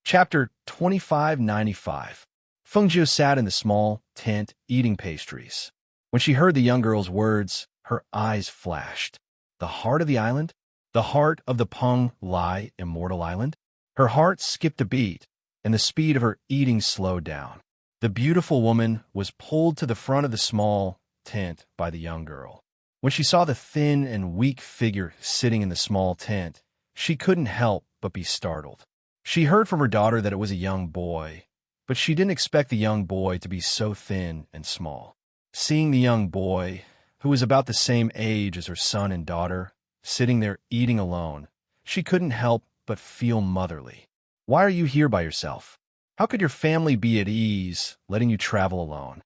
Chapter 2595. Fengjiu sat in the small tent eating pastries. When she heard the young girl's words, her eyes flashed. The heart of the island? The heart of the Peng Lai immortal island? Her heart skipped a beat, and the speed of her eating slowed down. The beautiful woman was pulled to the front of the small tent by the young girl. When she saw the thin and weak figure sitting in the small tent, she couldn't help but be startled. She heard from her daughter that it was a young boy, but she didn't expect the young boy to be so thin and small. Seeing the young boy, who was about the same age as her son and daughter, sitting there eating alone, she couldn't help but feel motherly. Why are you here by yourself? How could your family be at ease letting you travel alone?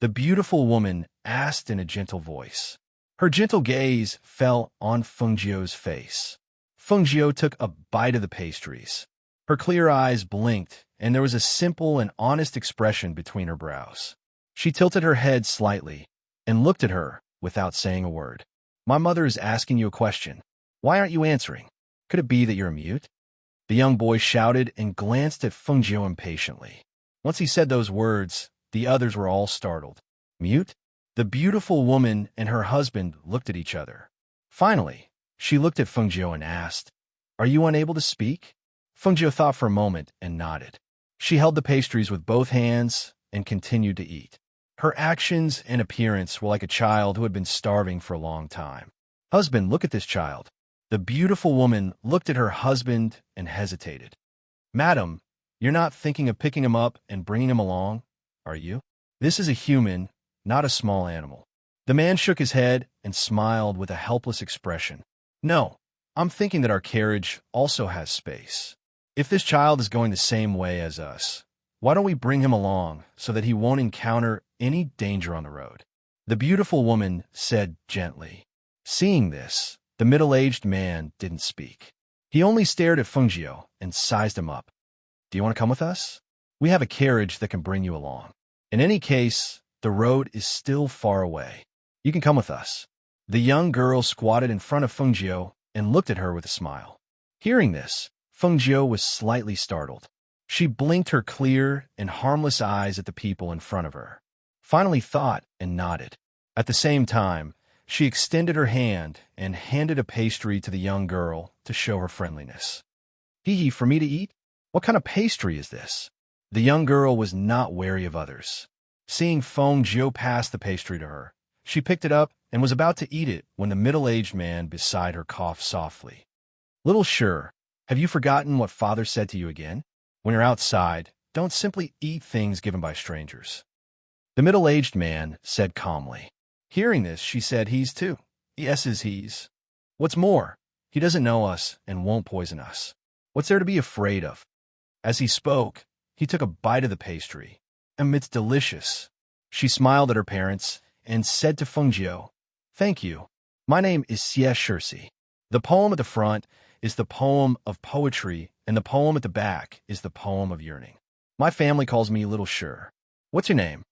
The beautiful woman asked in a gentle voice. Her gentle gaze fell on Fengjiu's face. Fengjiu took a bite of the pastries. Her clear eyes blinked, and there was a simple and honest expression between her brows. She tilted her head slightly and looked at her without saying a word. My mother is asking you a question. Why aren't you answering? Could it be that you're mute? The young boy shouted and glanced at Fengjiu impatiently. Once he said those words, the others were all startled. Mute? The beautiful woman and her husband looked at each other. Finally, she looked at Fengjiu and asked, Are you unable to speak? Fengjiu thought for a moment and nodded. She held the pastries with both hands and continued to eat. Her actions and appearance were like a child who had been starving for a long time. Husband, look at this child. The beautiful woman looked at her husband and hesitated. Madam, you're not thinking of picking him up and bringing him along, are you? This is a human, not a small animal. The man shook his head and smiled with a helpless expression. No, I'm thinking that our carriage also has space. If this child is going the same way as us, why don't we bring him along so that he won't encounter any danger on the road? The beautiful woman said gently. Seeing this, the middle-aged man didn't speak. He only stared at Fengjiu and sized him up. Do you want to come with us? We have a carriage that can bring you along. In any case, the road is still far away. You can come with us. The young girl squatted in front of Fengjiu and looked at her with a smile. Hearing this, Fengjiu was slightly startled. She blinked her clear and harmless eyes at the people in front of her, finally thought and nodded. At the same time, she extended her hand and handed a pastry to the young girl to show her friendliness. Hee, for me to eat? What kind of pastry is this? The young girl was not wary of others. Seeing Fengjiu pass the pastry to her, she picked it up and was about to eat it when the middle-aged man beside her coughed softly. Little Sure, have you forgotten what father said to you again? When you're outside, don't simply eat things given by strangers. The middle-aged man said calmly. Hearing this, she said, He's too. Yes, he's. What's more, he doesn't know us and won't poison us. What's there to be afraid of? As he spoke, he took a bite of the pastry. It's delicious. She smiled at her parents and said to Fengjiu, Thank you. My name is Xie Shirsi. The poem at the front is the poem of poetry, and the poem at the back is the poem of yearning. My family calls me Little Sure. What's your name?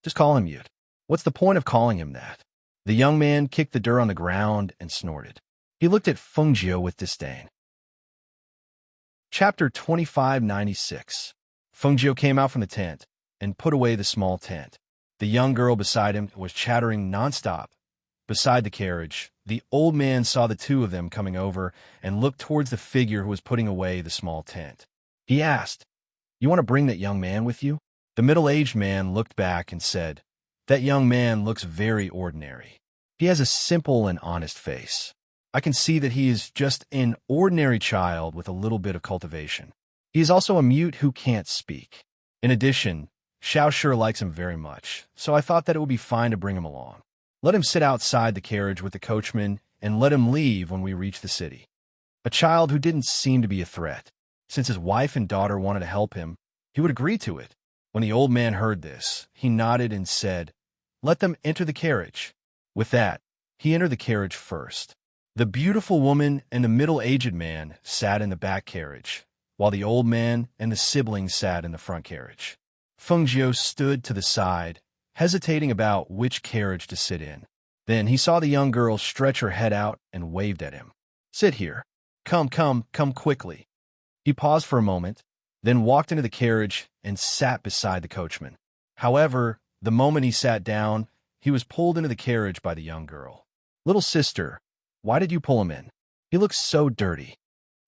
Just call him Mute. What's the point of calling him that? The young man kicked the dirt on the ground and snorted. He looked at Fengjiu with disdain. Chapter 2596. Fengjiu came out from the tent and put away the small tent. The young girl beside him was chattering nonstop. Beside the carriage, the old man saw the two of them coming over and looked towards the figure who was putting away the small tent. He asked, You want to bring that young man with you? The middle-aged man looked back and said, That young man looks very ordinary. He has a simple and honest face. I can see that he is just an ordinary child with a little bit of cultivation. He is also a mute who can't speak. In addition, Xiao Sure likes him very much, so I thought that it would be fine to bring him along. Let him sit outside the carriage with the coachman and let him leave when we reach the city. A child who didn't seem to be a threat. Since his wife and daughter wanted to help him, he would agree to it. When the old man heard this, he nodded and said, Let them enter the carriage. With that, he entered the carriage first. The beautiful woman and the middle-aged man sat in the back carriage, while the old man and the siblings sat in the front carriage. Fengjiu stood to the side, hesitating about which carriage to sit in. Then he saw the young girl stretch her head out and waved at him. Sit here. Come quickly. He paused for a moment, then walked into the carriage and sat beside the coachman. However, the moment he sat down, he was pulled into the carriage by the young girl. "Little sister, why did you pull him in? He looks so dirty."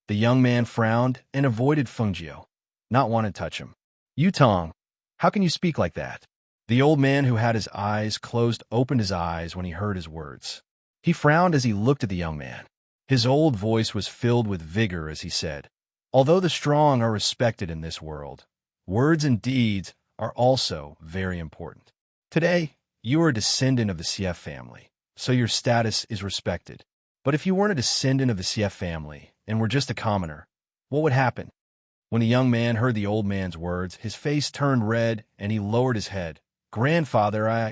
The young man frowned and avoided Fengjiu, not wanting to touch him. "Yutong, how can you speak like that?" The old man, who had his eyes closed, opened his eyes when he heard his words. He frowned as he looked at the young man. His old voice was filled with vigor as he said, "Although the strong are respected in this world, words and deeds are also very important. Today, you are a descendant of the CF family, so your status is respected. But if you weren't a descendant of the CF family and were just a commoner, what would happen?" When the young man heard the old man's words, his face turned red and he lowered his head. Grandfather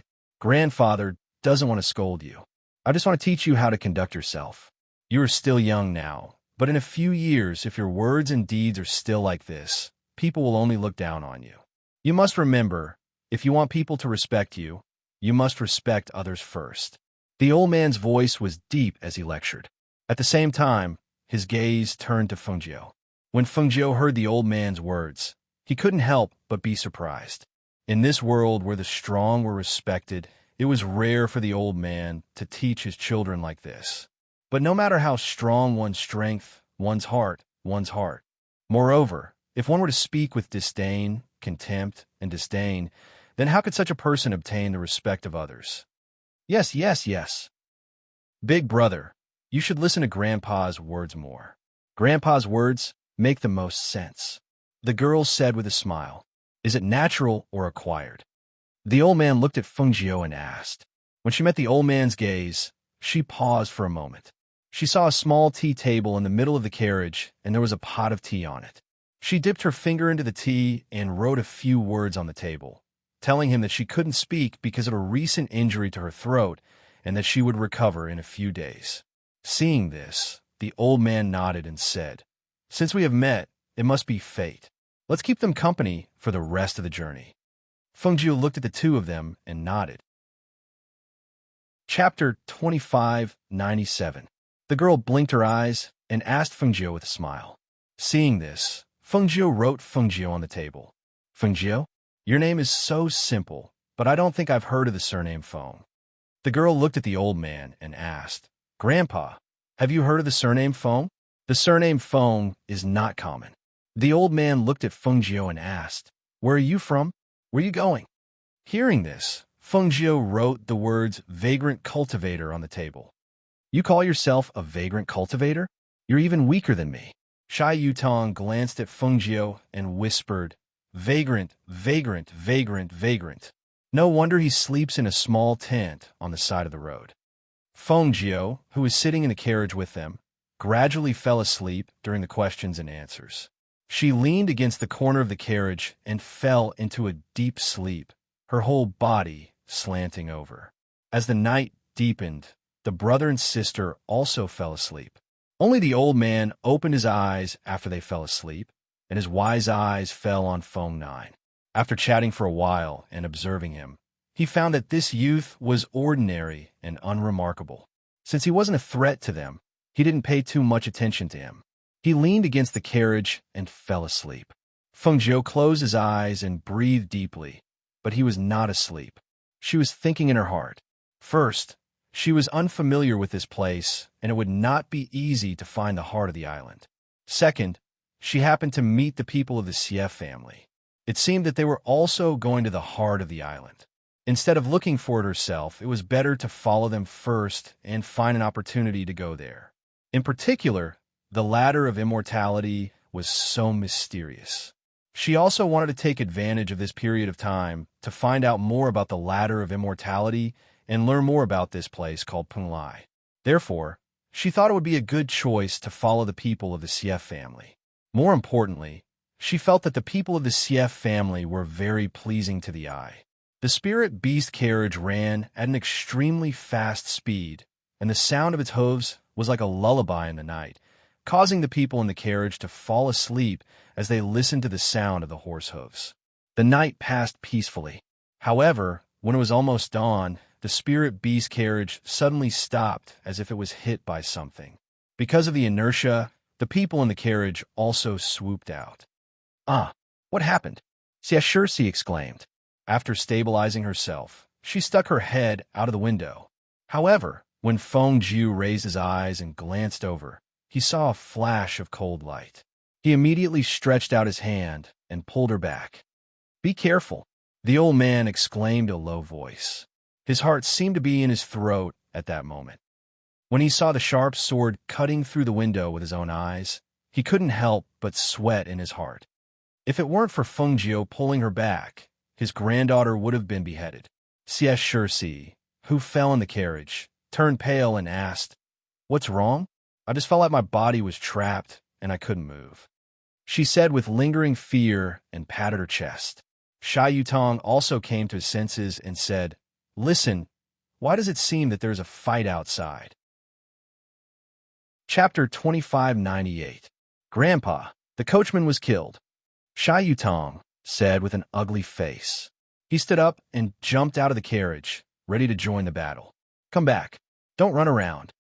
doesn't want to scold you. I just want to teach you how to conduct yourself. You are still young now, but in a few years, if your words and deeds are still like this, people will only look down on you. You must remember, if you want people to respect you, you must respect others first." The old man's voice was deep as he lectured. At the same time, his gaze turned to Fengjiu. When Fengjiu heard the old man's words, he couldn't help but be surprised. In this world where the strong were respected, it was rare for the old man to teach his children like this. But no matter how strong one's strength, one's heart. Moreover, if one were to speak with disdain, contempt, and disdain, then how could such a person obtain the respect of others? Yes. Big brother, you should listen to Grandpa's words more. Grandpa's words make the most sense. The girl said with a smile, "Is it natural or acquired?" The old man looked at Fengjiu and asked. When she met the old man's gaze, she paused for a moment. She saw a small tea table in the middle of the carriage, and there was a pot of tea on it. She dipped her finger into the tea and wrote a few words on the table, telling him that she couldn't speak because of a recent injury to her throat and that she would recover in a few days. Seeing this, the old man nodded and said, "Since we have met, it must be fate. Let's keep them company for the rest of the journey." Fengjiu looked at the two of them and nodded. Chapter 2597. The girl blinked her eyes and asked Fengjiu with a smile. Seeing this, Fengjiu wrote Fengjiu on the table. "Fengjiu, your name is so simple, but I don't think I've heard of the surname Feng." The girl looked at the old man and asked, "Grandpa, have you heard of the surname Feng?" "The surname Feng is not common." The old man looked at Fengjiu and asked, "Where are you from? Where are you going?" Hearing this, Fengjiu wrote the words vagrant cultivator on the table. "You call yourself a vagrant cultivator? You're even weaker than me." Shai Yutong glanced at Fengjiu and whispered, "Vagrant. No wonder he sleeps in a small tent on the side of the road." Fengjiu, who was sitting in the carriage with them, gradually fell asleep during the questions and answers. She leaned against the corner of the carriage and fell into a deep sleep, her whole body slanting over. As the night deepened, the brother and sister also fell asleep. Only the old man opened his eyes after they fell asleep, and his wise eyes fell on Feng Nine. After chatting for a while and observing him, he found that this youth was ordinary and unremarkable. Since he wasn't a threat to them, he didn't pay too much attention to him. He leaned against the carriage and fell asleep. Fengjiu closed his eyes and breathed deeply, but he was not asleep. She was thinking in her heart. First, she was unfamiliar with this place, and it would not be easy to find the heart of the island. Second, she happened to meet the people of the CF family. It seemed that they were also going to the heart of the island. Instead of looking for it herself, it was better to follow them first and find an opportunity to go there. In particular, the ladder of immortality was so mysterious. She also wanted to take advantage of this period of time to find out more about the ladder of immortality and learn more about this place called Punglai. Therefore, she thought it would be a good choice to follow the people of the CF family. More importantly, she felt that the people of the CF family were very pleasing to the eye. The spirit beast carriage ran at an extremely fast speed, and the sound of its hooves was like a lullaby in the night, causing the people in the carriage to fall asleep as they listened to the sound of the horse hooves. The night passed peacefully. However, when it was almost dawn, the spirit beast carriage suddenly stopped as if it was hit by something. Because of the inertia, the people in the carriage also swooped out. Ah, what happened? Xie exclaimed. After stabilizing herself, she stuck her head out of the window. However, when Feng Jiu raised his eyes and glanced over, he saw a flash of cold light. He immediately stretched out his hand and pulled her back. "Be careful," the old man exclaimed in a low voice. His heart seemed to be in his throat at that moment. When he saw the sharp sword cutting through the window with his own eyes, he couldn't help but sweat in his heart. If it weren't for Feng Jiu pulling her back, his granddaughter would have been beheaded. Xie, who fell in the carriage, turned pale and asked, "What's wrong?" "I just felt like my body was trapped and I couldn't move," she said with lingering fear and patted her chest. Sha Yutong also came to his senses and said, "Listen, why does it seem that there's a fight outside?" Chapter 2598. Grandpa, the coachman was killed. Sha Yutong said with an ugly face. He stood up and jumped out of the carriage, ready to join the battle. "Come back. Don't run around."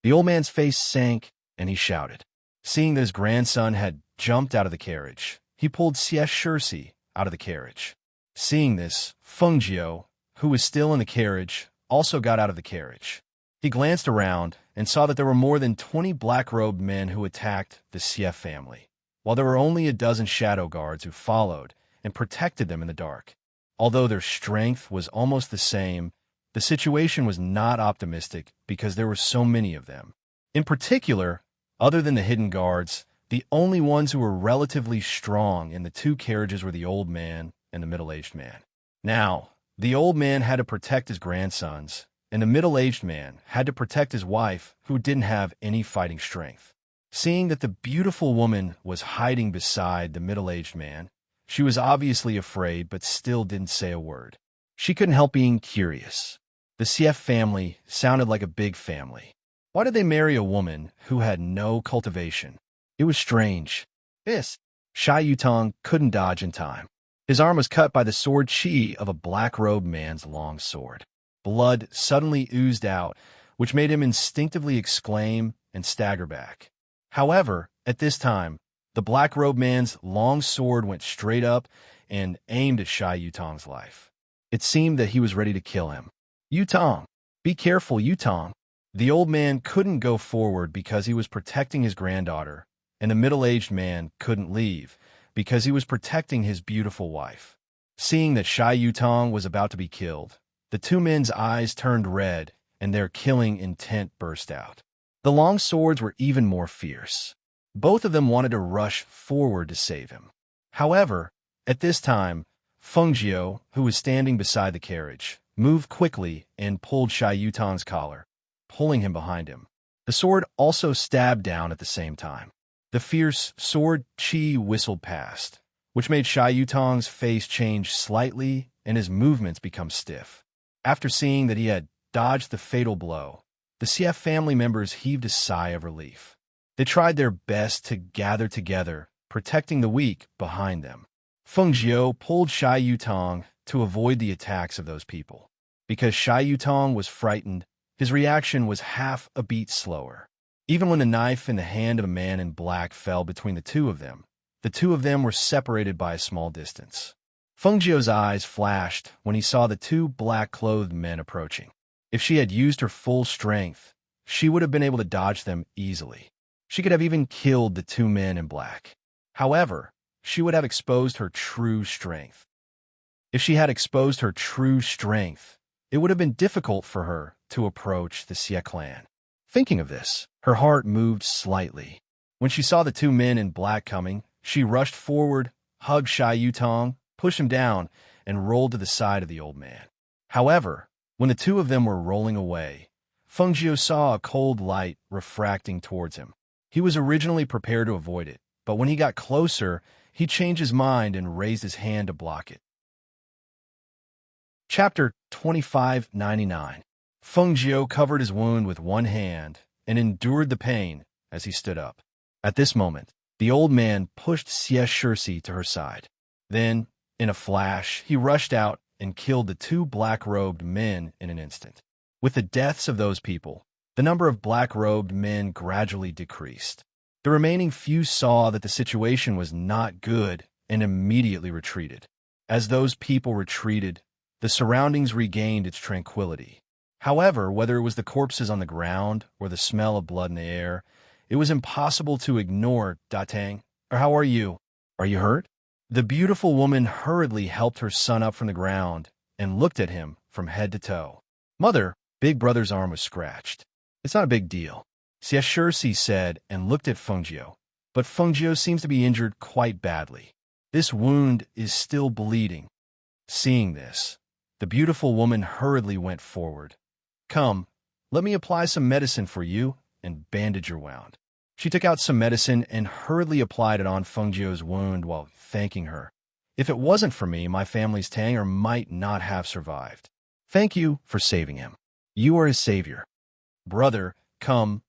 The old man's face sank, and he shouted. Seeing that his grandson had jumped out of the carriage, he pulled Xie out of the carriage. Seeing this, Feng Jiu, who was still in the carriage, also got out of the carriage. He glanced around and saw that there were more than 20 black-robed men who attacked the Xie family, while there were only a dozen shadow guards who followed and protected them in the dark. Although their strength was almost the same, the situation was not optimistic because there were so many of them. In particular, other than the hidden guards, the only ones who were relatively strong in the two carriages were the old man and the middle-aged man. Now, the old man had to protect his grandsons, and the middle-aged man had to protect his wife, who didn't have any fighting strength. Seeing that the beautiful woman was hiding beside the middle-aged man, she was obviously afraid but still didn't say a word. She couldn't help being curious. The Xie family sounded like a big family. Why did they marry a woman who had no cultivation? It was strange. Sha Yutong couldn't dodge in time. His arm was cut by the sword chi of a black-robed man's long sword. Blood suddenly oozed out, which made him instinctively exclaim and stagger back. However, at this time, the black-robed man's long sword went straight up and aimed at Sha Yutong's life. It seemed that he was ready to kill him. "Yutong, be careful, Yutong." The old man couldn't go forward because he was protecting his granddaughter, and the middle-aged man couldn't leave because he was protecting his beautiful wife. Seeing that Sha Yutong was about to be killed, the two men's eyes turned red and their killing intent burst out. The long swords were even more fierce. Both of them wanted to rush forward to save him. However, at this time, Feng Jiu, who was standing beside the carriage, moved quickly and pulled Sha Yutong's collar, pulling him behind him. The sword also stabbed down at the same time. The fierce sword chi whistled past, which made Sha Yutong's face change slightly and his movements become stiff. After seeing that he had dodged the fatal blow, the Xie family members heaved a sigh of relief. They tried their best to gather together, protecting the weak behind them. Feng Jiu pulled Sha Yutong to avoid the attacks of those people. Because Sha Yutong was frightened, his reaction was half a beat slower. Even when the knife in the hand of a man in black fell between the two of them were separated by a small distance. Feng Jiu's eyes flashed when he saw the two black-clothed men approaching. If she had used her full strength, she would have been able to dodge them easily. She could have even killed the two men in black. However, she would have exposed her true strength. If she had exposed her true strength, it would have been difficult for her to approach the Xie clan. Thinking of this, her heart moved slightly. When she saw the two men in black coming, she rushed forward, hugged Sha Yutong, pushed him down, and rolled to the side of the old man. However, when the two of them were rolling away, Feng Jiu saw a cold light refracting towards him. He was originally prepared to avoid it, but when he got closer, he changed his mind and raised his hand to block it. Chapter 2599. Feng Jiu covered his wound with one hand and endured the pain as he stood up. At this moment, the old man pushed Xie to her side. Then, in a flash, he rushed out and killed the two black-robed men in an instant. With the deaths of those people, the number of black-robed men gradually decreased. The remaining few saw that the situation was not good and immediately retreated. As those people retreated, the surroundings regained its tranquility. However, whether it was the corpses on the ground or the smell of blood in the air, it was impossible to ignore Datang. Or how are you? Are you hurt? The beautiful woman hurriedly helped her son up from the ground and looked at him from head to toe. Mother, Big Brother's arm was scratched. It's not a big deal, Xieshursi said and looked at Fengjiu. But Fengjiu seems to be injured quite badly. This wound is still bleeding. Seeing this, the beautiful woman hurriedly went forward. Come, let me apply some medicine for you and bandage your wound. She took out some medicine and hurriedly applied it on Fengjiu's wound while thanking her. If it wasn't for me, my family's Tanger might not have survived. Thank you for saving him. You are his savior. Brother, come,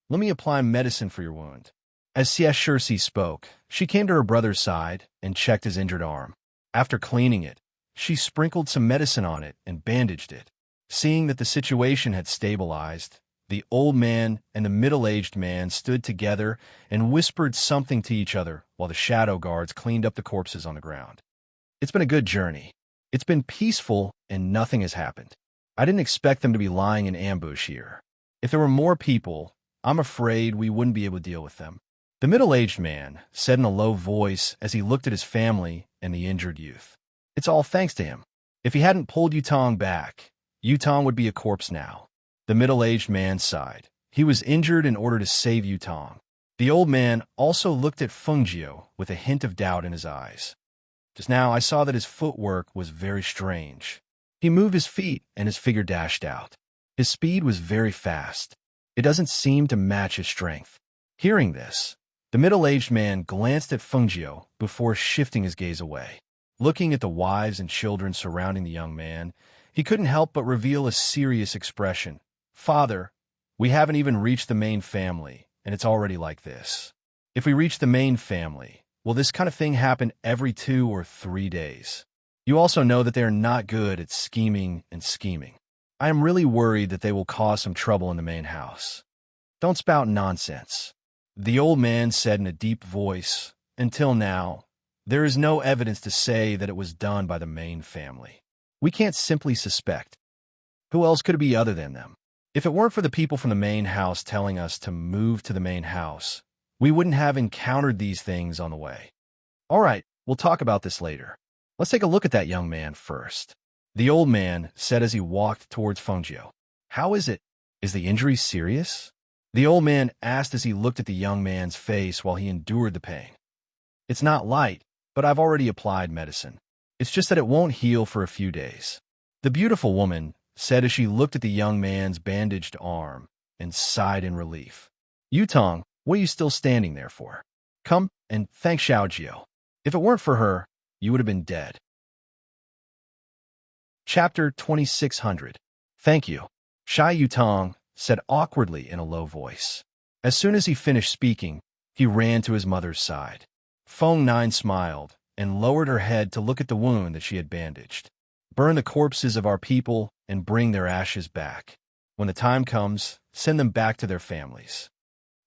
let me apply medicine for your wound. As Xieshursi spoke, she came to her brother's side and checked his injured arm. After cleaning it, she sprinkled some medicine on it and bandaged it. Seeing that the situation had stabilized, the old man and the middle-aged man stood together and whispered something to each other while the shadow guards cleaned up the corpses on the ground. It's been a good journey. It's been peaceful and nothing has happened. I didn't expect them to be lying in ambush here. If there were more people, I'm afraid we wouldn't be able to deal with them. The middle-aged man said in a low voice as he looked at his family and the injured youth. It's all thanks to him. If he hadn't pulled Yutong back, Yutong would be a corpse now. The middle-aged man sighed. He was injured in order to save Yutong. The old man also looked at Fengjiu with a hint of doubt in his eyes. Just now I saw that his footwork was very strange. He moved his feet and his figure dashed out. His speed was very fast. It doesn't seem to match his strength. Hearing this, the middle-aged man glanced at Fengjiu before shifting his gaze away. Looking at the wives and children surrounding the young man, he couldn't help but reveal a serious expression. Father, we haven't even reached the main family, and it's already like this. If we reach the main family, will this kind of thing happen every 2 or 3 days? You also know that they are not good at scheming and scheming. I am really worried that they will cause some trouble in the main house. Don't spout nonsense. The old man said in a deep voice, until now, there is no evidence to say that it was done by the main family. We can't simply suspect. Who else could it be other than them? If it weren't for the people from the main house telling us to move to the main house, we wouldn't have encountered these things on the way. All right, we'll talk about this later. Let's take a look at that young man first. The old man said as he walked towards Fengjiu. How is it? Is the injury serious? The old man asked as he looked at the young man's face while he endured the pain. It's not light, but I've already applied medicine. It's just that it won't heal for a few days. The beautiful woman said as she looked at the young man's bandaged arm and sighed in relief. Yutong, what are you still standing there for? Come and thank Xiaojiu. If it weren't for her, you would have been dead. Chapter 2600. Thank you. Shai Yutong said awkwardly in a low voice. As soon as he finished speaking, he ran to his mother's side. Feng Nine smiled and lowered her head to look at the wound that she had bandaged. Burn the corpses of our people and bring their ashes back. When the time comes, send them back to their families.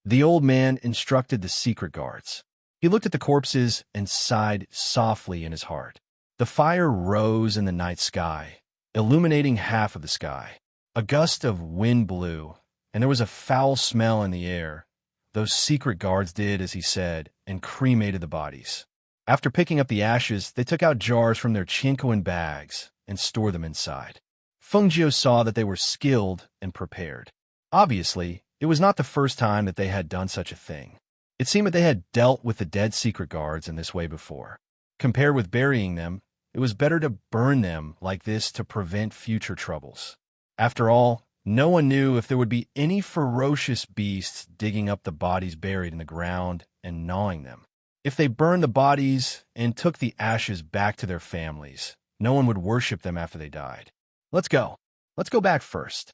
The old man instructed the secret guards. He looked at the corpses and sighed softly in his heart. The fire rose in the night sky, illuminating half of the sky. A gust of wind blew, and there was a foul smell in the air. Those secret guards did as he said and cremated the bodies. After picking up the ashes, they took out jars from their chinkoan bags and stored them inside. Fengjiu saw that they were skilled and prepared. Obviously, it was not the first time that they had done such a thing. It seemed that they had dealt with the dead secret guards in this way before. Compared with burying them, it was better to burn them like this to prevent future troubles. After all, no one knew if there would be any ferocious beasts digging up the bodies buried in the ground and gnawing them. If they burned the bodies and took the ashes back to their families, no one would worship them after they died. Let's go. Let's go back first.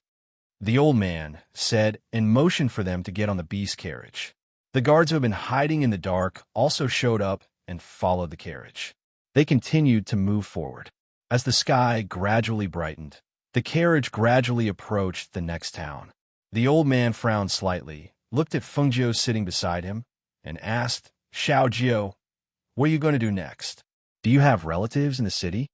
The old man said and motioned for them to get on the beast carriage. The guards who had been hiding in the dark also showed up and followed the carriage. They continued to move forward. As the sky gradually brightened, the carriage gradually approached the next town. The old man frowned slightly, looked at Fengjiu sitting beside him, and asked, Xiaojiu, What are you going to do next? Do you have relatives in the city?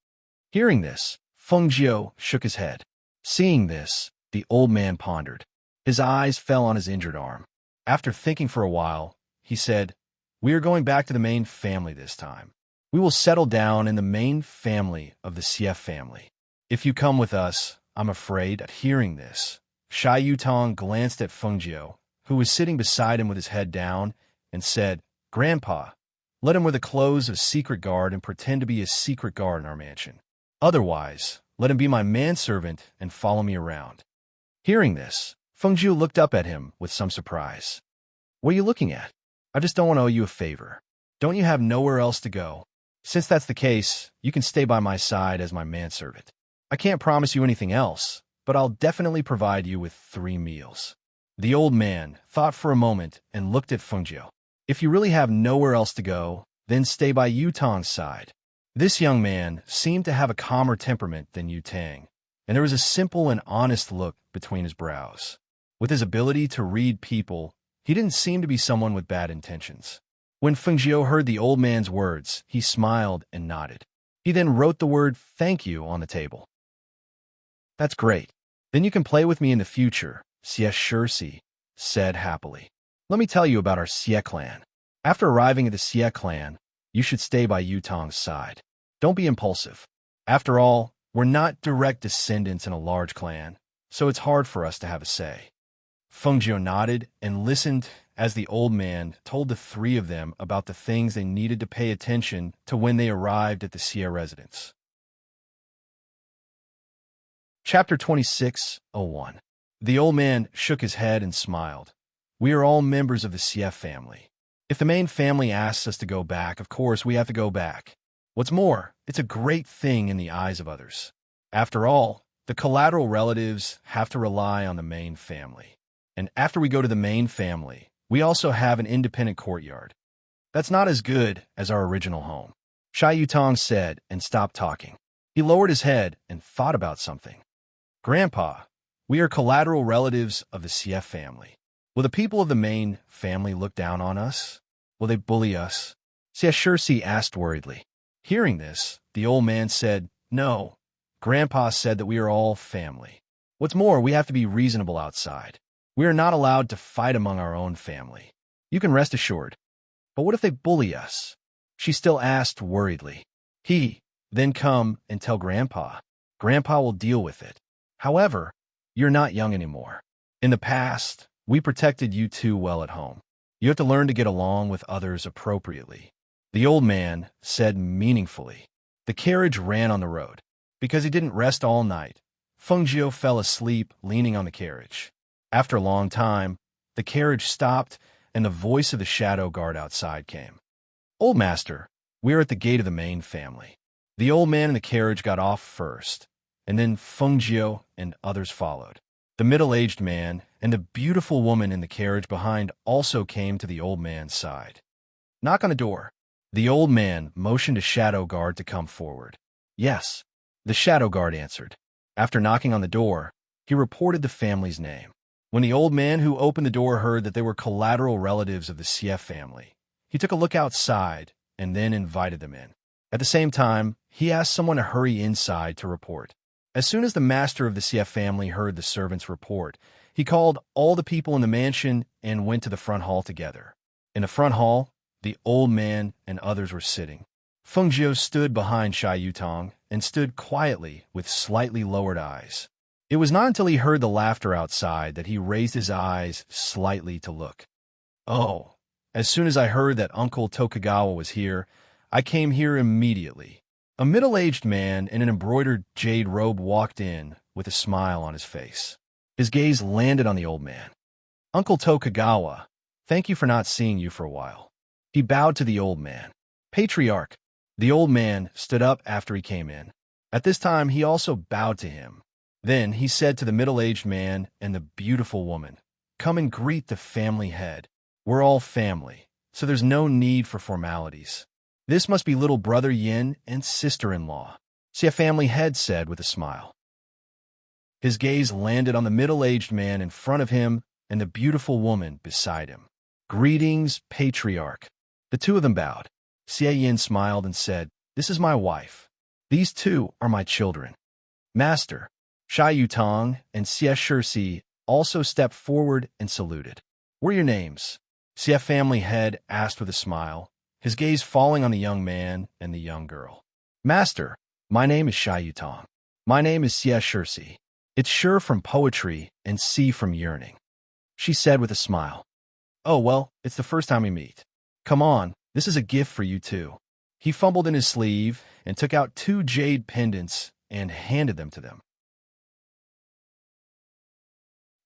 Hearing this, Feng Jiu shook his head. Seeing this, the old man pondered. His eyes fell on his injured arm. After thinking for a while, he said, "We are going back to the main family this time. We will settle down in the main family of the Xie family. If you come with us, I'm afraid." At hearing this, Shai Yutong glanced at Feng Jiu, who was sitting beside him with his head down, and said, "Grandpa, let him wear the clothes of secret guard and pretend to be a secret guard in our mansion. Otherwise, let him be my manservant and follow me around." Hearing this, Feng Jiu looked up at him with some surprise. "What are you looking at? I just don't want to owe you a favor. Don't you have nowhere else to go? Since that's the case, you can stay by my side as my manservant. I can't promise you anything else, but I'll definitely provide you with 3 meals." The old man thought for a moment and looked at Feng Jiu. "If you really have nowhere else to go, then stay by Yutang's side." This young man seemed to have a calmer temperament than Yu Tang, and there was a simple and honest look between his brows. With his ability to read people, he didn't seem to be someone with bad intentions. When Feng Jiu heard the old man's words, he smiled and nodded. He then wrote the word "thank you" on the table. "That's great. Then you can play with me in the future," Xie Shursi said happily. "Let me tell you about our Xie clan. After arriving at the Xie clan, you should stay by Yutang's side. Don't be impulsive. After all, we're not direct descendants in a large clan, so it's hard for us to have a say." Feng Jiu nodded and listened as the old man told the 3 of them about the things they needed to pay attention to when they arrived at the Xie residence. Chapter 26:01. The old man shook his head and smiled. "We are all members of the Xie family. If the main family asks us to go back, of course we have to go back. What's more, it's a great thing in the eyes of others. After all, the collateral relatives have to rely on the main family. And after we go to the main family, we also have an independent courtyard. That's not as good as our original home." Shai Yutong said and stopped talking. He lowered his head and thought about something. "Grandpa, we are collateral relatives of the Xie family. Will the people of the main family look down on us? Will they bully us?" Xie Shursi asked worriedly. Hearing this, the old man said, "No. Grandpa said that we are all family. What's more, we have to be reasonable outside. We are not allowed to fight among our own family. You can rest assured." "But what if they bully us?" she still asked worriedly. Then come and tell Grandpa. Grandpa will deal with it. However, you're not young anymore. In the past, we protected you too well at home. You have to learn to get along with others appropriately." The old man said meaningfully. The carriage ran on the road. Because he didn't rest all night, Feng Jiu fell asleep leaning on the carriage. After a long time, the carriage stopped and the voice of the shadow guard outside came. "Old master, we are at the gate of the main family." The old man in the carriage got off first, and then Feng Jiu and others followed. The middle-aged man and the beautiful woman in the carriage behind also came to the old man's side. "Knock on the door." The old man motioned a shadow guard to come forward. "Yes," the shadow guard answered. After knocking on the door, he reported the family's name. When the old man who opened the door heard that they were collateral relatives of the Xie family, he took a look outside and then invited them in. At the same time, he asked someone to hurry inside to report. As soon as the master of the Xie family heard the servant's report, he called all the people in the mansion and went to the front hall together. In the front hall, the old man and others were sitting. Feng Jiu stood behind Shai Yutong and stood quietly with slightly lowered eyes. It was not until he heard the laughter outside that he raised his eyes slightly to look. "Oh, as soon as I heard that Uncle Tokugawa was here, I came here immediately." A middle-aged man in an embroidered jade robe walked in with a smile on his face. His gaze landed on the old man. "Uncle Tokugawa, thank you for not seeing you for a while." He bowed to the old man. "Patriarch." The old man stood up after he came in. At this time, he also bowed to him. Then he said to the middle-aged man and the beautiful woman, "Come and greet the family head. We're all family, so there's no need for formalities. This must be little brother Yin and sister-in-law," Xie family head said with a smile. His gaze landed on the middle-aged man in front of him and the beautiful woman beside him. "Greetings, Patriarch." The 2 of them bowed. Xie Yin smiled and said, "This is my wife. These two are my children." Master, Shai Yutong and Xie Shirsi also stepped forward and saluted. "What are your names?" Xie family head asked with a smile, his gaze falling on the young man and the young girl. "Master, my name is Shai Yutong. My name is Xie Shirsi. It's Shur from poetry and Si from yearning," she said with a smile. "Oh, well, it's the first time we meet. Come on, this is a gift for you too." He fumbled in his sleeve and took out 2 jade pendants and handed them to them.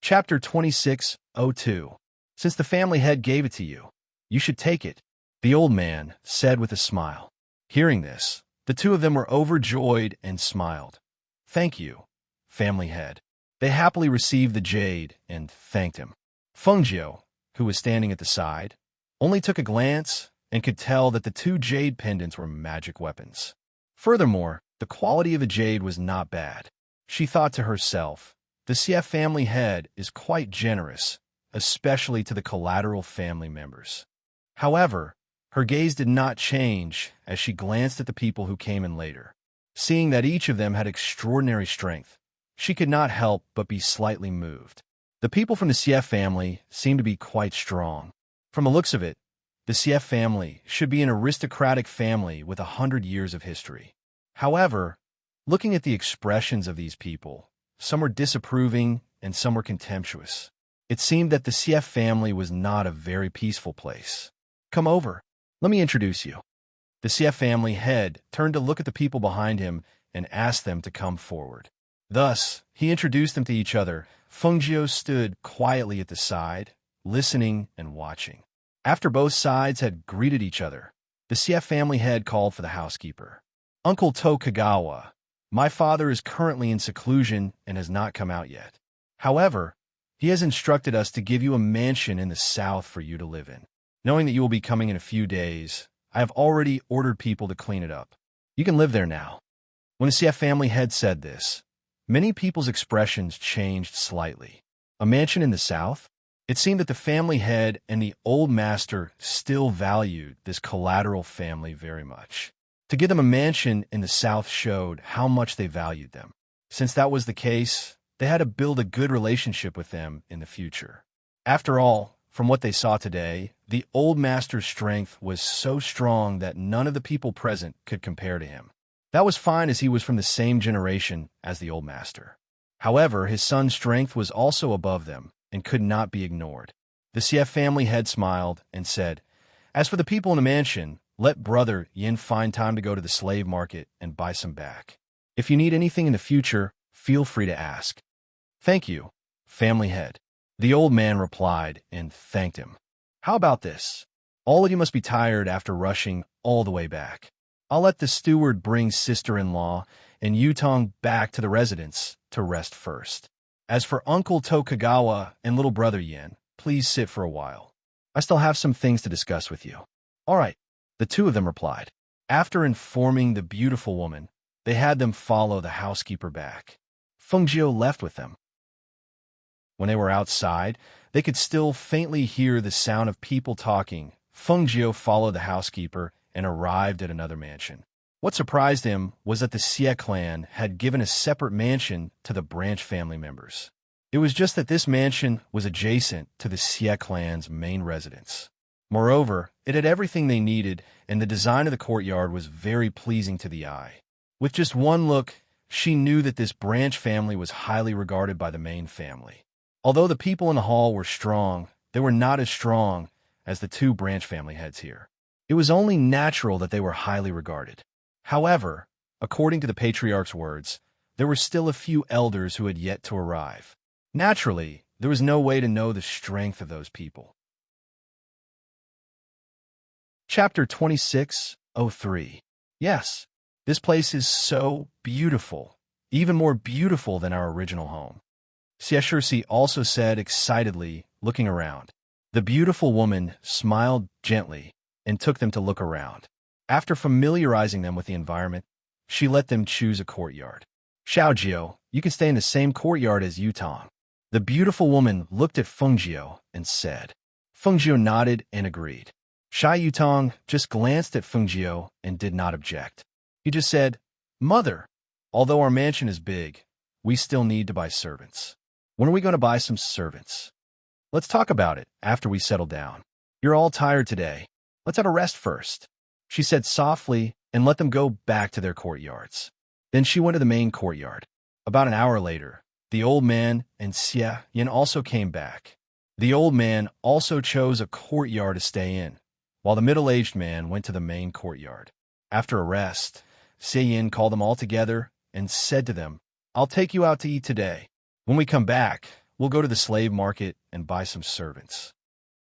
Chapter 26:02. Since the family head gave it to you, you should take it, the old man said with a smile. Hearing this, the two of them were overjoyed and smiled. "Thank you, family head." They happily received the jade and thanked him. Fengjiu, who was standing at the side, only took a glance and could tell that the 2 jade pendants were magic weapons. Furthermore, the quality of the jade was not bad. She thought to herself, the Xie family head is quite generous, especially to the collateral family members. However, her gaze did not change as she glanced at the people who came in later. Seeing that each of them had extraordinary strength, she could not help but be slightly moved. The people from the Xie family seemed to be quite strong. From the looks of it, the Xie family should be an aristocratic family with 100 years of history. However, looking at the expressions of these people, some were disapproving and some were contemptuous. It seemed that the Xie family was not a very peaceful place. "Come over. Let me introduce you." The Xie family head turned to look at the people behind him and asked them to come forward. Thus, he introduced them to each other. Fengjiu stood quietly at the side, listening and watching. After both sides had greeted each other, the Xie family head called for the housekeeper. "Uncle To Kagawa, my father is currently in seclusion and has not come out yet. However, he has instructed us to give you a mansion in the south for you to live in. Knowing that you will be coming in a few days, I have already ordered people to clean it up. You can live there now." When the Xie family head said this, many people's expressions changed slightly. A mansion in the south? It seemed that the family head and the old master still valued this collateral family very much. To give them a mansion in the south showed how much they valued them. Since that was the case, they had to build a good relationship with them in the future. After all, from what they saw today, the old master's strength was so strong that none of the people present could compare to him. That was fine as he was from the same generation as the old master. However, his son's strength was also above them and could not be ignored. The Xie family head smiled and said, "As for the people in the mansion, let brother Yin find time to go to the slave market and buy some back. If you need anything in the future, feel free to ask." "Thank you, family head," the old man replied and thanked him. "How about this? All of you must be tired after rushing all the way back. I'll let the steward bring sister-in-law and Yutong back to the residence to rest first. As for Uncle To Kagawa and little brother Yin, please sit for a while. I still have some things to discuss with you." "All right," the two of them replied. After informing the beautiful woman, they had them follow the housekeeper back. Fengjiu left with them. When they were outside, they could still faintly hear the sound of people talking. Fengjiu followed the housekeeper and arrived at another mansion. What surprised him was that the Xie clan had given a separate mansion to the branch family members. It was just that this mansion was adjacent to the Xie clan's main residence. Moreover, it had everything they needed, and the design of the courtyard was very pleasing to the eye. With just one look, she knew that this branch family was highly regarded by the main family. Although the people in the hall were strong, they were not as strong as the 2 branch family heads here. It was only natural that they were highly regarded. However, according to the patriarch's words, there were still a few elders who had yet to arrive. Naturally, there was no way to know the strength of those people. Chapter 26:03. Yes, this place is so beautiful, even more beautiful than our original home. Xie Shirsi also said excitedly, looking around. The beautiful woman smiled gently and took them to look around. After familiarizing them with the environment, she let them choose a courtyard. "Xiaojiu, you can stay in the same courtyard as Yutong." The beautiful woman looked at Fengjiu and said. Fengjiu nodded and agreed. Shai Yutong just glanced at Fengjiu and did not object. He just said, "Mother, although our mansion is big, we still need to buy servants. When are we going to buy some servants? Let's talk about it after we settle down. You're all tired today. Let's have a rest first," she said softly and let them go back to their courtyards. Then she went to the main courtyard. About an hour later, the old man and Xie Yin also came back. The old man also chose a courtyard to stay in, while the middle-aged man went to the main courtyard. After a rest, Xie Yin called them all together and said to them, "I'll take you out to eat today. When we come back, we'll go to the slave market and buy some servants."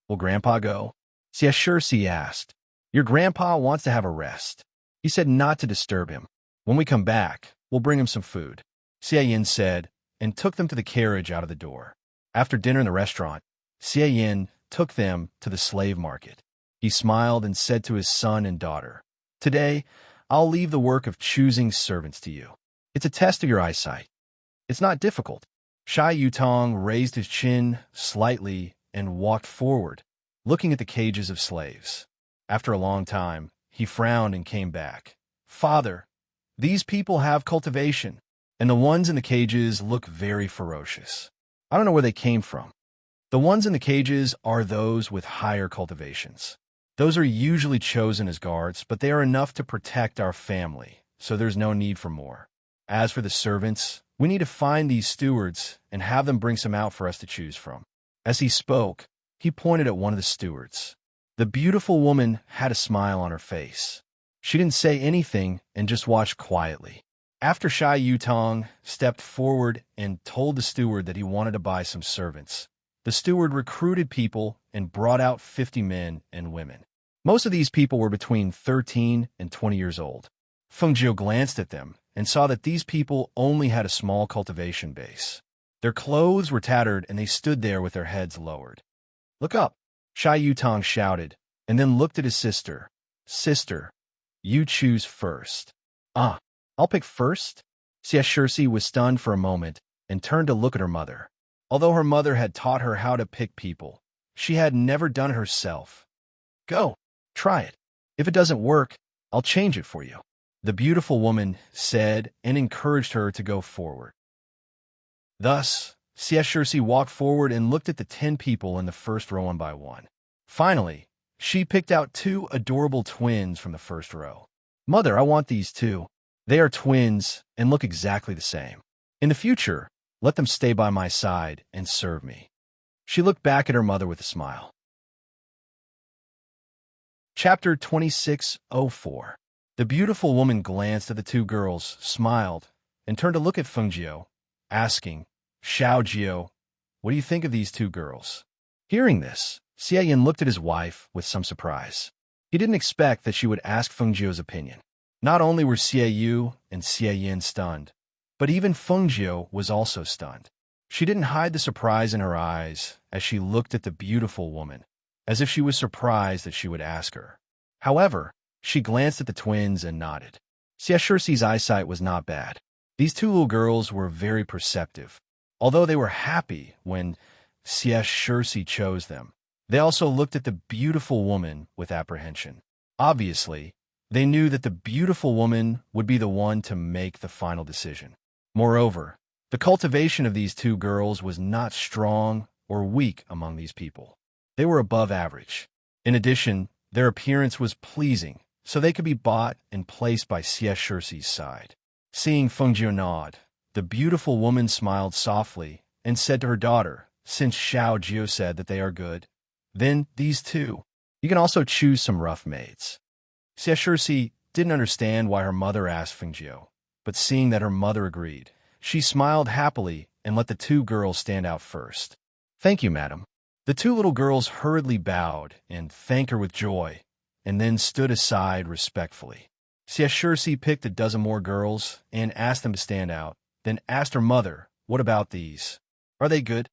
"Will Grandpa go?" Xie Shirsi asked. "Your grandpa wants to have a rest. He said not to disturb him. When we come back, we'll bring him some food," Xie Yin said, and took them to the carriage out of the door. After dinner in the restaurant, Xie Yin took them to the slave market. He smiled and said to his son and daughter, "Today, I'll leave the work of choosing servants to you. It's a test of your eyesight. It's not difficult." Shai Yutong raised his chin slightly and walked forward, looking at the cages of slaves. After a long time, he frowned and came back. "Father, these people have cultivation, and the ones in the cages look very ferocious. I don't know where they came from. The ones in the cages are those with higher cultivations. Those are usually chosen as guards, but they are enough to protect our family, so there's no need for more. As for the servants, we need to find these stewards and have them bring some out for us to choose from." As he spoke, he pointed at one of the stewards. The beautiful woman had a smile on her face. She didn't say anything and just watched quietly. After Shai Yutong stepped forward and told the steward that he wanted to buy some servants, the steward recruited people and brought out 50 men and women. Most of these people were between 13 and 20 years old. Fengjiu glanced at them and saw that these people only had a small cultivation base. Their clothes were tattered and they stood there with their heads lowered. "Look up," Shai Yutong shouted, and then looked at his sister. "Sister, you choose first." "Ah, I'll pick first?" Xie Shirsi was stunned for a moment and turned to look at her mother. Although her mother had taught her how to pick people, she had never done it herself. "Go, try it. If it doesn't work, I'll change it for you," the beautiful woman said and encouraged her to go forward. Thus, Xie Shirsi walked forward and looked at the 10 people in the first row one by one. Finally, she picked out 2 adorable twins from the first row. "Mother, I want these 2. They are twins and look exactly the same. In the future, let them stay by my side and serve me." She looked back at her mother with a smile. Chapter 26:04. The beautiful woman glanced at the 2 girls, smiled, and turned to look at Fengjiu, asking, "Xiao Jiu, what do you think of these 2 girls?" Hearing this, Xie Yin looked at his wife with some surprise. He didn't expect that she would ask Fengjiu's opinion. Not only were Xie Yu and Xie Yin stunned, but even Fengjiu was also stunned. She didn't hide the surprise in her eyes as she looked at the beautiful woman, as if she was surprised that she would ask her. However, she glanced at the twins and nodded. Xie Shirsi's eyesight was not bad. These 2 little girls were very perceptive. Although they were happy when Xie Shirsi chose them, they also looked at the beautiful woman with apprehension. Obviously, they knew that the beautiful woman would be the one to make the final decision. Moreover, the cultivation of these 2 girls was not strong or weak among these people. They were above average. In addition, their appearance was pleasing, so they could be bought and placed by Xie Shirsi's side. Seeing Fengjiu nod, the beautiful woman smiled softly and said to her daughter, "Since Xiao Jiu said that they are good, then these 2. You can also choose some rough maids." Xie Shirsi didn't understand why her mother asked Fengjiu, but seeing that her mother agreed, she smiled happily and let the 2 girls stand out first. "Thank you, madam." The 2 little girls hurriedly bowed and thanked her with joy, and then stood aside respectfully. Xie Shirsi picked a dozen more girls and asked them to stand out, then asked her mother, "What about these? Are they good?"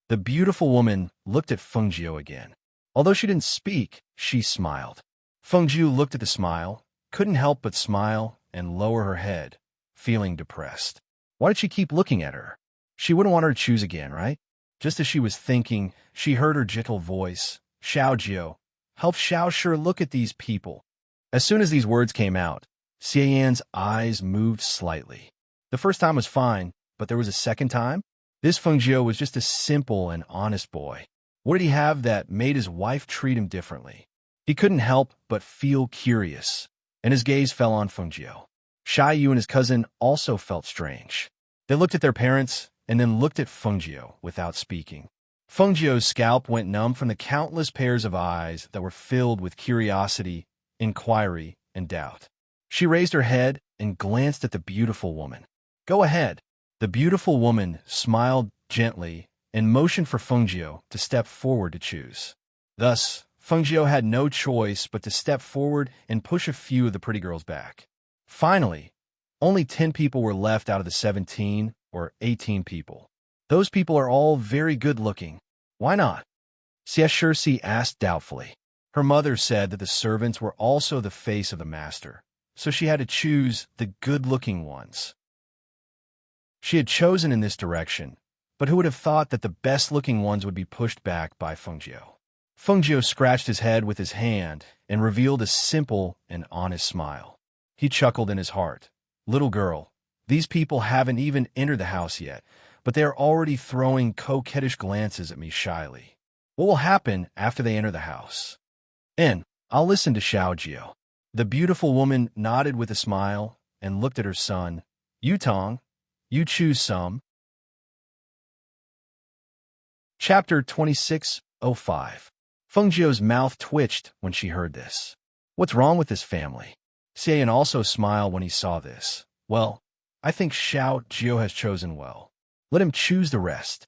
The beautiful woman looked at Fengjiu again. Although she didn't speak, she smiled. Fengjiu looked at the smile, couldn't help but smile and lower her head, feeling depressed. Why did she keep looking at her? She wouldn't want her to choose again, right? Just as she was thinking, she heard her gentle voice, "Xiao Jiu, help Xiao sure look at these people. As soon as these words came out, Xiaoyan's eyes moved slightly. The first time was fine, but there was a second time? This Fengjiu was just a simple and honest boy. What did he have that made his wife treat him differently? He couldn't help but feel curious, and his gaze fell on Fengjiu. Sha Yu and his cousin also felt strange. They looked at their parents and then looked at Fengjiu without speaking. Fengjiu's scalp went numb from the countless pairs of eyes that were filled with curiosity, inquiry, and doubt. She raised her head and glanced at the beautiful woman. "Go ahead." The beautiful woman smiled gently and motioned for Fengjiu to step forward to choose. Thus, Fengjiu had no choice but to step forward and push a few of the pretty girls back. Finally, only 10 people were left out of the 17 or 18 people. Those people are all very good-looking. Why not? Xie Shirsi asked doubtfully. Her mother said that the servants were also the face of the master, so she had to choose the good-looking ones. She had chosen in this direction, but who would have thought that the best-looking ones would be pushed back by Fengjiu? Fengjiu scratched his head with his hand and revealed a simple and honest smile. He chuckled in his heart. "Little girl, these people haven't even entered the house yet, but they are already throwing coquettish glances at me shyly. What will happen after they enter the house? And I'll listen to Xiao Jiu." The beautiful woman nodded with a smile and looked at her son. "Yutong, you choose some." Chapter 26:05. Fengjiu's mouth twitched when she heard this. What's wrong with this family? Xiaoyan also smiled when he saw this. Well, I think Xiao Jiu has chosen well. Let him choose the rest.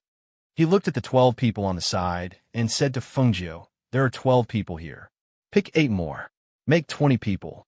He looked at the 12 people on the side and said to Fengjiu, "There are 12 people here. Pick 8 more. Make 20 people."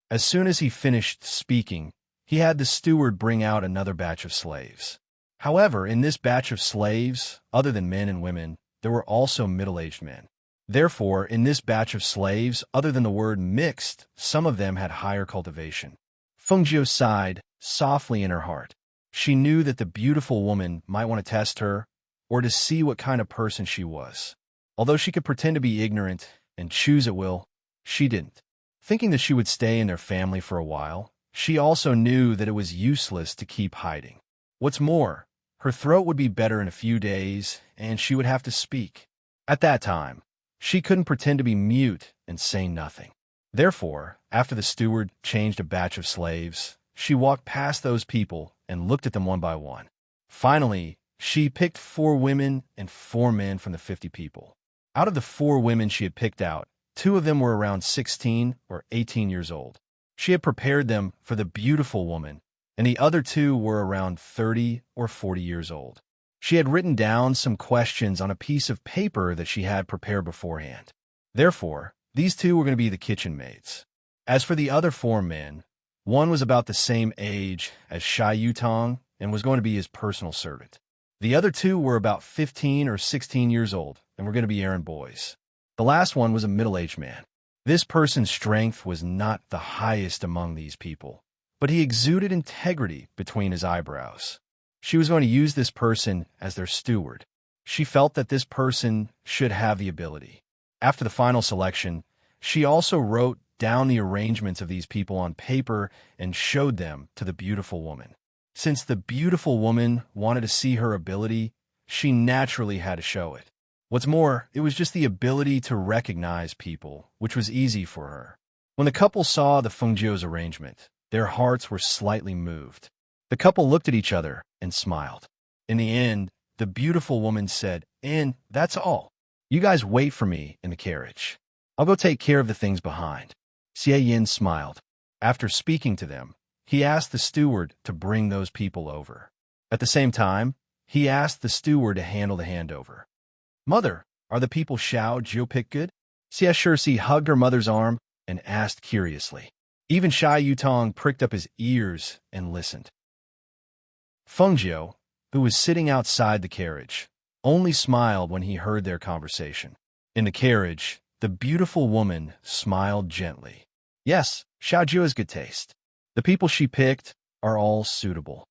As soon as he finished speaking, he had the steward bring out another batch of slaves. However, in this batch of slaves, other than men and women, there were also middle-aged men. Therefore, in this batch of slaves, other than the word mixed, some of them had higher cultivation. Fengjiu sighed softly in her heart. She knew that the beautiful woman might want to test her or to see what kind of person she was. Although she could pretend to be ignorant and choose at will, she didn't. Thinking that she would stay in their family for a while, she also knew that it was useless to keep hiding. What's more, her throat would be better in a few days, and she would have to speak. At that time, she couldn't pretend to be mute and say nothing. Therefore, after the steward changed a batch of slaves, she walked past those people and looked at them one by one. Finally, she picked 4 women and 4 men from the 50 people. Out of the 4 women she had picked out, 2 of them were around 16 or 18 years old. She had prepared them for the beautiful woman, and the other 2 were around 30 or 40 years old. She had written down some questions on a piece of paper that she had prepared beforehand. Therefore, these 2 were going to be the kitchen maids. As for the other 4 men, one was about the same age as Shai Yutong and was going to be his personal servant. The other 2 were about 15 or 16 years old and were going to be errand boys. The last one was a middle-aged man. This person's strength was not the highest among these people, but he exuded integrity between his eyebrows. She was going to use this person as their steward. She felt that this person should have the ability. After the final selection, she also wrote down the arrangements of these people on paper and showed them to the beautiful woman. Since the beautiful woman wanted to see her ability, she naturally had to show it. What's more, it was just the ability to recognize people, which was easy for her. When the couple saw the Fengjiu's arrangement, their hearts were slightly moved. The couple looked at each other and smiled. In the end, the beautiful woman said, "And that's all. You guys wait for me in the carriage. I'll go take care of the things behind." Xie Yin smiled. After speaking to them, he asked the steward to bring those people over. At the same time, he asked the steward to handle the handover. "Mother, are the people Xiao Jiu picked good?" Xie Shirsi hugged her mother's arm and asked curiously. Even Shai Yutong pricked up his ears and listened. Fengjiu, who was sitting outside the carriage, only smiled when he heard their conversation. In the carriage, the beautiful woman smiled gently. Yes, Xiao Jiu has good taste. The people she picked are all suitable.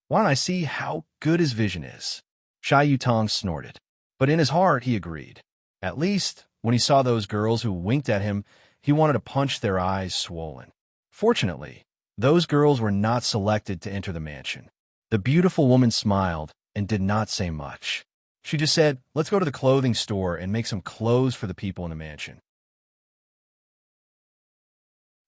Why don't I see how good his vision is? Shai Yutong snorted. But in his heart, he agreed. At least, When he saw those girls who winked at him, he wanted to punch their eyes swollen. Fortunately, those girls were not selected to enter the mansion. The beautiful woman smiled and did not say much. She just said, "Let's go to the clothing store and make some clothes for the people in the mansion."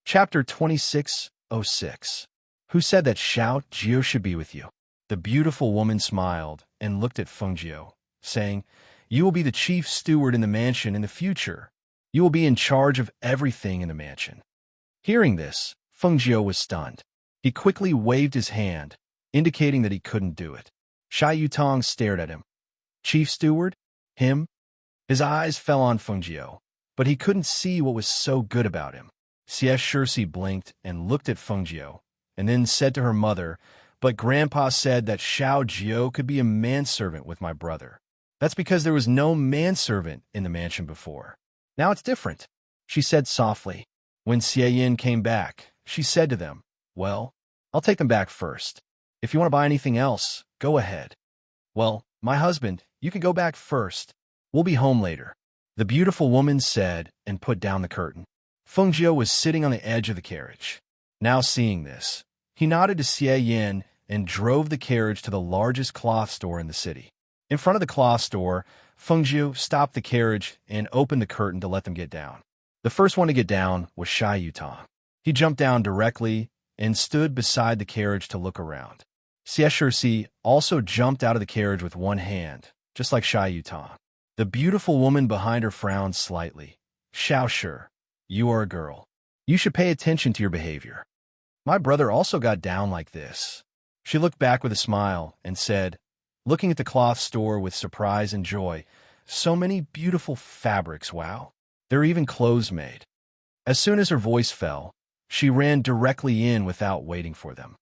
Chapter 26:06. Who said that Xiao Jio should be with you? The beautiful woman smiled and looked at Feng Jiu, saying, "You will be the chief steward in the mansion in the future. You will be in charge of everything in the mansion." Hearing this, Feng Jiu was stunned. He quickly waved his hand, indicating that he couldn't do it. Xia Yutong stared at him. Chief steward? Him? His eyes fell on Feng Jiu, but he couldn't see what was so good about him. Xie Shirsi blinked and looked at Feng Jiu, and then said to her mother, "But Grandpa said that Xiao Jiu could be a manservant with my brother. That's because there was no manservant in the mansion before. Now it's different," she said softly. When Xie Yin came back, she said to them, "Well, I'll take them back first. If you want to buy anything else, go ahead." "Well, my husband, you can go back first. We'll be home later," the beautiful woman said and put down the curtain. Feng Jiu was sitting on the edge of the carriage. Now seeing this, he nodded to Xie Yin and drove the carriage to the largest cloth store in the city. In front of the cloth store, Feng Jiu stopped the carriage and opened the curtain to let them get down. The first one to get down was Xia Yutong. He jumped down directly and stood beside the carriage to look around. Xie Shirsi also jumped out of the carriage with one hand, just like Xia Yutong. The beautiful woman behind her frowned slightly. "Xiao Shi, you are a girl. You should pay attention to your behavior. My brother also got down like this." She looked back with a smile and said, looking at the cloth store with surprise and joy, "So many beautiful fabrics, wow. There are even clothes made." As soon as her voice fell, she ran directly in without waiting for them.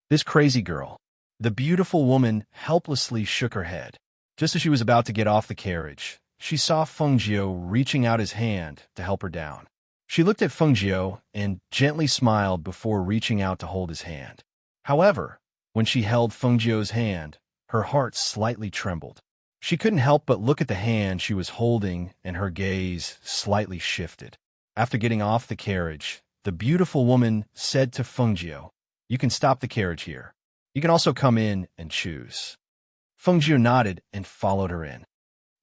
This crazy girl. The beautiful woman helplessly shook her head. Just as she was about to get off the carriage, she saw Feng Jiu reaching out his hand to help her down. She looked at Feng Jiu and gently smiled before reaching out to hold his hand. However, when she held Feng Jiu's hand, her heart slightly trembled. She couldn't help but look at the hand she was holding, and her gaze slightly shifted. After getting off the carriage, the beautiful woman said to Feng Jiu, "You can stop the carriage here. You can also come in and choose." Feng Jiu nodded and followed her in.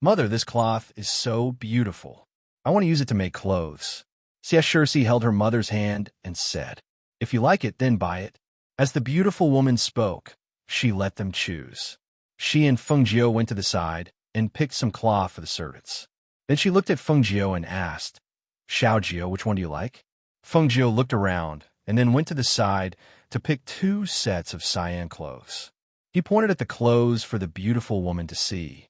"Mother, this cloth is so beautiful. I want to use it to make clothes." Xie Shirsi held her mother's hand and said, "If you like it, then buy it." As the beautiful woman spoke, she let them choose. She and Feng Jiu went to the side and picked some cloth for the servants. Then she looked at Feng Jiu and asked, "Xiao Jiu, which one do you like?" Feng Jiu looked around and then went to the side to pick 2 sets of cyan clothes. He pointed at the clothes for the beautiful woman to see.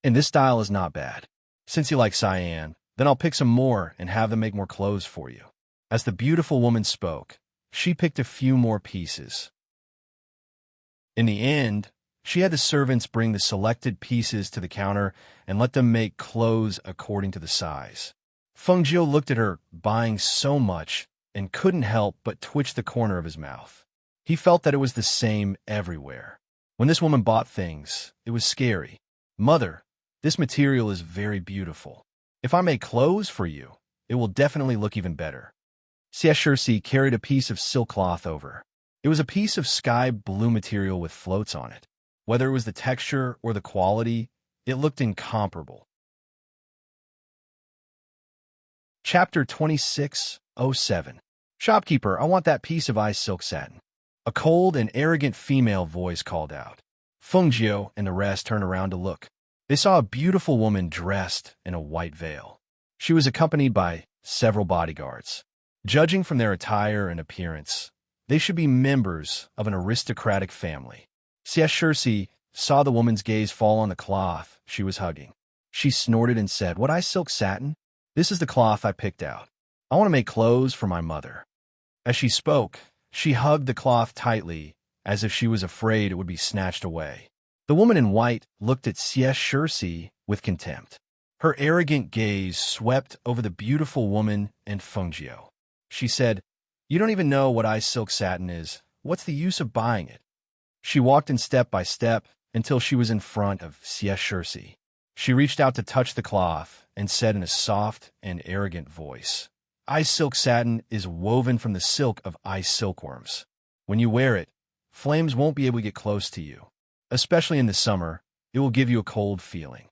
"And this style is not bad. Since you like cyan, then I'll pick some more and have them make more clothes for you." As the beautiful woman spoke, she picked a few more pieces. In the end, she had the servants bring the selected pieces to the counter and let them make clothes according to the size. Feng Jiu looked at her buying so much and couldn't help but twitch the corner of his mouth. He felt that it was the same everywhere. When this woman bought things, it was scary. "Mother, this material is very beautiful. If I make clothes for you, it will definitely look even better." Xie Shirsi carried a piece of silk cloth over. It was a piece of sky blue material with floats on it. Whether it was the texture or the quality, it looked incomparable. Chapter 26:07. "Shopkeeper, I want that piece of ice silk satin." A cold and arrogant female voice called out. Feng Jiu and the rest turned around to look. They saw a beautiful woman dressed in a white veil. She was accompanied by several bodyguards. Judging from their attire and appearance, they should be members of an aristocratic family. Xie Shirsi saw the woman's gaze fall on the cloth she was hugging. She snorted and said, "What ice silk satin? This is the cloth I picked out. I want to make clothes for my mother." As she spoke, she hugged the cloth tightly, as if she was afraid it would be snatched away. The woman in white looked at Xie Shirsi with contempt. Her arrogant gaze swept over the beautiful woman and Feng Jiu. She said, "You don't even know what ice silk satin is. What's the use of buying it?" She walked in step by step until she was in front of Xie Shirsi. She reached out to touch the cloth and said in a soft and arrogant voice, "Ice silk satin is woven from the silk of ice silkworms. When you wear it, flames won't be able to get close to you. Especially in the summer, it will give you a cold feeling."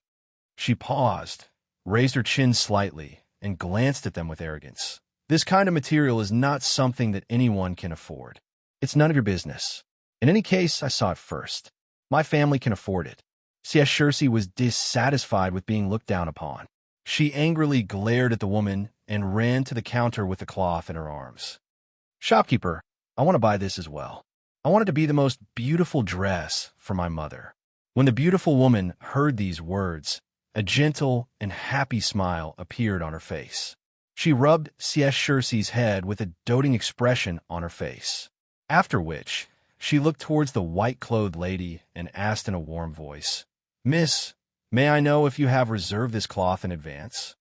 She paused, raised her chin slightly, and glanced at them with arrogance. "This kind of material is not something that anyone can afford. It's none of your business. In any case, I saw it first. My family can afford it." C.S. Shirley was dissatisfied with being looked down upon. She angrily glared at the woman and ran to the counter with the cloth in her arms. "Shopkeeper, I want to buy this as well. I want it to be the most beautiful dress for my mother." When the beautiful woman heard these words, a gentle and happy smile appeared on her face. She rubbed C.S. Shirley's head with a doting expression on her face. After which, she looked towards the white-clothed lady and asked in a warm voice, "Miss, may I know if you have reserved this cloth in advance?"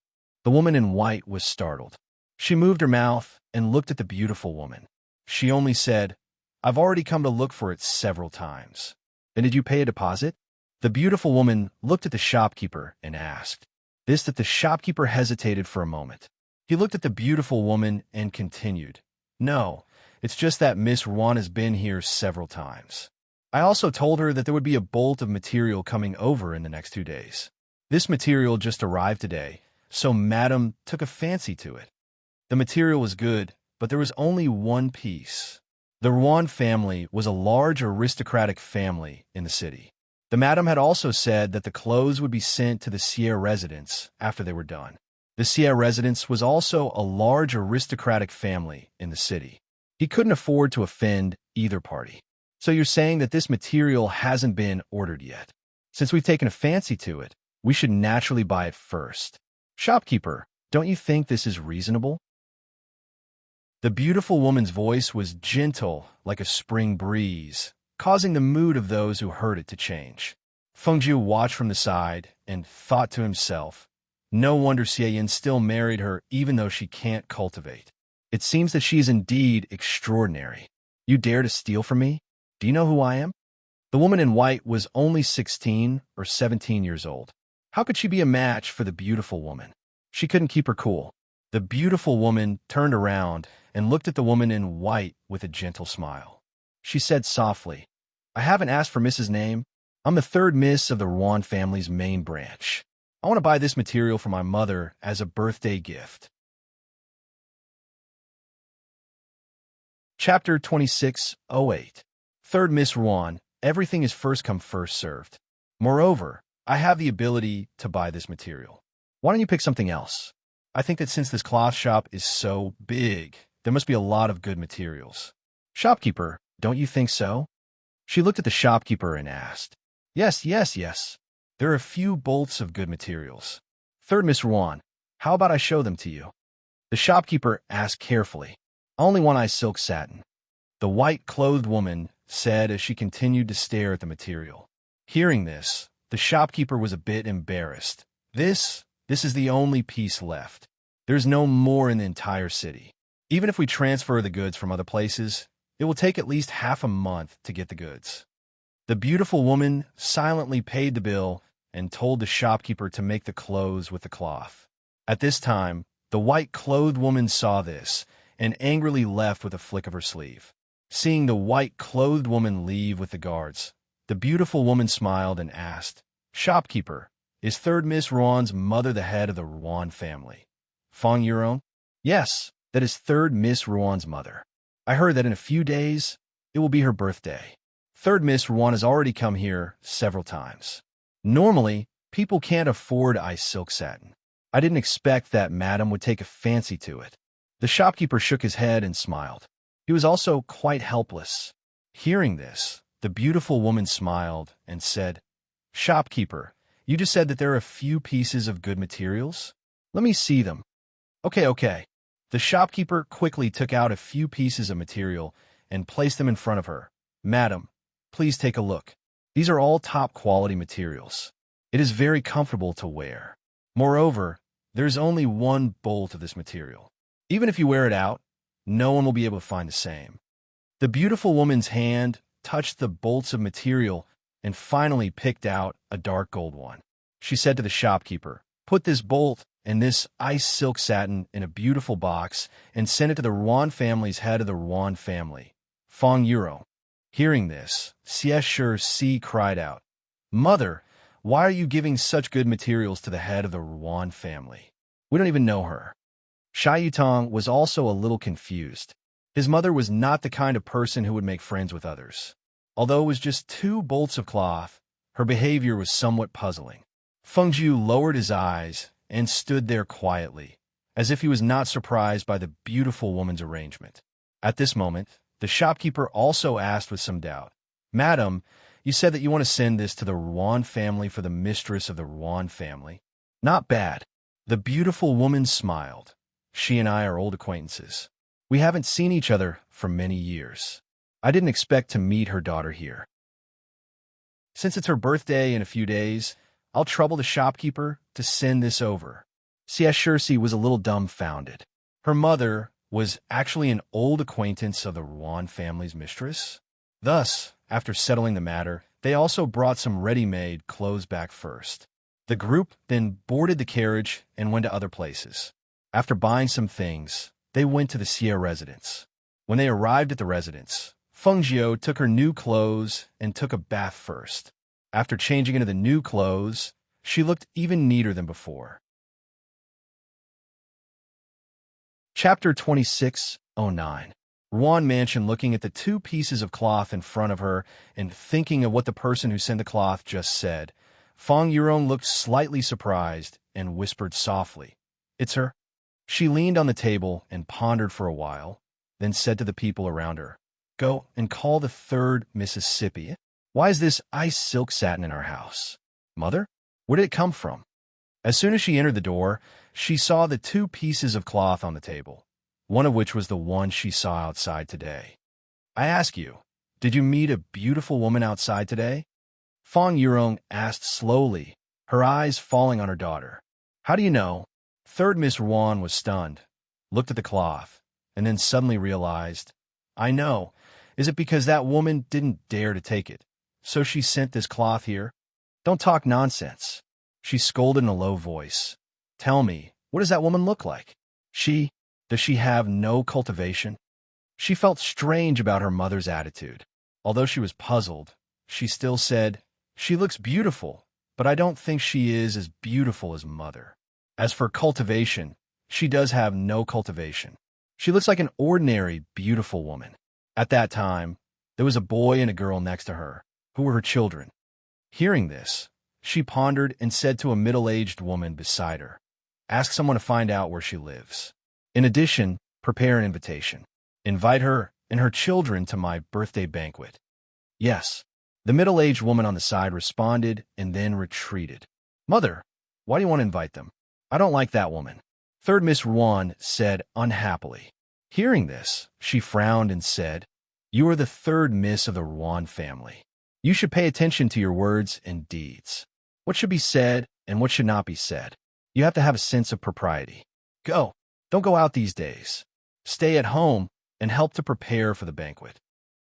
The woman in white was startled. She moved her mouth and looked at the beautiful woman. She only said, "I've already come to look for it several times." "And did you pay a deposit?" The beautiful woman looked at the shopkeeper and asked. That the shopkeeper hesitated for a moment. He looked at the beautiful woman and continued, "No, it's just that Miss Ruan has been here several times. I also told her that there would be a bolt of material coming over in the next 2 days. This material just arrived today, so Madame took a fancy to it. The material was good, but there was only one piece." The Ruan family was a large aristocratic family in the city. The madam had also said that the clothes would be sent to the Sierra residence after they were done. The Sierra residence was also a large aristocratic family in the city. He couldn't afford to offend either party. "So you're saying that this material hasn't been ordered yet? Since we've taken a fancy to it, we should naturally buy it first. Shopkeeper, don't you think this is reasonable?" The beautiful woman's voice was gentle like a spring breeze, causing the mood of those who heard it to change. Fengjiu watched from the side and thought to himself, "No wonder Xie Yin still married her even though she can't cultivate. It seems that she is indeed extraordinary. You dare to steal from me? Do you know who I am?" The woman in white was only 16 or 17 years old. How could she be a match for the beautiful woman? She couldn't keep her cool. The beautiful woman turned around and looked at the woman in white with a gentle smile. She said softly, "I haven't asked for Miss's name. I'm the third miss of the Ruan family's main branch. I want to buy this material for my mother as a birthday gift." Chapter 2608. Third Miss Ruan, everything is first come first served. Moreover, I have the ability to buy this material. Why don't you pick something else? I think that since this cloth shop is so big, there must be a lot of good materials. Shopkeeper, don't you think so? She looked at the shopkeeper and asked. Yes. There are a few bolts of good materials. Third Miss Ruan, how about I show them to you? The shopkeeper asked carefully. I only want ice silk satin. The white-clothed woman said as she continued to stare at the material. Hearing this, the shopkeeper was a bit embarrassed. This is the only piece left. There's no more in the entire city. Even if we transfer the goods from other places, it will take at least half a month to get the goods. The beautiful woman silently paid the bill and told the shopkeeper to make the clothes with the cloth. At this time, the white-clothed woman saw this and angrily left with a flick of her sleeve. Seeing the white-clothed woman leave with the guards, the beautiful woman smiled and asked, Shopkeeper, is third Miss Ruan's mother the head of the Ruan family? Feng Yuron? Yes, that is third Miss Ruan's mother. I heard that in a few days, it will be her birthday. Third Miss Ruan has already come here several times. Normally, people can't afford ice silk satin. I didn't expect that Madame would take a fancy to it. The shopkeeper shook his head and smiled. He was also quite helpless. Hearing this, the beautiful woman smiled and said, Shopkeeper, you just said that there are a few pieces of good materials? Let me see them. Okay. The shopkeeper quickly took out a few pieces of material and placed them in front of her. Madam, please take a look. These are all top-quality materials. It is very comfortable to wear. Moreover, there's only one bolt of this material. Even if you wear it out, no one will be able to find the same. The beautiful woman's hand touched the bolts of material and finally picked out a dark gold one. She said to the shopkeeper, Put this bolt and this ice silk satin in a beautiful box, and sent it to the Ruan family's head of the Ruan family, Fong Yuro. Hearing this, Xie cried out, "Mother, why are you giving such good materials to the head of the Ruan family? We don't even know her." Xia Yutong was also a little confused. His mother was not the kind of person who would make friends with others. Although it was just 2 bolts of cloth, her behavior was somewhat puzzling. Fengju lowered his eyes and stood there quietly, as if he was not surprised by the beautiful woman's arrangement. At this moment, the shopkeeper also asked with some doubt, "Madam, you said that you want to send this to the Ruan family for the mistress of the Ruan family." "Not bad." The beautiful woman smiled. "She and I are old acquaintances. We haven't seen each other for many years. I didn't expect to meet her daughter here. Since it's her birthday in a few days, I'll trouble the shopkeeper to send this over." Xie was a little dumbfounded. Her mother was actually an old acquaintance of the Ruan family's mistress. Thus, after settling the matter, they also brought some ready-made clothes back first. The group then boarded the carriage and went to other places. After buying some things, they went to the Xie residence. When they arrived at the residence, Fengjiu took her new clothes and took a bath first. After changing into the new clothes, she looked even neater than before. Chapter 26:09. Ruan Mansion. Looking at the 2 pieces of cloth in front of her and thinking of what the person who sent the cloth just said, Fong Yurong looked slightly surprised and whispered softly, "It's her." She leaned on the table and pondered for a while, then said to the people around her, "Go and call the 3rd Mississippi. Why is this ice silk satin in our house? Mother, where did it come from?" As soon as she entered the door, she saw the 2 pieces of cloth on the table, one of which was the one she saw outside today. "I ask you, did you meet a beautiful woman outside today?" Fong Yurong asked slowly, her eyes falling on her daughter. "How do you know?" 3rd Miss Ruan was stunned, looked at the cloth, and then suddenly realized, "I know. Is it because that woman didn't dare to take it, so she sent this cloth here?" "Don't talk nonsense," she scolded in a low voice. "Tell me, what does that woman look like? Does she have no cultivation?" She felt strange about her mother's attitude. Although she was puzzled, she still said, "She looks beautiful, but I don't think she is as beautiful as Mother. As for cultivation, she does have no cultivation. She looks like an ordinary, beautiful woman." At that time, there was a boy and a girl next to her, who were her children. Hearing this, she pondered and said to a middle-aged woman beside her, "Ask someone to find out where she lives. In addition, prepare an invitation. Invite her and her children to my birthday banquet." "Yes." The middle-aged woman on the side responded and then retreated. "Mother, why do you want to invite them? I don't like that woman," 3rd Miss Ruan said unhappily. Hearing this, she frowned and said, "You are the 3rd Miss of the Ruan family. You should pay attention to your words and deeds. What should be said and what should not be said. You have to have a sense of propriety. Go. Don't go out these days. Stay at home and help to prepare for the banquet."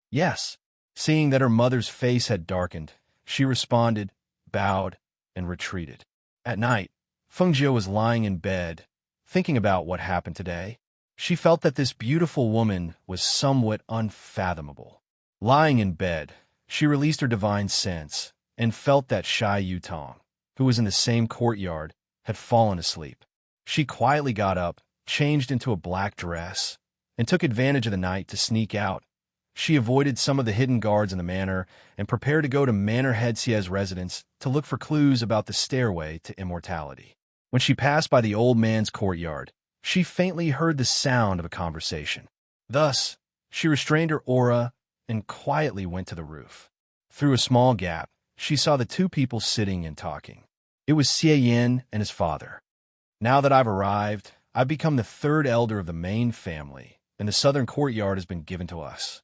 "Yes." Seeing that her mother's face had darkened, she responded, bowed, and retreated. At night, Fengjiu was lying in bed, thinking about what happened today. She felt that this beautiful woman was somewhat unfathomable. Lying in bed, she released her divine sense and felt that Xia Yutong, who was in the same courtyard, had fallen asleep. She quietly got up, changed into a black dress, and took advantage of the night to sneak out. She avoided some of the hidden guards in the manor and prepared to go to Manor Head Xie's residence to look for clues about the stairway to immortality. When she passed by the old man's courtyard, she faintly heard the sound of a conversation. Thus, she restrained her aura and quietly went to the roof. Through a small gap, she saw the 2 people sitting and talking. It was Xie Yin and his father. "Now that I've arrived, I've become the 3rd elder of the main family, and the southern courtyard has been given to us.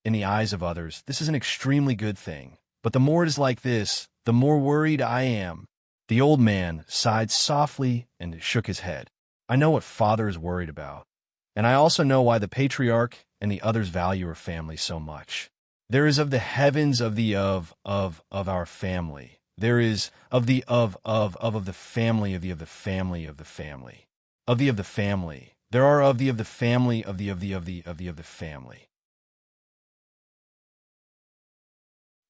In the eyes of others, this is an extremely good thing, but the more it is like this, the more worried I am." The old man sighed softly and shook his head. "I know what father is worried about, and I also know why the patriarch and the others value our family so much. There is of the heavens of our family, There is of the of the family of the family of the family. Of the family. There are of the family of the family.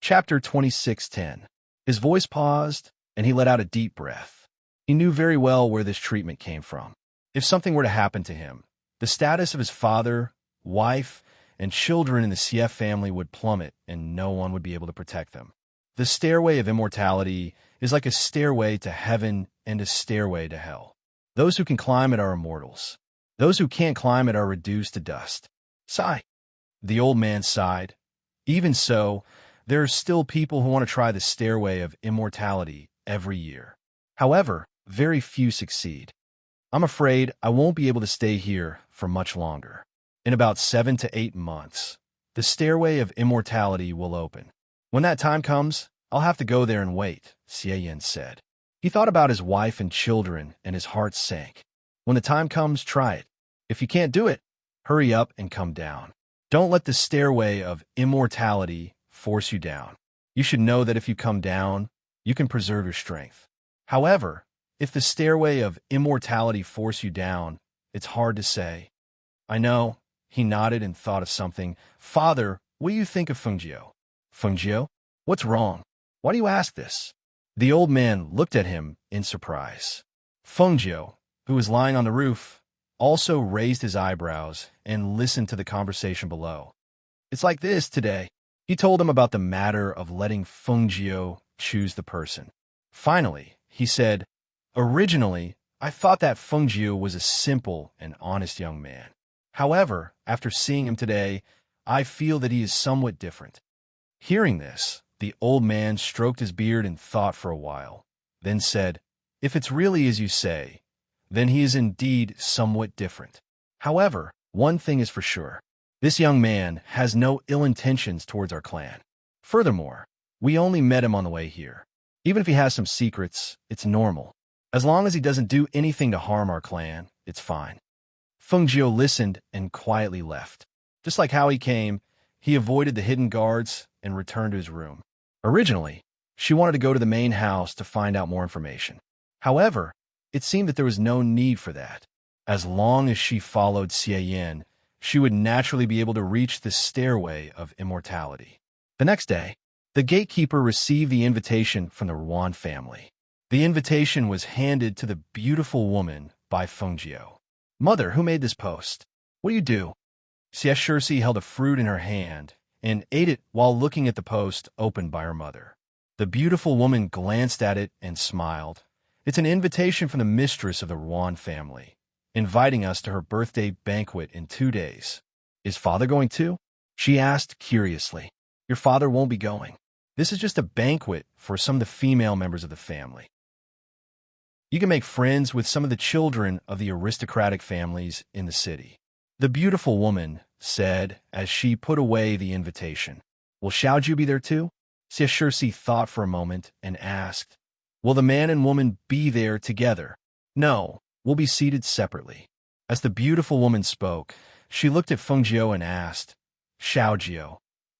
Chapter 26:10. His voice paused, and he let out a deep breath. He knew very well where this treatment came from. If something were to happen to him, the status of his father, wife, and children in the CF family would plummet, and no one would be able to protect them. The stairway of immortality is like a stairway to heaven and a stairway to hell. Those who can climb it are immortals. Those who can't climb it are reduced to dust. Sigh. The old man sighed. Even so, there are still people who want to try the stairway of immortality every year. However, very few succeed. I'm afraid I won't be able to stay here for much longer. In about 7 to 8 months, the stairway of immortality will open. When that time comes, I'll have to go there and wait, Xie said. He thought about his wife and children, and his heart sank. When the time comes, try it. If you can't do it, hurry up and come down. Don't let the stairway of immortality force you down. You should know that if you come down, you can preserve your strength. However, if the stairway of immortality force you down, it's hard to say. I know. He nodded and thought of something. Father, what do you think of Fengjiu? Fengjiu? What's wrong? Why do you ask this? The old man looked at him in surprise. Fengjiu, who was lying on the roof, also raised his eyebrows and listened to the conversation below. It's like this today. He told him about the matter of letting Fengjiu choose the person. Finally, he said, originally, I thought that Fengjiu was a simple and honest young man. However, after seeing him today, I feel that he is somewhat different. Hearing this, the old man stroked his beard and thought for a while, then said, if it's really as you say, then he is indeed somewhat different. However, one thing is for sure. This young man has no ill intentions towards our clan. Furthermore, we only met him on the way here. Even if he has some secrets, it's normal. As long as he doesn't do anything to harm our clan, it's fine. Fengjiu listened and quietly left. Just like how he came, he avoided the hidden guards and returned to his room. Originally, she wanted to go to the main house to find out more information. However, it seemed that there was no need for that. As long as she followed Xie, she would naturally be able to reach the stairway of immortality. The next day, the gatekeeper received the invitation from the Ruan family. The invitation was handed to the beautiful woman by Fengjiu. Mother, who made this post? What do you do? Xie held a fruit in her hand and ate it while looking at the post opened by her mother. The beautiful woman glanced at it and smiled. It's an invitation from the mistress of the Ruan family, inviting us to her birthday banquet in 2 days. Is father going too? She asked curiously. Your father won't be going. This is just a banquet for some of the female members of the family. You can make friends with some of the children of the aristocratic families in the city. The beautiful woman said as she put away the invitation. Will Xiaoju be there too? Xie thought for a moment and asked, will the man and woman be there together? No, we'll be seated separately. As the beautiful woman spoke, she looked at Fengjiu and asked, Xiaojiu,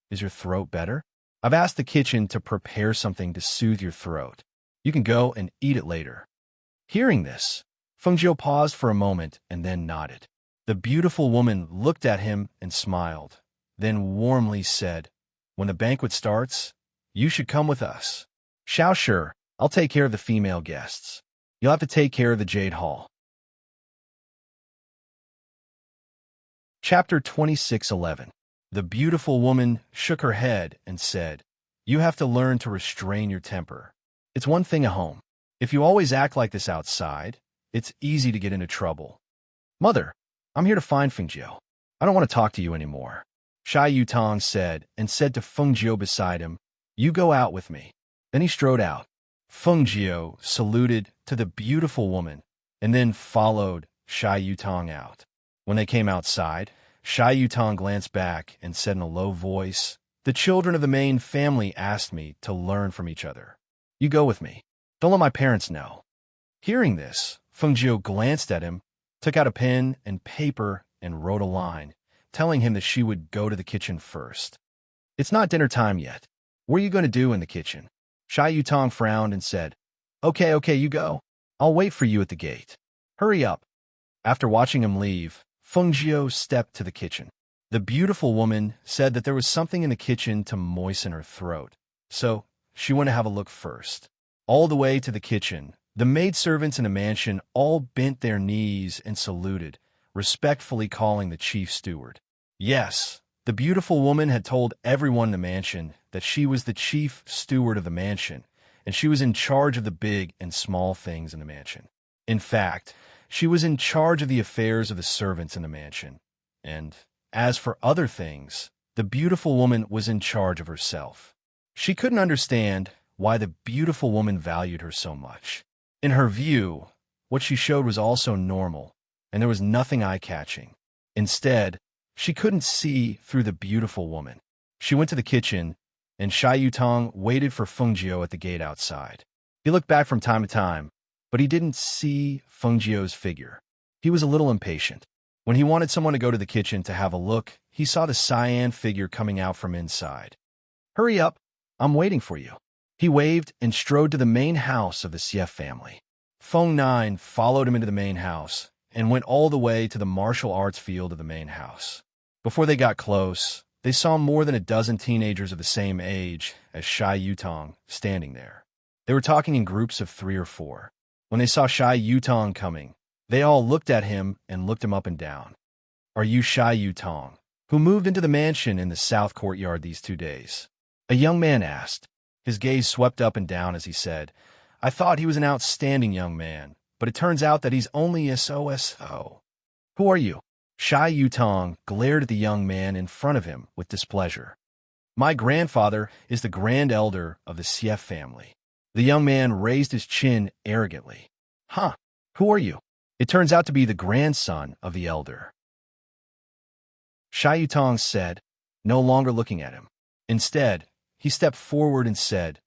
is your throat better? I've asked the kitchen to prepare something to soothe your throat. You can go and eat it later. Hearing this, Fengjiu paused for a moment and then nodded. The beautiful woman looked at him and smiled, then warmly said, when the banquet starts, you should come with us. Sure, I'll take care of the female guests. You'll have to take care of the Jade Hall. Chapter 26:11. The beautiful woman shook her head and said, you have to learn to restrain your temper. It's one thing at home. If you always act like this outside, it's easy to get into trouble. Mother, I'm here to find Fengjiu. I don't want to talk to you anymore. Shai Yutong said to Fengjiu beside him, you go out with me. Then he strode out. Fengjiu saluted to the beautiful woman and then followed Shai Yutong out. When they came outside, Shai Yutong glanced back and said in a low voice, the children of the main family asked me to learn from each other. You go with me. Don't let my parents know. Hearing this, Fengjiu glanced at him, took out a pen and paper and wrote a line, telling him that she would go to the kitchen first. It's not dinner time yet. What are you going to do in the kitchen? Shy Yutong frowned and said, Okay, you go. I'll wait for you at the gate. Hurry up. After watching him leave, Fengjiu stepped to the kitchen. The beautiful woman said that there was something in the kitchen to moisten her throat, so she went to have a look first. All the way to the kitchen, the maidservants in the mansion all bent their knees and saluted, respectfully calling the chief steward. Yes, the beautiful woman had told everyone in the mansion that she was the chief steward of the mansion, and she was in charge of the big and small things in the mansion. In fact, she was in charge of the affairs of the servants in the mansion. And as for other things, the beautiful woman was in charge of herself. She couldn't understand why the beautiful woman valued her so much. In her view, what she showed was also normal, and there was nothing eye-catching. Instead, she couldn't see through the beautiful woman. She went to the kitchen, and Shy Yutong waited for Fengjiu at the gate outside. He looked back from time to time, but he didn't see Fengjiu's figure. He was a little impatient. When he wanted someone to go to the kitchen to have a look, he saw the cyan figure coming out from inside. Hurry up, I'm waiting for you. He waved and strode to the main house of the Xie family. Feng Nine followed him into the main house and went all the way to the martial arts field of the main house. Before they got close, they saw more than a dozen teenagers of the same age as Shy Yutong standing there. They were talking in groups of 3 or 4. When they saw Shy Yutong coming, they all looked at him and looked him up and down. Are you Shy Yutong, who moved into the mansion in the south courtyard these 2 days? A young man asked. His gaze swept up and down as he said, I thought he was an outstanding young man, but it turns out that he's only a so-so. Who are you? Shy Yutong glared at the young man in front of him with displeasure. My grandfather is the grand elder of the Xie family. The young man raised his chin arrogantly. Huh, who are you? It turns out to be the grandson of the elder. Shy Yutong said, no longer looking at him. Instead, he stepped forward and said,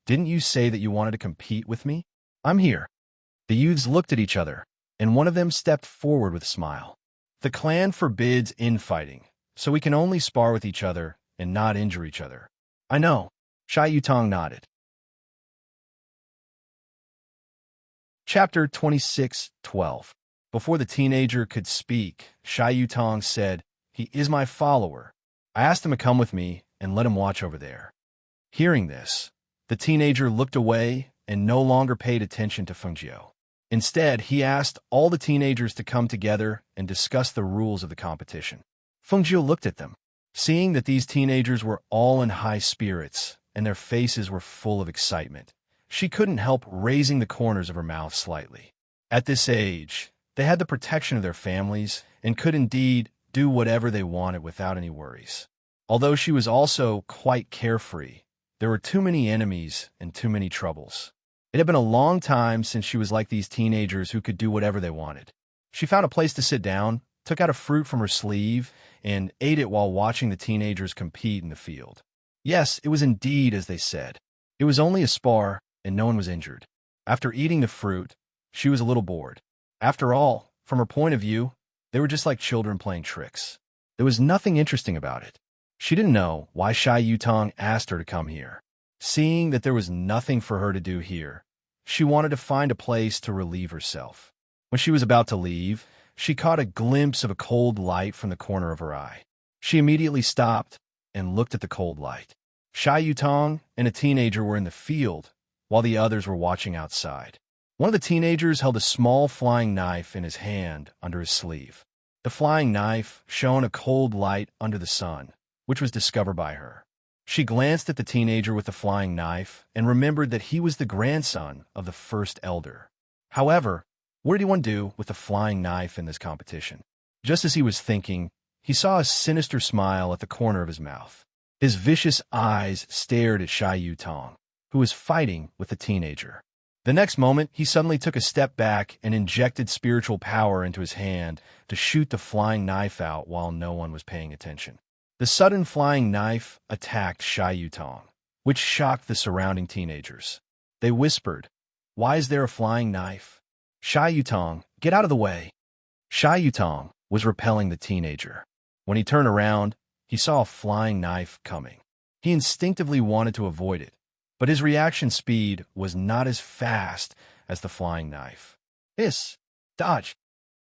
Didn't you say that you wanted to compete with me? I'm here. The youths looked at each other, and one of them stepped forward with a smile. The clan forbids infighting, so we can only spar with each other and not injure each other. I know. Shy Yutong nodded. Chapter 26:12. Before the teenager could speak, Shy Yutong said, He is my follower. I asked him to come with me and let him watch over there. Hearing this, the teenager looked away and no longer paid attention to Fengjiu. Instead, he asked all the teenagers to come together and discuss the rules of the competition. Fengjiu looked at them. Seeing that these teenagers were all in high spirits and their faces were full of excitement, she couldn't help raising the corners of her mouth slightly. At this age, they had the protection of their families and could indeed do whatever they wanted without any worries. Although she was also quite carefree, there were too many enemies and too many troubles. It had been a long time since she was like these teenagers who could do whatever they wanted. She found a place to sit down, took out a fruit from her sleeve, and ate it while watching the teenagers compete in the field. Yes, it was indeed as they said. It was only a spar, and no one was injured. After eating the fruit, she was a little bored. After all, from her point of view, they were just like children playing tricks. There was nothing interesting about it. She didn't know why Shy Yutong asked her to come here. Seeing that there was nothing for her to do here, she wanted to find a place to relieve herself. When she was about to leave, she caught a glimpse of a cold light from the corner of her eye. She immediately stopped and looked at the cold light. Shy Yutong and a teenager were in the field, while the others were watching outside. One of the teenagers held a small flying knife in his hand under his sleeve. The flying knife shone a cold light under the sun, which was discovered by her. She glanced at the teenager with the flying knife and remembered that he was the grandson of the first elder. However, what did anyone do with the flying knife in this competition? Just as he was thinking, he saw a sinister smile at the corner of his mouth. His vicious eyes stared at Shy Yutong, who was fighting with the teenager. The next moment, he suddenly took a step back and injected spiritual power into his hand to shoot the flying knife out while no one was paying attention. The sudden flying knife attacked Shy Yutong, which shocked the surrounding teenagers. They whispered, Why is there a flying knife? Shy Yutong, get out of the way. Shy Yutong was repelling the teenager. When he turned around, he saw a flying knife coming. He instinctively wanted to avoid it, but his reaction speed was not as fast as the flying knife. Hiss! Dodge!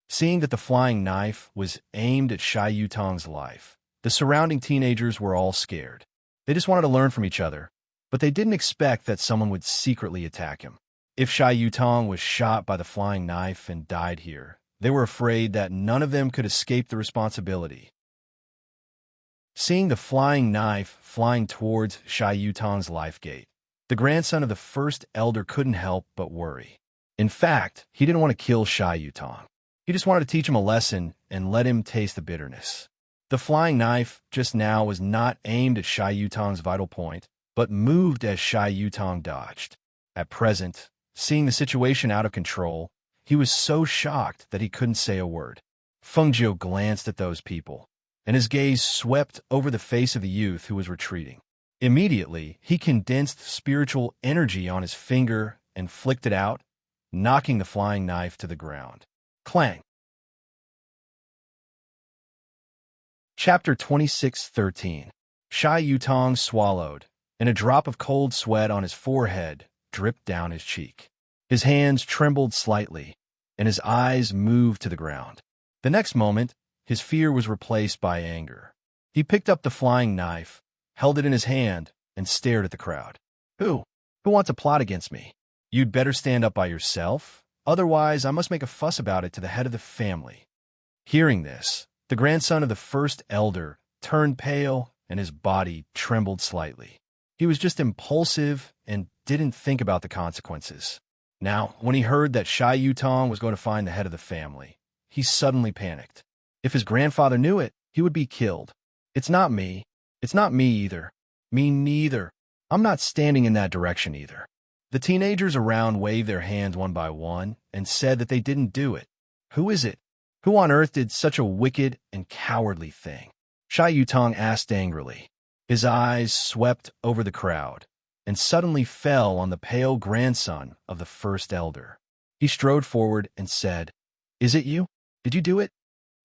Seeing that the flying knife was aimed at Shai Yutong's life, the surrounding teenagers were all scared. They just wanted to learn from each other, but they didn't expect that someone would secretly attack him. If Shai Yutong was shot by the flying knife and died here, they were afraid that none of them could escape the responsibility. Seeing the flying knife flying towards Shai Yutong's life gate, the grandson of the first elder couldn't help but worry. In fact, he didn't want to kill Shai Yutong. He just wanted to teach him a lesson and let him taste the bitterness. The flying knife just now was not aimed at Shai Yutong's vital point, but moved as Shai Yutong dodged. At present, seeing the situation out of control, he was so shocked that he couldn't say a word. Fengjiu glanced at those people, and his gaze swept over the face of the youth who was retreating. Immediately, he condensed spiritual energy on his finger and flicked it out, knocking the flying knife to the ground. Clang! Chapter 26:13. Shai Yutong swallowed, and a drop of cold sweat on his forehead dripped down his cheek. His hands trembled slightly, and his eyes moved to the ground. The next moment, his fear was replaced by anger. He picked up the flying knife, held it in his hand, and stared at the crowd. Who wants to plot against me? You'd better stand up by yourself, otherwise I must make a fuss about it to the head of the family. Hearing this, the grandson of the first elder turned pale and his body trembled slightly. He was just impulsive and didn't think about the consequences. Now, when he heard that Shai Yutong was going to find the head of the family, he suddenly panicked. If his grandfather knew it, he would be killed. It's not me. It's not me either. Me neither. I'm not standing in that direction either. The teenagers around waved their hands one by one and said that they didn't do it. Who is it? Who on earth did such a wicked and cowardly thing? Shai Yutong asked angrily. His eyes swept over the crowd and suddenly fell on the pale grandson of the first elder. He strode forward and said, Is it you? Did you do it?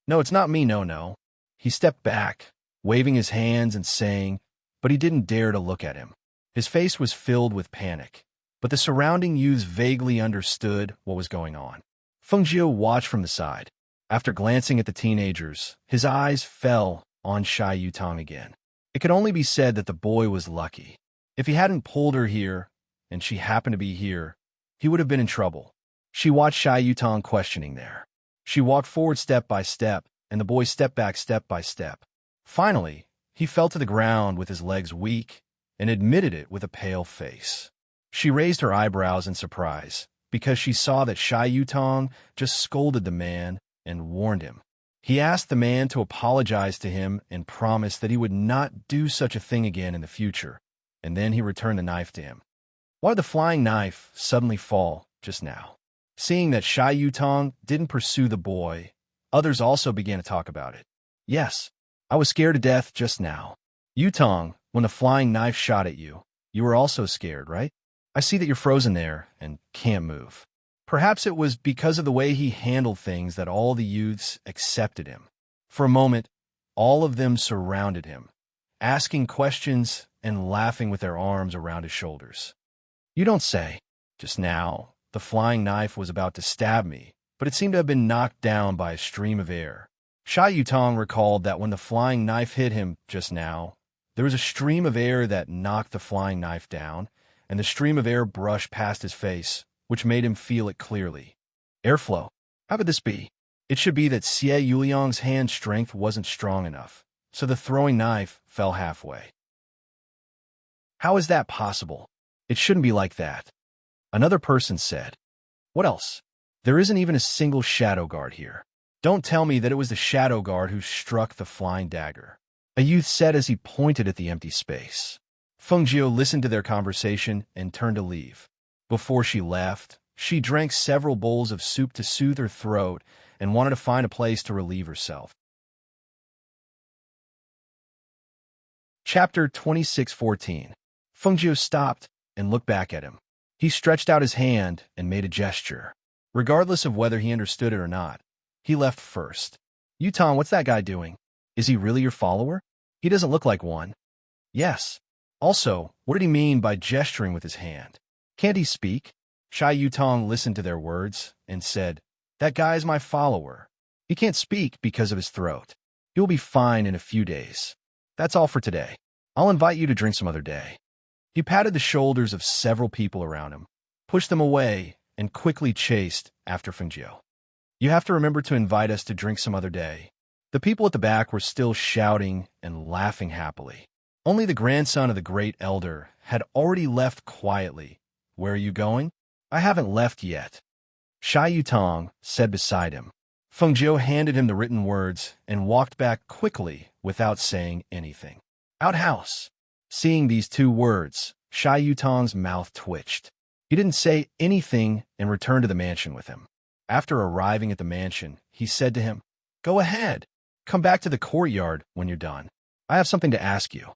No, it's not me, no. He stepped back, waving his hands and saying, but he didn't dare to look at him. His face was filled with panic, but the surrounding youths vaguely understood what was going on. Fengjiu watched from the side. After glancing at the teenagers, his eyes fell on Shai Yutong again. It could only be said that the boy was lucky. If he hadn't pulled her here, and she happened to be here, he would have been in trouble. She watched Shai Yutong questioning there. She walked forward step by step, and the boy stepped back step by step. Finally, he fell to the ground with his legs weak and admitted it with a pale face. She raised her eyebrows in surprise because she saw that Shai Yutong just scolded the man and warned him. He asked the man to apologize to him and promised that he would not do such a thing again in the future, and then he returned the knife to him. Why did the flying knife suddenly fall just now? Seeing that Shai Yutong didn't pursue the boy, others also began to talk about it. Yes, I was scared to death just now. Yutong, when the flying knife shot at you, you were also scared, right? I see that you're frozen there and can't move. Perhaps it was because of the way he handled things that all the youths accepted him. For a moment, all of them surrounded him, asking questions and laughing with their arms around his shoulders. You don't say. Just now, the flying knife was about to stab me, but it seemed to have been knocked down by a stream of air. Shai Yutong recalled that when the flying knife hit him just now, there was a stream of air that knocked the flying knife down, and the stream of air brushed past his face, which made him feel it clearly. Airflow. How could this be? It should be that Xie Yuliang's hand strength wasn't strong enough, so the throwing knife fell halfway. How is that possible? It shouldn't be like that. Another person said. What else? There isn't even a single shadow guard here. Don't tell me that it was the shadow guard who struck the flying dagger. A youth said as he pointed at the empty space. Fengjiu listened to their conversation and turned to leave. Before she left, she drank several bowls of soup to soothe her throat and wanted to find a place to relieve herself. Chapter 26:14. Fengjiu stopped and looked back at him. He stretched out his hand and made a gesture. Regardless of whether he understood it or not, he left first. Yutong, what's that guy doing? Is he really your follower? He doesn't look like one. Yes. Also, what did he mean by gesturing with his hand? Can't he speak? Shy Yutong listened to their words and said, "That guy is my follower. He can't speak because of his throat. He will be fine in a few days. That's all for today. I'll invite you to drink some other day." He patted the shoulders of several people around him, pushed them away, and quickly chased after Fengjiu. "You have to remember to invite us to drink some other day." The people at the back were still shouting and laughing happily. Only the grandson of the great elder had already left quietly. "Where are you going?" "I haven't left yet," Shy Yutong said beside him. Fengjiu handed him the written words and walked back quickly without saying anything. "Outhouse." Seeing these two words, Shy Yutong's mouth twitched. He didn't say anything and returned to the mansion with him. After arriving at the mansion, he said to him, "Go ahead. Come back to the courtyard when you're done. I have something to ask you."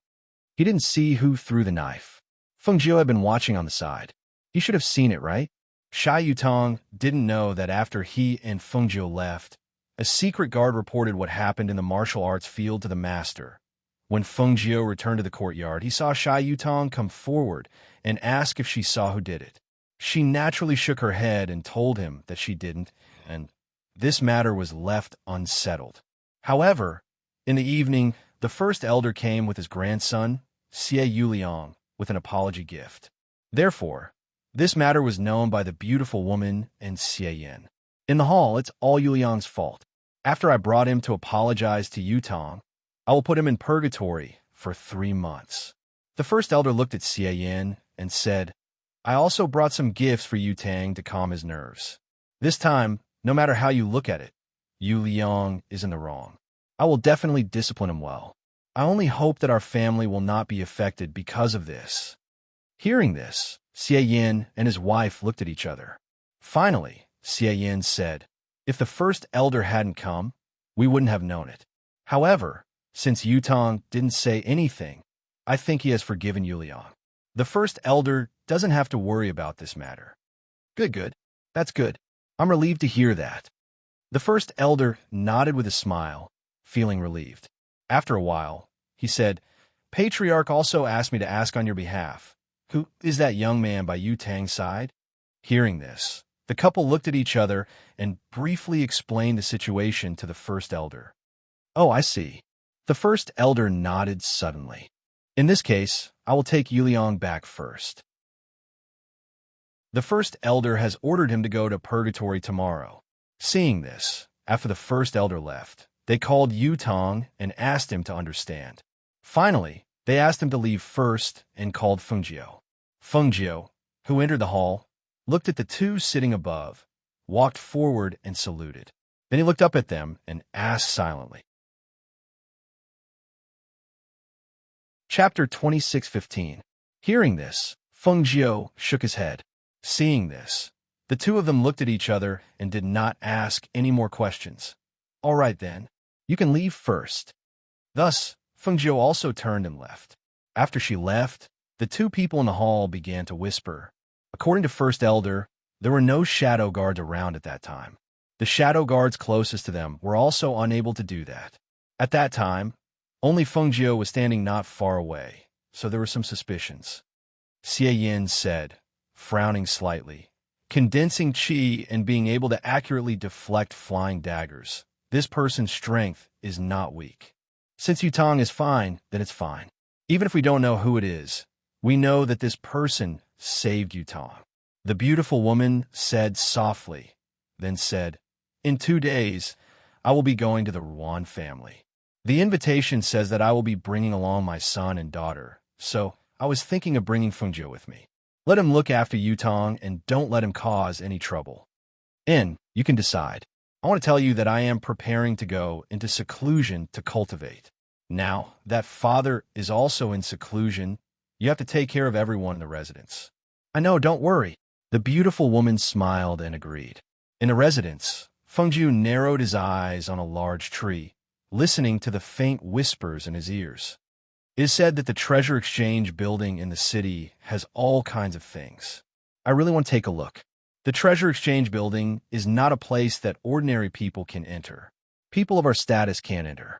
He didn't see who threw the knife. Fengjiu had been watching on the side. He should have seen it, right? Shy Yutong didn't know that after he and Fengjiu left, a secret guard reported what happened in the martial arts field to the master. When Fengjiu returned to the courtyard, he saw Shy Yutong come forward and ask if she saw who did it. She naturally shook her head and told him that she didn't, and this matter was left unsettled. However, in the evening, the first elder came with his grandson, Xie Yuliang, with an apology gift. Therefore, this matter was known by the beautiful woman and Xie Yin. In the hall, it's all Yuliang's fault. After I brought him to apologize to Yutong, I will put him in purgatory for 3 months. The first elder looked at Xie Yin and said, "I also brought some gifts for Yutang to calm his nerves. This time, no matter how you look at it, Yuliang is in the wrong. I will definitely discipline him well. I only hope that our family will not be affected because of this." Hearing this, Xie Yin and his wife looked at each other. Finally, Xie Yin said, "If the first elder hadn't come, we wouldn't have known it. However, since Yutong didn't say anything, I think he has forgiven Yuliang. The first elder doesn't have to worry about this matter." Good. That's good. I'm relieved to hear that." The first elder nodded with a smile, feeling relieved. After a while, he said, "Patriarch also asked me to ask on your behalf. Who is that young man by Yutang's side?" Hearing this, the couple looked at each other and briefly explained the situation to the first elder. "Oh, I see." The first elder nodded suddenly. "In this case, I will take Yuliang back first. The first elder has ordered him to go to purgatory tomorrow." Seeing this, after the first elder left, they called Yutong and asked him to understand. Finally, they asked him to leave first and called Fengjiu. Fengjiu, who entered the hall, looked at the two sitting above, walked forward and saluted. Then he looked up at them and asked silently. Chapter 26:15. Hearing this, Fengjiu shook his head. Seeing this, the two of them looked at each other and did not ask any more questions. "All right then, you can leave first." Thus, Fengjiu also turned and left. After she left, the two people in the hall began to whisper. According to First Elder, there were no shadow guards around at that time. The shadow guards closest to them were also unable to do that. At that time, only Fengjiu was standing not far away, so there were some suspicions. Xie Yin said, frowning slightly, "Condensing qi and being able to accurately deflect flying daggers. This person's strength is not weak. Since Yutong is fine, then it's fine. Even if we don't know who it is, we know that this person saved Yutong." The beautiful woman said softly, then said, "In 2 days, I will be going to the Ruan family. The invitation says that I will be bringing along my son and daughter, so I was thinking of bringing Fengjiu with me. Let him look after Yutong and don't let him cause any trouble. And you can decide. I want to tell you that I am preparing to go into seclusion to cultivate. Now that father is also in seclusion, you have to take care of everyone in the residence." "I know, don't worry." The beautiful woman smiled and agreed. In the residence, Fengjiu narrowed his eyes on a large tree, listening to the faint whispers in his ears. It is said that the treasure exchange building in the city has all kinds of things. I really want to take a look. The treasure exchange building is not a place that ordinary people can enter. People of our status can't enter.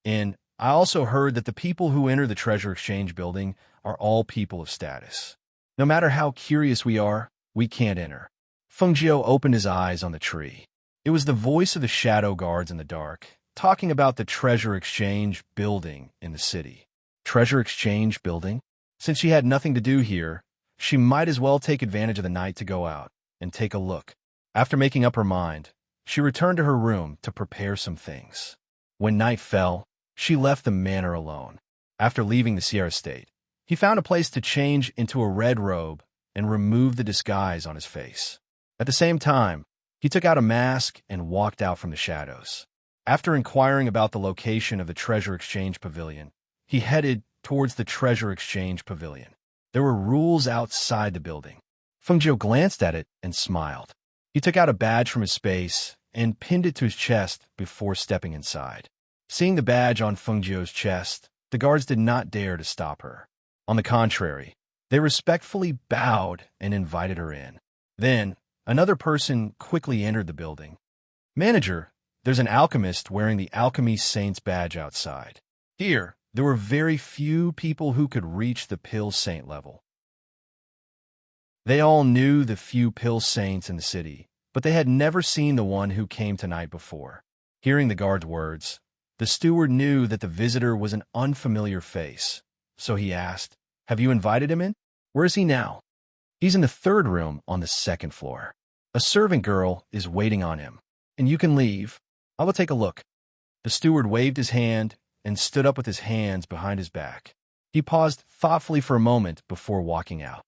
And I also heard that the people who enter the treasure exchange building are all people of status. No matter how curious we are, we can't enter. Fengjiu opened his eyes on the tree. It was the voice of the shadow guards in the dark, talking about the treasure exchange building in the city. Treasure exchange building? Since she had nothing to do here, she might as well take advantage of the night to go out and take a look. After making up her mind, she returned to her room to prepare some things. When night fell, she left the manor alone. After leaving the Sierra State, he found a place to change into a red robe and remove the disguise on his face. At the same time, he took out a mask and walked out from the shadows. After inquiring about the location of the Treasure Exchange Pavilion, he headed towards the Treasure Exchange Pavilion. There were rules outside the building. Fengjiu glanced at it and smiled. He took out a badge from his space and pinned it to his chest before stepping inside. Seeing the badge on Fengjiu's chest, the guards did not dare to stop her. On the contrary, they respectfully bowed and invited her in. Then, another person quickly entered the building. "Manager, there's an alchemist wearing the Alchemy Saint's badge outside." Here, there were very few people who could reach the Pill Saint level. They all knew the few Pill Saints in the city, but they had never seen the one who came tonight before. Hearing the guard's words, the steward knew that the visitor was an unfamiliar face, so he asked, "Have you invited him in? Where is he now?" "He's in the third room on the second floor. A servant girl is waiting on him, and you can leave. I will take a look." The steward waved his hand and stood up with his hands behind his back. He paused thoughtfully for a moment before walking out.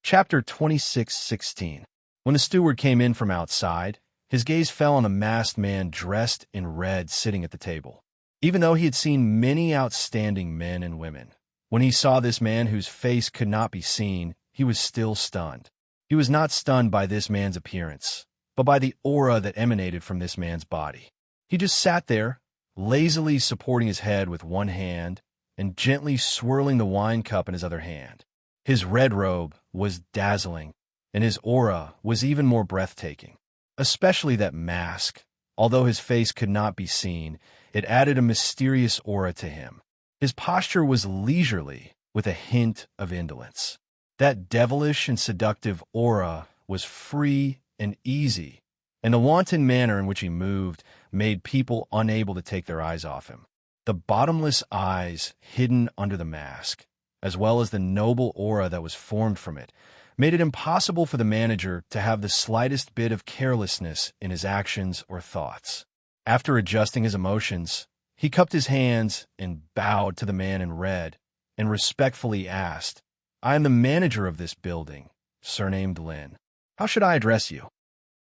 Chapter 26:16. When the steward came in from outside, his gaze fell on a masked man dressed in red sitting at the table. Even though he had seen many outstanding men and women, when he saw this man whose face could not be seen, he was still stunned. He was not stunned by this man's appearance, but by the aura that emanated from this man's body. He just sat there, lazily supporting his head with one hand and gently swirling the wine cup in his other hand. His red robe was dazzling, and his aura was even more breathtaking. Especially that mask. Although his face could not be seen, it added a mysterious aura to him. His posture was leisurely, with a hint of indolence. That devilish and seductive aura was free and easy, and the wanton manner in which he moved made people unable to take their eyes off him. The bottomless eyes hidden under the mask, as well as the noble aura that was formed from it, made it impossible for the manager to have the slightest bit of carelessness in his actions or thoughts. After adjusting his emotions, he cupped his hands and bowed to the man in red and respectfully asked, "I am the manager of this building, surnamed Lin. How should I address you?"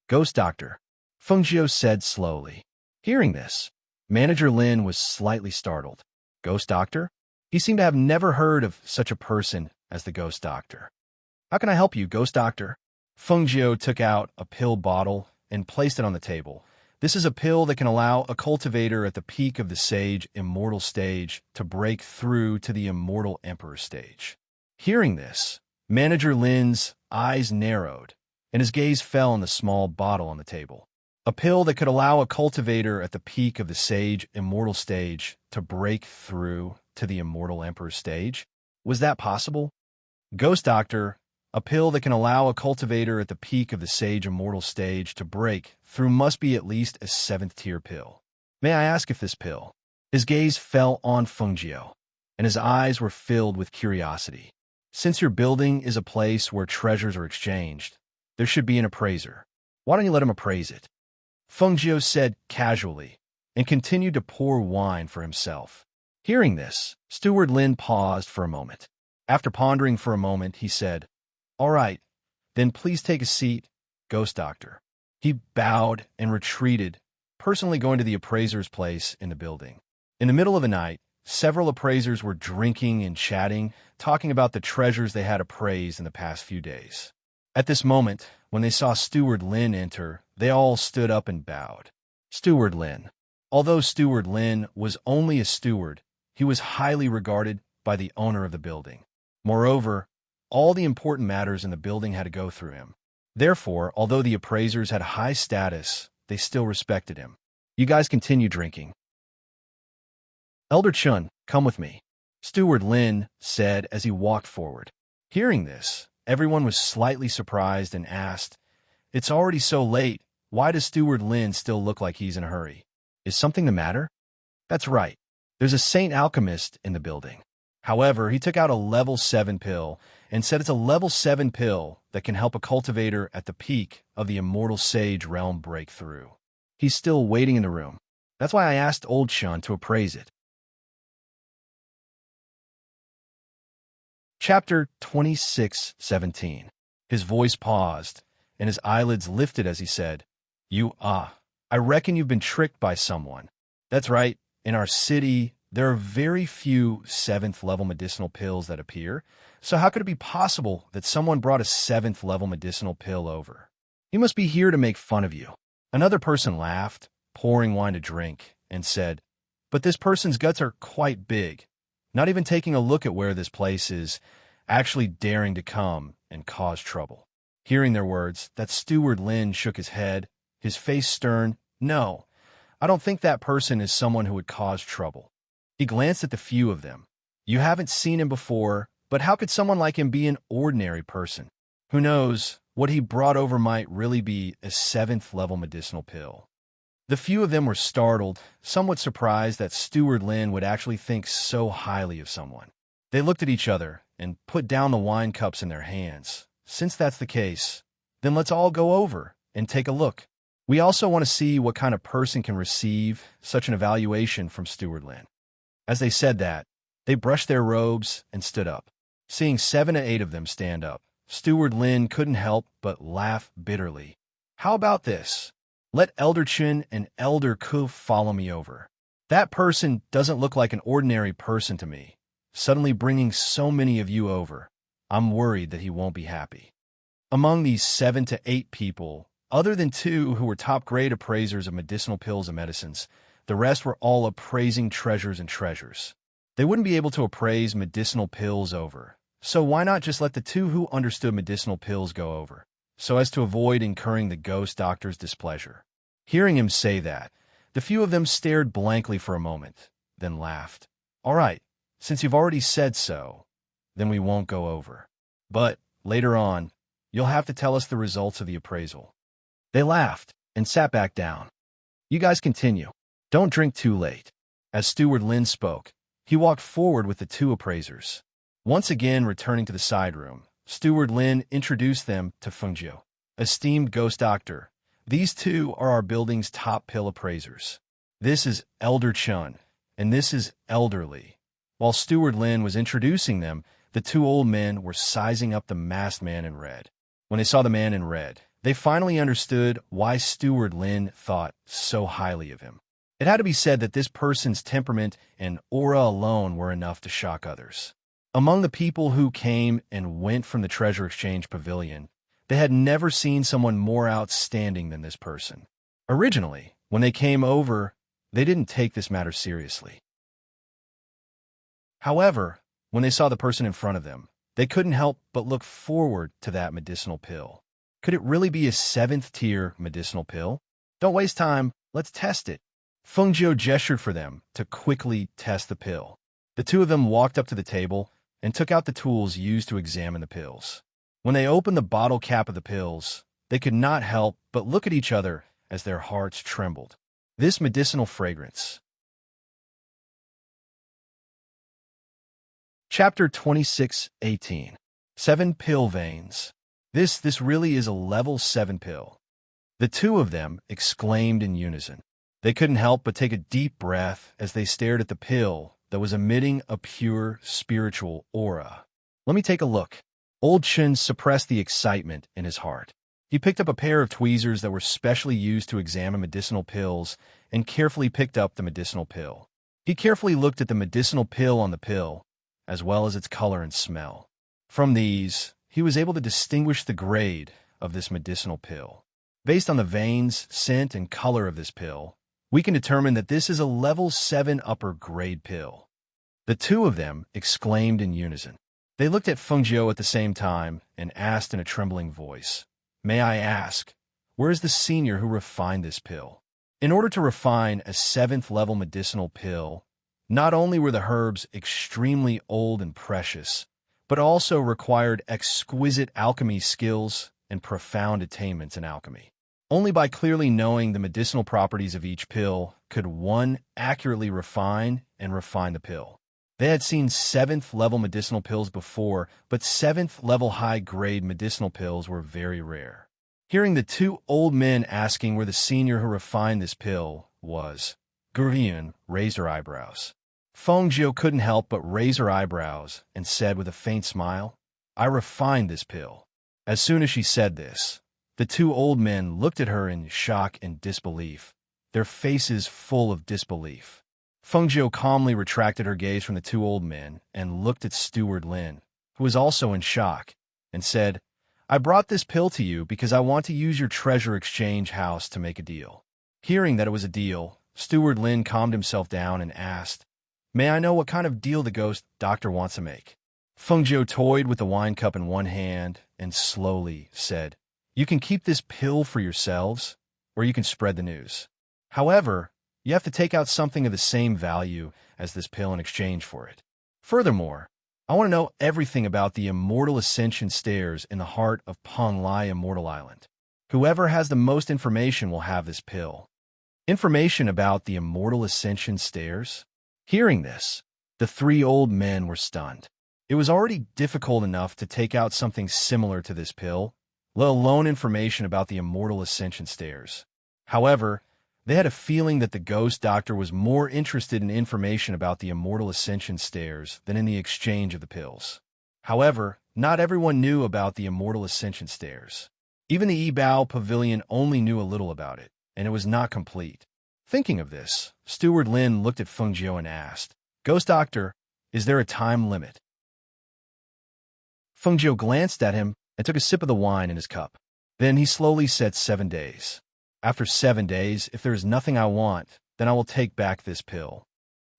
"Ghost Doctor," Fengjiu said slowly. Hearing this, Manager Lin was slightly startled. Ghost Doctor? He seemed to have never heard of such a person as the Ghost Doctor. "How can I help you, Ghost Doctor?" Fengjiu took out a pill bottle and placed it on the table. This is a pill that can allow a cultivator at the peak of the Sage Immortal stage to break through to the Immortal Emperor stage. Hearing this, Manager Lin's eyes narrowed, and his gaze fell on the small bottle on the table. A pill that could allow a cultivator at the peak of the Sage Immortal stage to break through to the Immortal Emperor stage? Was that possible? Ghost Doctor, a pill that can allow a cultivator at the peak of the Sage Immortal stage to break through must be at least a 7th-tier pill. May I ask if this pill? His gaze fell on Fengjiu, and his eyes were filled with curiosity. Since your building is a place where treasures are exchanged, there should be an appraiser. Why don't you let him appraise it? Fengjiu said casually, and continued to pour wine for himself. Hearing this, Steward Lin paused for a moment. After pondering for a moment, he said, "All right, then please take a seat, Ghost Doctor." He bowed and retreated, personally going to the appraiser's place in the building. In the middle of the night, several appraisers were drinking and chatting, talking about the treasures they had appraised in the past few days. At this moment, when they saw Steward Lin enter, they all stood up and bowed. Steward Lin. Although Steward Lin was only a steward, he was highly regarded by the owner of the building. Moreover, all the important matters in the building had to go through him. Therefore, although the appraisers had high status, they still respected him. You guys continue drinking. Elder Chun, come with me, Steward Lin said as he walked forward. Hearing this, everyone was slightly surprised and asked, "It's already so late. Why does Steward Lin still look like he's in a hurry? Is something the matter?" That's right. There's a Saint Alchemist in the building. However, he took out a level 7 pill and said it's a level 7 pill that can help a cultivator at the peak of the immortal sage realm break through. He's still waiting in the room. That's why I asked Old Shun to appraise it. Chapter 26:17. His voice paused, and his eyelids lifted as he said, I reckon you've been tricked by someone. That's right, in our city, there are very few 7th level medicinal pills that appear, so how could it be possible that someone brought a 7th level medicinal pill over? He must be here to make fun of you. Another person laughed, pouring wine to drink, and said, but this person's guts are quite big, not even taking a look at where this place is, actually daring to come and cause trouble. Hearing their words, that Steward Lin shook his head, his face stern. No, I don't think that person is someone who would cause trouble. He glanced at the few of them. You haven't seen him before, but how could someone like him be an ordinary person? Who knows, what he brought over might really be a 7th level medicinal pill. The few of them were startled, somewhat surprised that Steward Lin would actually think so highly of someone. They looked at each other and put down the wine cups in their hands. Since that's the case, then let's all go over and take a look. We also want to see what kind of person can receive such an evaluation from Steward Lin. As they said that, they brushed their robes and stood up. Seeing 7 to 8 of them stand up, Steward Lin couldn't help but laugh bitterly. How about this? Let Elder Chin and Elder Ku follow me over. That person doesn't look like an ordinary person to me. Suddenly bringing so many of you over, I'm worried that he won't be happy. Among these 7 to 8 people, other than 2 who were top-grade appraisers of medicinal pills and medicines, the rest were all appraising treasures and treasures. They wouldn't be able to appraise medicinal pills over, so why not just let the 2 who understood medicinal pills go over, so as to avoid incurring the ghost doctor's displeasure? Hearing him say that, the few of them stared blankly for a moment, then laughed. All right, since you've already said so, then we won't go over. But, later on, you'll have to tell us the results of the appraisal. They laughed and sat back down. You guys continue. Don't drink too late. As Steward Lin spoke, he walked forward with the 2 appraisers. Once again returning to the side room, Steward Lin introduced them to Fengjiu. Esteemed ghost doctor, these 2 are our building's top pill appraisers. This is Elder Chun, and this is Elder Li. While Steward Lin was introducing them, the 2 old men were sizing up the masked man in red. When they saw the man in red, they finally understood why Steward Lin thought so highly of him. It had to be said that this person's temperament and aura alone were enough to shock others. Among the people who came and went from the Treasure Exchange Pavilion, they had never seen someone more outstanding than this person. Originally, when they came over, they didn't take this matter seriously. However, when they saw the person in front of them, they couldn't help but look forward to that medicinal pill. Could it really be a 7th-tier medicinal pill? Don't waste time, let's test it. Fengjiu gestured for them to quickly test the pill. The 2 of them walked up to the table and took out the tools used to examine the pills. When they opened the bottle cap of the pills, they could not help but look at each other as their hearts trembled. This medicinal fragrance. Chapter 26:18. 7 pill veins. This really is a level 7 pill. The 2 of them exclaimed in unison. They couldn't help but take a deep breath as they stared at the pill that was emitting a pure spiritual aura. Let me take a look. Old Chin suppressed the excitement in his heart. He picked up a pair of tweezers that were specially used to examine medicinal pills and carefully picked up the medicinal pill. He carefully looked at the medicinal pill on the pill, as well as its color and smell. From these, he was able to distinguish the grade of this medicinal pill. Based on the veins, scent, and color of this pill, we can determine that this is a level 7 upper grade pill. The 2 of them exclaimed in unison. They looked at Fengjiu at the same time and asked in a trembling voice, "May I ask, where is the senior who refined this pill?" In order to refine a 7th-level medicinal pill, not only were the herbs extremely old and precious, but also required exquisite alchemy skills and profound attainments in alchemy. Only by clearly knowing the medicinal properties of each pill could one accurately refine the pill. They had seen 7th-level medicinal pills before, but 7th-level high-grade medicinal pills were very rare. Hearing the two old men asking where the senior who refined this pill was, Gurian raised her eyebrows. Fengjiu couldn't help but raise her eyebrows and said with a faint smile, "I refined this pill." As soon as she said this, the two old men looked at her in shock and disbelief, their faces full of disbelief. Fengjiu calmly retracted her gaze from the two old men and looked at Steward Lin, who was also in shock, and said, "I brought this pill to you because I want to use your treasure exchange house to make a deal." Hearing that it was a deal, Steward Lin calmed himself down and asked, "May I know what kind of deal the ghost doctor wants to make?" Fengjiu toyed with the wine cup in one hand and slowly said, "You can keep this pill for yourselves, or you can spread the news. However, you have to take out something of the same value as this pill in exchange for it. Furthermore, I want to know everything about the immortal ascension stairs in the heart of Penglai Immortal Island. Whoever has the most information will have this pill." Information about the immortal ascension stairs? Hearing this, the three old men were stunned. It was already difficult enough to take out something similar to this pill, let alone information about the immortal ascension stairs. However, they had a feeling that the ghost doctor was more interested in information about the immortal ascension stairs than in the exchange of the pills. However, not everyone knew about the immortal ascension stairs. Even the Yibao Pavilion only knew a little about it, and it was not complete. Thinking of this, Steward Lin looked at Fengjiu and asked, "Ghost doctor, is there a time limit?" Fengjiu glanced at him and took a sip of the wine in his cup. Then he slowly said 7 days. After 7 days, if there is nothing I want, then I will take back this pill.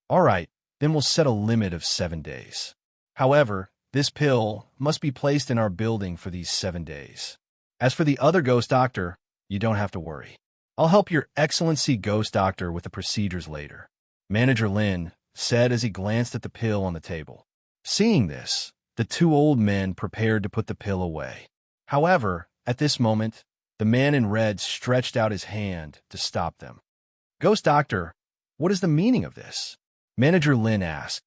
All right, then we'll set a limit of 7 days. However, this pill must be placed in our building for these 7 days. As for the other ghost doctor, you don't have to worry. I'll help your excellency ghost doctor with the procedures later," Manager Lin said as he glanced at the pill on the table. Seeing this, the two old men prepared to put the pill away. However, at this moment, the man in red stretched out his hand to stop them. "Ghost doctor, what is the meaning of this?" Manager Lin asked.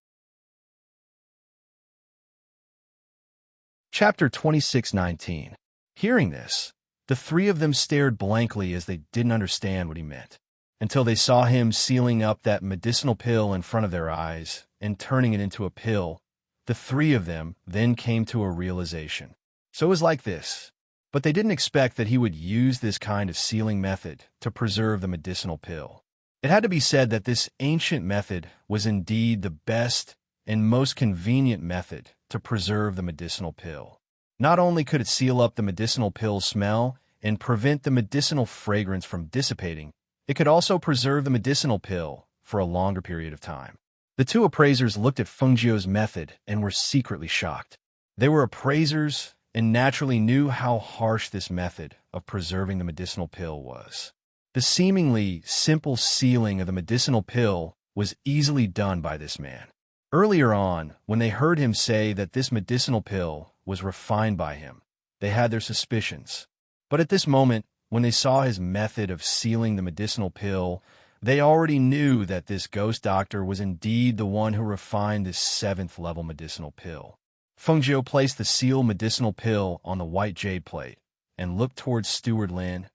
Chapter 26:19. Hearing this, the three of them stared blankly as they didn't understand what he meant, until they saw him sealing up that medicinal pill in front of their eyes and turning it into a pill. The three of them then came to a realization. So it was like this. But they didn't expect that he would use this kind of sealing method to preserve the medicinal pill. It had to be said that this ancient method was indeed the best and most convenient method to preserve the medicinal pill. Not only could it seal up the medicinal pill's smell and prevent the medicinal fragrance from dissipating, it could also preserve the medicinal pill for a longer period of time. The two appraisers looked at Fengjiu's method and were secretly shocked. They were appraisers and naturally knew how harsh this method of preserving the medicinal pill was. The seemingly simple sealing of the medicinal pill was easily done by this man. Earlier on, when they heard him say that this medicinal pill was refined by him, they had their suspicions. But at this moment, when they saw his method of sealing the medicinal pill, they already knew that this ghost doctor was indeed the one who refined this 7th-level medicinal pill. Fengjiu placed the sealed medicinal pill on the white jade plate and looked towards Steward Lin.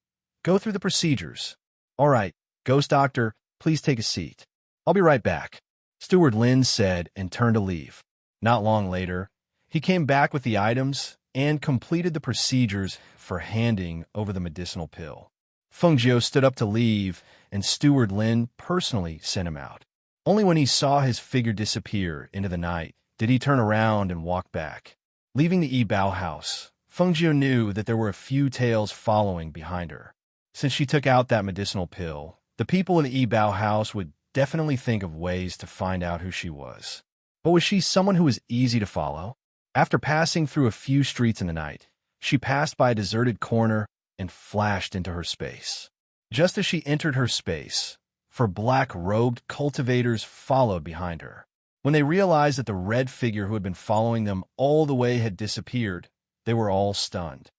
"Go through the procedures." "All right, ghost doctor, please take a seat. I'll be right back," Steward Lin said and turned to leave. Not long later, he came back with the items and completed the procedures for handing over the medicinal pill. Fengjiu stood up to leave, and Steward Lin personally sent him out. Only when he saw his figure disappear into the night did he turn around and walk back. Leaving the Yibao house, Fengjiu knew that there were a few tales following behind her. Since she took out that medicinal pill, the people in the Yibao house would definitely think of ways to find out who she was. But was she someone who was easy to follow? After passing through a few streets in the night, she passed by a deserted corner and flashed into her space. Just as she entered her space, four black-robed cultivators followed behind her. When they realized that the red figure who had been following them all the way had disappeared, they were all stunned.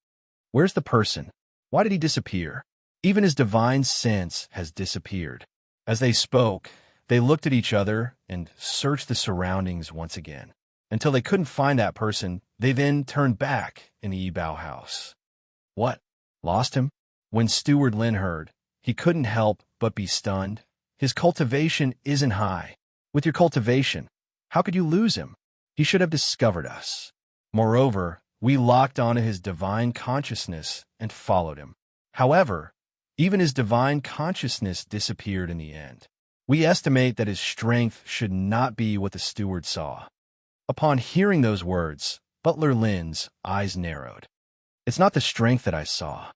Where's the person? Why did he disappear? Even his divine sense has disappeared. As they spoke, they looked at each other and searched the surroundings once again. Until they couldn't find that person, they then turned back in the Ebao house. What? Lost him? When Steward Lin heard, he couldn't help but be stunned. His cultivation isn't high. With your cultivation, how could you lose him? He should have discovered us. Moreover, we locked onto his divine consciousness and followed him. However, even his divine consciousness disappeared in the end. We estimate that his strength should not be what the steward saw. Upon hearing those words, Butler Lin's eyes narrowed. It's not the strength that I saw.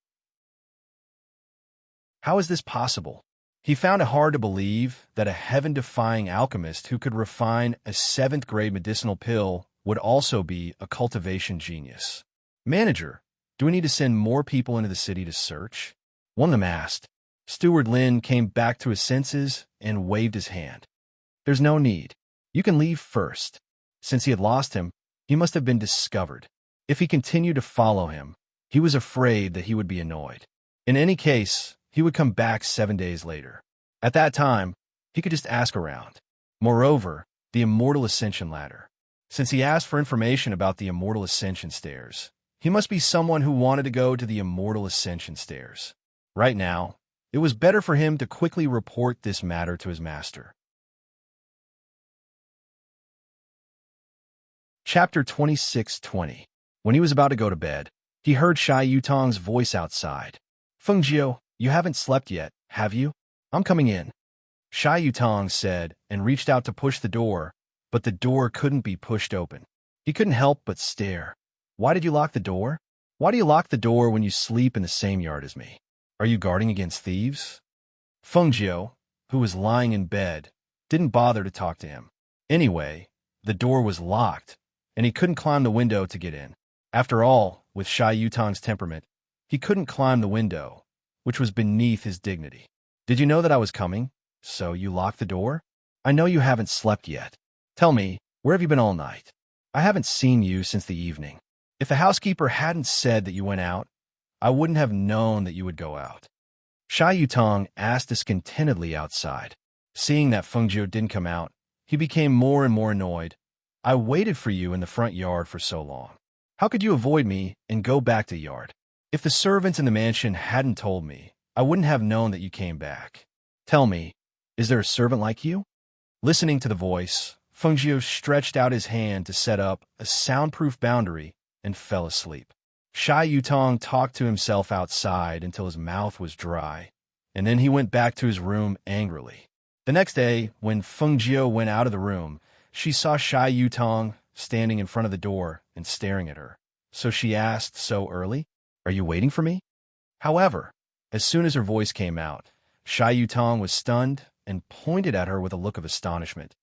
How is this possible? He found it hard to believe that a heaven-defying alchemist who could refine a 7th-grade medicinal pill would also be a cultivation genius. Manager, do we need to send more people into the city to search? One of them asked. Steward Lin came back to his senses and waved his hand. There's no need. You can leave first. Since he had lost him, he must have been discovered. If he continued to follow him, he was afraid that he would be annoyed. In any case, he would come back 7 days later. At that time, he could just ask around. Moreover, the Immortal Ascension Ladder. Since he asked for information about the Immortal Ascension Stairs, he must be someone who wanted to go to the Immortal Ascension Stairs. Right now, it was better for him to quickly report this matter to his master. Chapter 26:20. When he was about to go to bed, he heard Shai Yutong's voice outside. Fengjiu, you haven't slept yet, have you? I'm coming in. Shai Yutong said and reached out to push the door, but the door couldn't be pushed open. He couldn't help but stare. Why did you lock the door? Why do you lock the door when you sleep in the same yard as me? Are you guarding against thieves? Fengjiu, who was lying in bed, didn't bother to talk to him. Anyway, the door was locked, and he couldn't climb the window to get in. After all, with Shai Yutong's temperament, he couldn't climb the window, which was beneath his dignity. Did you know that I was coming? So you locked the door? I know you haven't slept yet. Tell me, where have you been all night? I haven't seen you since the evening. If the housekeeper hadn't said that you went out, I wouldn't have known that you would go out. Shai Yutong asked discontentedly outside. Seeing that Fengjiu didn't come out, he became more and more annoyed. I waited for you in the front yard for so long. How could you avoid me and go back to the yard? If the servants in the mansion hadn't told me, I wouldn't have known that you came back. Tell me, is there a servant like you? Listening to the voice, Fengjiu stretched out his hand to set up a soundproof boundary and fell asleep. Shai Yutong talked to himself outside until his mouth was dry, and then he went back to his room angrily. The next day, when Fengjiu went out of the room, she saw Shai Yutong standing in front of the door and staring at her. So she asked so early, "Are you waiting for me?" However, as soon as her voice came out, Shai Yutong was stunned and pointed at her with a look of astonishment.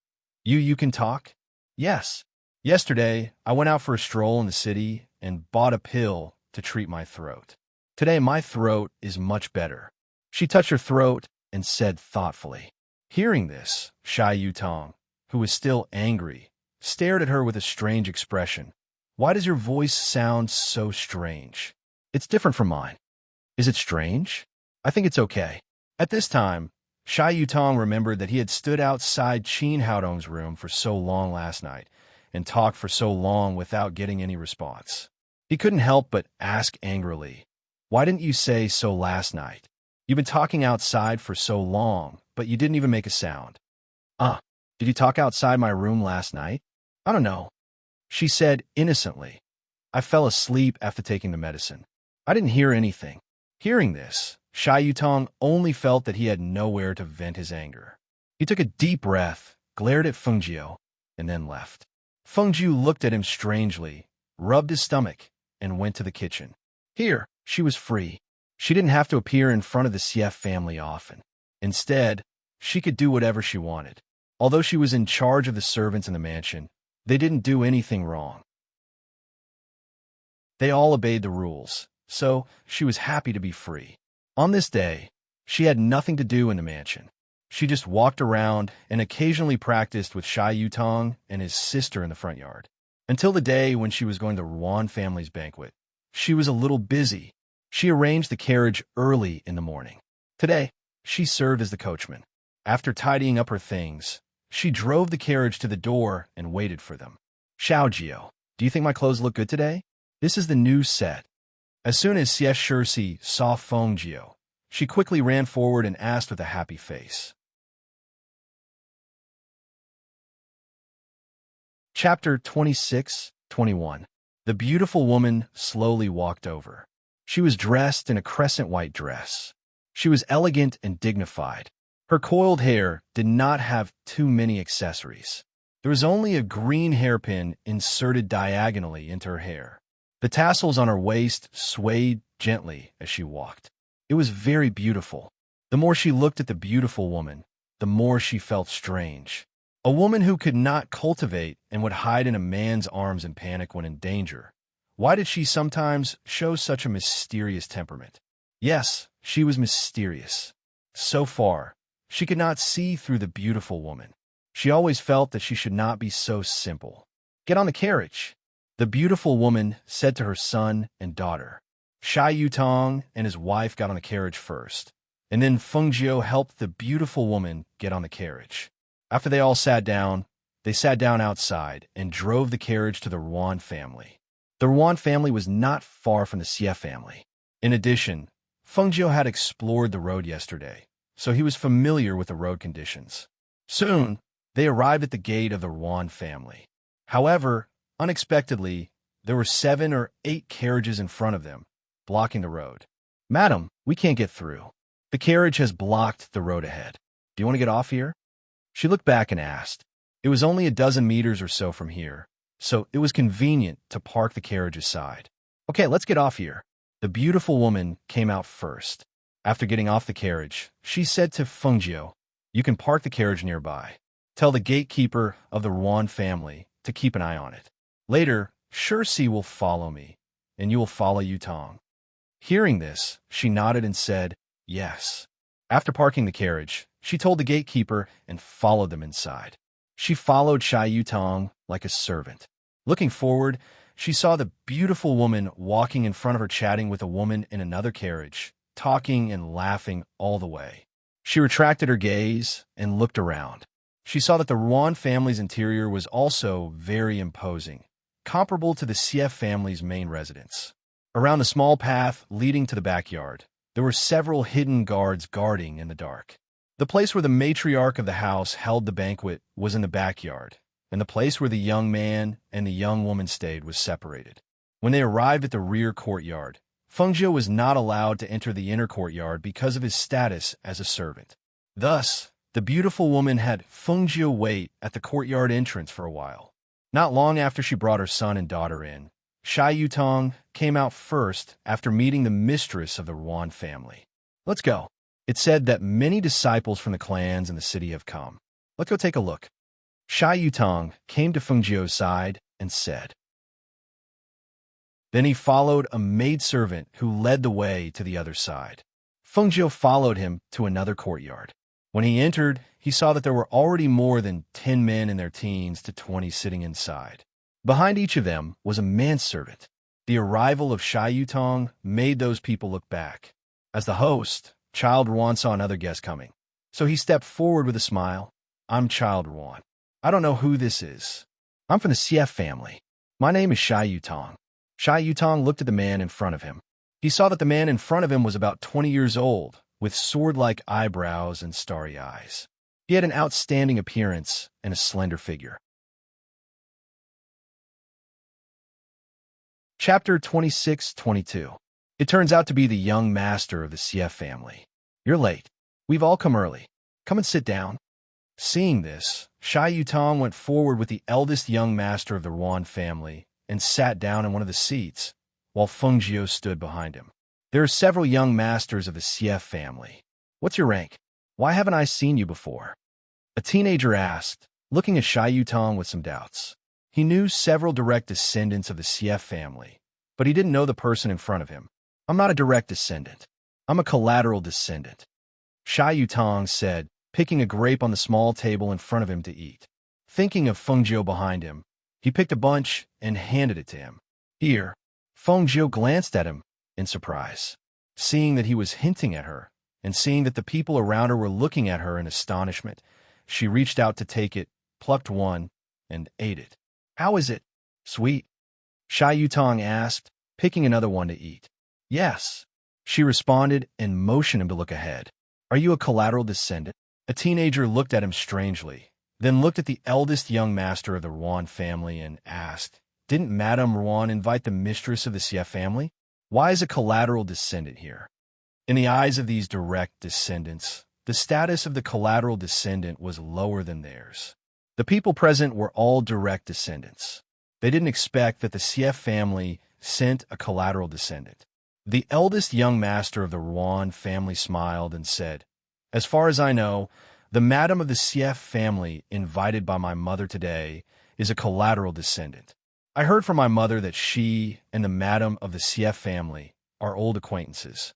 You can talk? Yes. Yesterday, I went out for a stroll in the city and bought a pill to treat my throat. Today, my throat is much better. She touched her throat and said thoughtfully. Hearing this, Shai Yutong, who was still angry, stared at her with a strange expression. Why does your voice sound so strange? It's different from mine. Is it strange? I think it's okay. At this time, Shai Yutong remembered that he had stood outside Qin Haodong's room for so long last night and talked for so long without getting any response. He couldn't help but ask angrily, "Why didn't you say so last night? You've been talking outside for so long, but you didn't even make a sound." Did you talk outside my room last night?" "I don't know," she said innocently. "I fell asleep after taking the medicine. I didn't hear anything." Hearing this, Shai Yutong only felt that he had nowhere to vent his anger. He took a deep breath, glared at Fengjiu, and then left. Fengjiu looked at him strangely, rubbed his stomach, and went to the kitchen. Here, she was free. She didn't have to appear in front of the Sief family often. Instead, she could do whatever she wanted. Although she was in charge of the servants in the mansion, they didn't do anything wrong. They all obeyed the rules, so she was happy to be free. On this day, She had nothing to do in the mansion. She just walked around and occasionally practiced with Shai Yutong and his sister in the front yard. Until the day when she was going to Ruan family's banquet. She was a little busy. She arranged the carriage early in the morning. Today, she served as the coachman. After tidying up her things, she drove the carriage to the door and waited for them. Xiaojio, do you think my clothes look good today? This is the new set. As soon as Xie Shirsi saw Fengjio, she quickly ran forward and asked with a happy face. Chapter 26-21. The beautiful woman slowly walked over. She was dressed in a crescent-white dress. She was elegant and dignified. Her coiled hair did not have too many accessories. There was only a green hairpin inserted diagonally into her hair. The tassels on her waist swayed gently as she walked. It was very beautiful. The more she looked at the beautiful woman, the more she felt strange. A woman who could not cultivate and would hide in a man's arms in panic when in danger. Why did she sometimes show such a mysterious temperament? Yes, she was mysterious. So far, she could not see through the beautiful woman. She always felt that she should not be so simple. Get on the carriage, the beautiful woman said to her son and daughter. Shai Yutong and his wife got on the carriage first, and then Fengjio helped the beautiful woman get on the carriage. After they all sat down outside and drove the carriage to the Ruan family. The Ruan family was not far from the Xie family. In addition, Fengjio had explored the road yesterday, so he was familiar with the road conditions. Soon, they arrived at the gate of the Ruan family. However, unexpectedly, there were 7 or 8 carriages in front of them, blocking the road. Madam, we can't get through. The carriage has blocked the road ahead. Do you want to get off here? She looked back and asked. It was only a dozen meters or so from here, so it was convenient to park the carriage aside. Okay, let's get off here. The beautiful woman came out first. After getting off the carriage, she said to Fengjio, you can park the carriage nearby. Tell the gatekeeper of the Ruan family to keep an eye on it. Later, Shirsi will follow me, and you will follow Yutong. Hearing this, she nodded and said, yes. After parking the carriage, she told the gatekeeper and followed them inside. She followed Shai Yutong like a servant. Looking forward, she saw the beautiful woman walking in front of her chatting with a woman in another carriage, talking and laughing all the way. She retracted her gaze and looked around. She saw that the Ruan family's interior was also very imposing, comparable to the Xie family's main residence. Around the small path leading to the backyard, there were several hidden guards guarding in the dark. The place where the matriarch of the house held the banquet was in the backyard, and the place where the young man and the young woman stayed was separated. When they arrived at the rear courtyard, Fengjio was not allowed to enter the inner courtyard because of his status as a servant. Thus, the beautiful woman had Fengjio wait at the courtyard entrance for a while. Not long after she brought her son and daughter in, Shai Yutong came out first after meeting the mistress of the Ruan family. Let's go. It said that many disciples from the clans in the city have come. Let's go take a look. Shai Yutong came to Fengjio's side and said. Then he followed a maidservant who led the way to the other side. Fengjio followed him to another courtyard. When he entered, he saw that there were already more than 10 men in their teens to 20 sitting inside. Behind each of them was a manservant. The arrival of Shai Yutong made those people look back. As the host, Child Ruan saw another guest coming. So he stepped forward with a smile. I'm Child Ruan. I don't know who this is. I'm from the Xie family. My name is Shai Yutong. Shai Yutong looked at the man in front of him. He saw that the man in front of him was about 20 years old, with sword-like eyebrows and starry eyes. He had an outstanding appearance and a slender figure. Chapter 26-22. It turns out to be the young master of the Xie family. You're late. We've all come early. Come and sit down. Seeing this, Shai Yutong went forward with the eldest young master of the Ruan family and sat down in one of the seats, while Fengjio stood behind him. There are several young masters of the Xie family. What's your rank? Why haven't I seen you before? A teenager asked, looking at Shai Yutong with some doubts. He knew several direct descendants of the Xie family, but he didn't know the person in front of him. I'm not a direct descendant. I'm a collateral descendant. Sha Yutong said, picking a grape on the small table in front of him to eat. Thinking of Feng Jiu behind him, he picked a bunch and handed it to him. Here. Feng Jiu glanced at him in surprise, seeing that he was hinting at her, and seeing that the people around her were looking at her in astonishment. She reached out to take it, plucked one, and ate it. How is it? Sweet? Sha Yutong asked, picking another one to eat. Yes, she responded and motioned him to look ahead. Are you a collateral descendant? A teenager looked at him strangely, then looked at the eldest young master of the Ruan family and asked, didn't Madame Ruan invite the mistress of the Xie family? Why is a collateral descendant here? In the eyes of these direct descendants, the status of the collateral descendant was lower than theirs. The people present were all direct descendants. They didn't expect that the Xie family sent a collateral descendant. The eldest young master of the Ruan family smiled and said, as far as I know, the madam of the Xie family invited by my mother today is a collateral descendant. I heard from my mother that she and the madam of the Xie family are old acquaintances.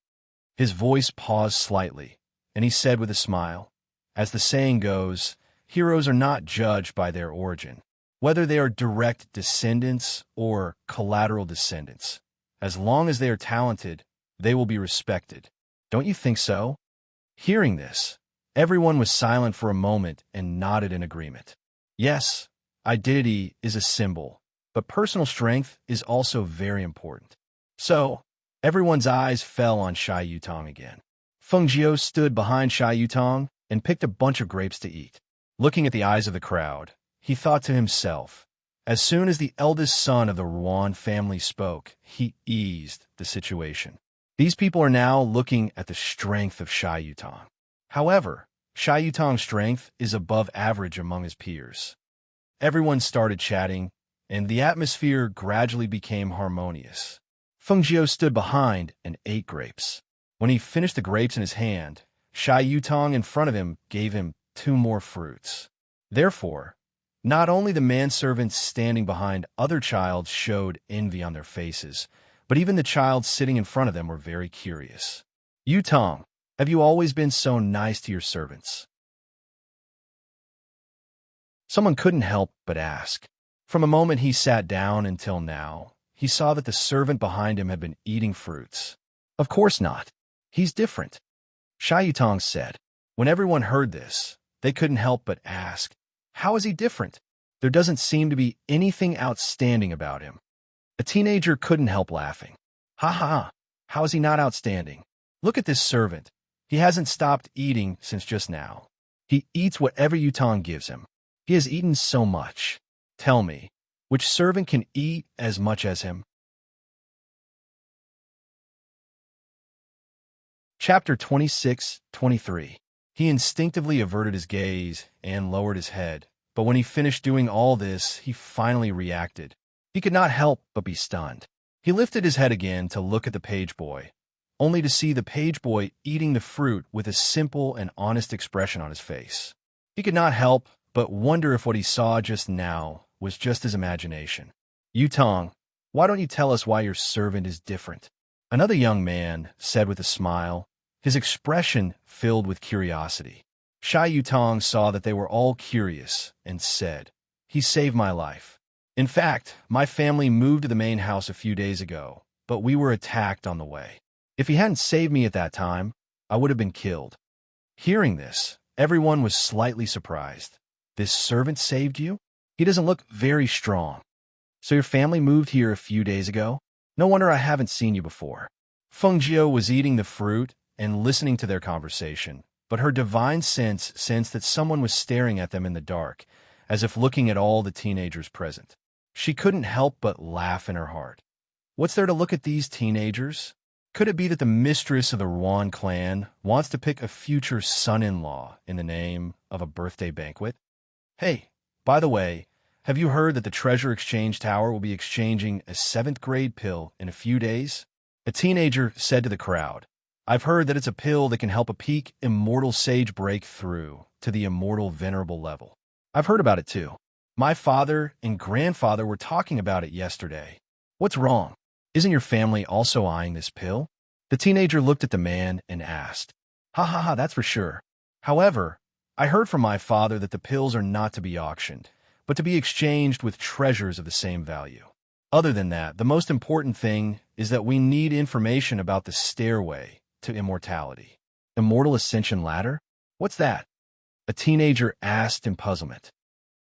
His voice paused slightly, and he said with a smile, as the saying goes, heroes are not judged by their origin, whether they are direct descendants or collateral descendants. As long as they are talented, they will be respected. Don't you think so? Hearing this, everyone was silent for a moment and nodded in agreement. Yes, identity is a symbol, but personal strength is also very important. So, everyone's eyes fell on Sha Yutong again. Feng Jiu stood behind Sha Yutong and picked a bunch of grapes to eat. Looking at the eyes of the crowd, he thought to himself, as soon as the eldest son of the Ruan family spoke, he eased the situation. These people are now looking at the strength of Sha Yutong. However, Sha Yutong's strength is above average among his peers. Everyone started chatting, and the atmosphere gradually became harmonious. Feng Jiu stood behind and ate grapes. When he finished the grapes in his hand, Sha Yutong in front of him gave him 2 more fruits. Therefore, not only the manservants standing behind other child showed envy on their faces, but even the child sitting in front of them were very curious. Yutong, have you always been so nice to your servants? Someone couldn't help but ask. From the moment he sat down until now, he saw that the servant behind him had been eating fruits. Of course not. He's different, Sha Yutong said. When everyone heard this, they couldn't help but ask, how is he different? There doesn't seem to be anything outstanding about him. A teenager couldn't help laughing. Ha ha, how is he not outstanding? Look at this servant. He hasn't stopped eating since just now. He eats whatever Yutong gives him. He has eaten so much. Tell me, which servant can eat as much as him? Chapter 26-23. He instinctively averted his gaze and lowered his head, but when he finished doing all this, he finally reacted. He could not help but be stunned. He lifted his head again to look at the page boy, only to see the page boy eating the fruit with a simple and honest expression on his face. He could not help but wonder if what he saw just now was just his imagination. Yutong, why don't you tell us why your servant is different? Another young man said with a smile, his expression filled with curiosity. Sha Yutong saw that they were all curious and said, he saved my life. In fact, my family moved to the main house a few days ago, but we were attacked on the way. If he hadn't saved me at that time, I would have been killed. Hearing this, everyone was slightly surprised. This servant saved you? He doesn't look very strong. So your family moved here a few days ago? No wonder I haven't seen you before. Feng Jiu was eating the fruit and listening to their conversation, but her divine sense sensed that someone was staring at them in the dark, as if looking at all the teenagers present. She couldn't help but laugh in her heart. What's there to look at these teenagers? Could it be that the mistress of the Ruan clan wants to pick a future son-in-law in the name of a birthday banquet? Hey, by the way, have you heard that the Treasure Exchange Tower will be exchanging a 7th grade pill in a few days? A teenager said to the crowd, I've heard that it's a pill that can help a peak immortal sage break through to the immortal venerable level. I've heard about it too. My father and grandfather were talking about it yesterday. What's wrong? Isn't your family also eyeing this pill? The teenager looked at the man and asked. Ha ha ha, that's for sure. However, I heard from my father that the pills are not to be auctioned, but to be exchanged with treasures of the same value. Other than that, the most important thing is that we need information about the stairway to immortality. Immortal Ascension Ladder? What's that? A teenager asked in puzzlement.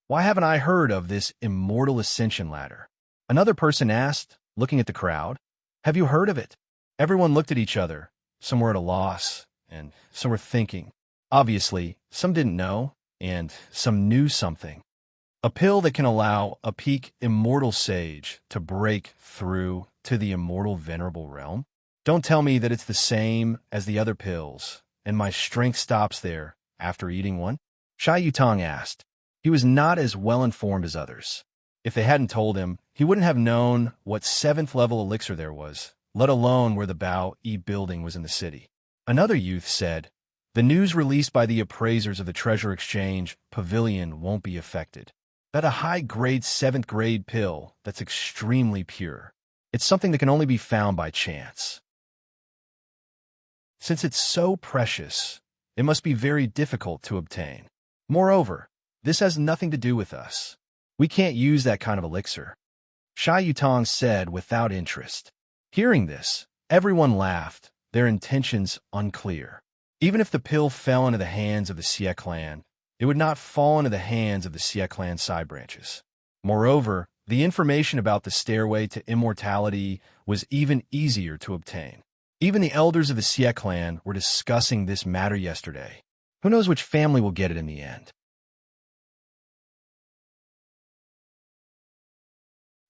Why haven't I heard of this Immortal Ascension Ladder? Another person asked, looking at the crowd. Have you heard of it? Everyone looked at each other. Some were at a loss, and some were thinking. Obviously, some didn't know, and some knew something. A pill that can allow a peak immortal sage to break through to the immortal venerable realm? Don't tell me that it's the same as the other pills, and my strength stops there after eating one? Shai Yutong asked. He was not as well informed as others. If they hadn't told him, he wouldn't have known what 7th level elixir there was, let alone where the Bao E building was in the city. Another youth said, the news released by the appraisers of the Treasure Exchange Pavilion won't be affected. That a high-grade 7th grade pill that's extremely pure. It's something that can only be found by chance. Since it's so precious, it must be very difficult to obtain. Moreover, this has nothing to do with us. We can't use that kind of elixir. Shai Yutong said without interest. Hearing this, everyone laughed, their intentions unclear. Even if the pill fell into the hands of the Xie clan, it would not fall into the hands of the Xie clan side branches. Moreover, the information about the stairway to immortality was even easier to obtain. Even the elders of the Xie clan were discussing this matter yesterday. Who knows which family will get it in the end?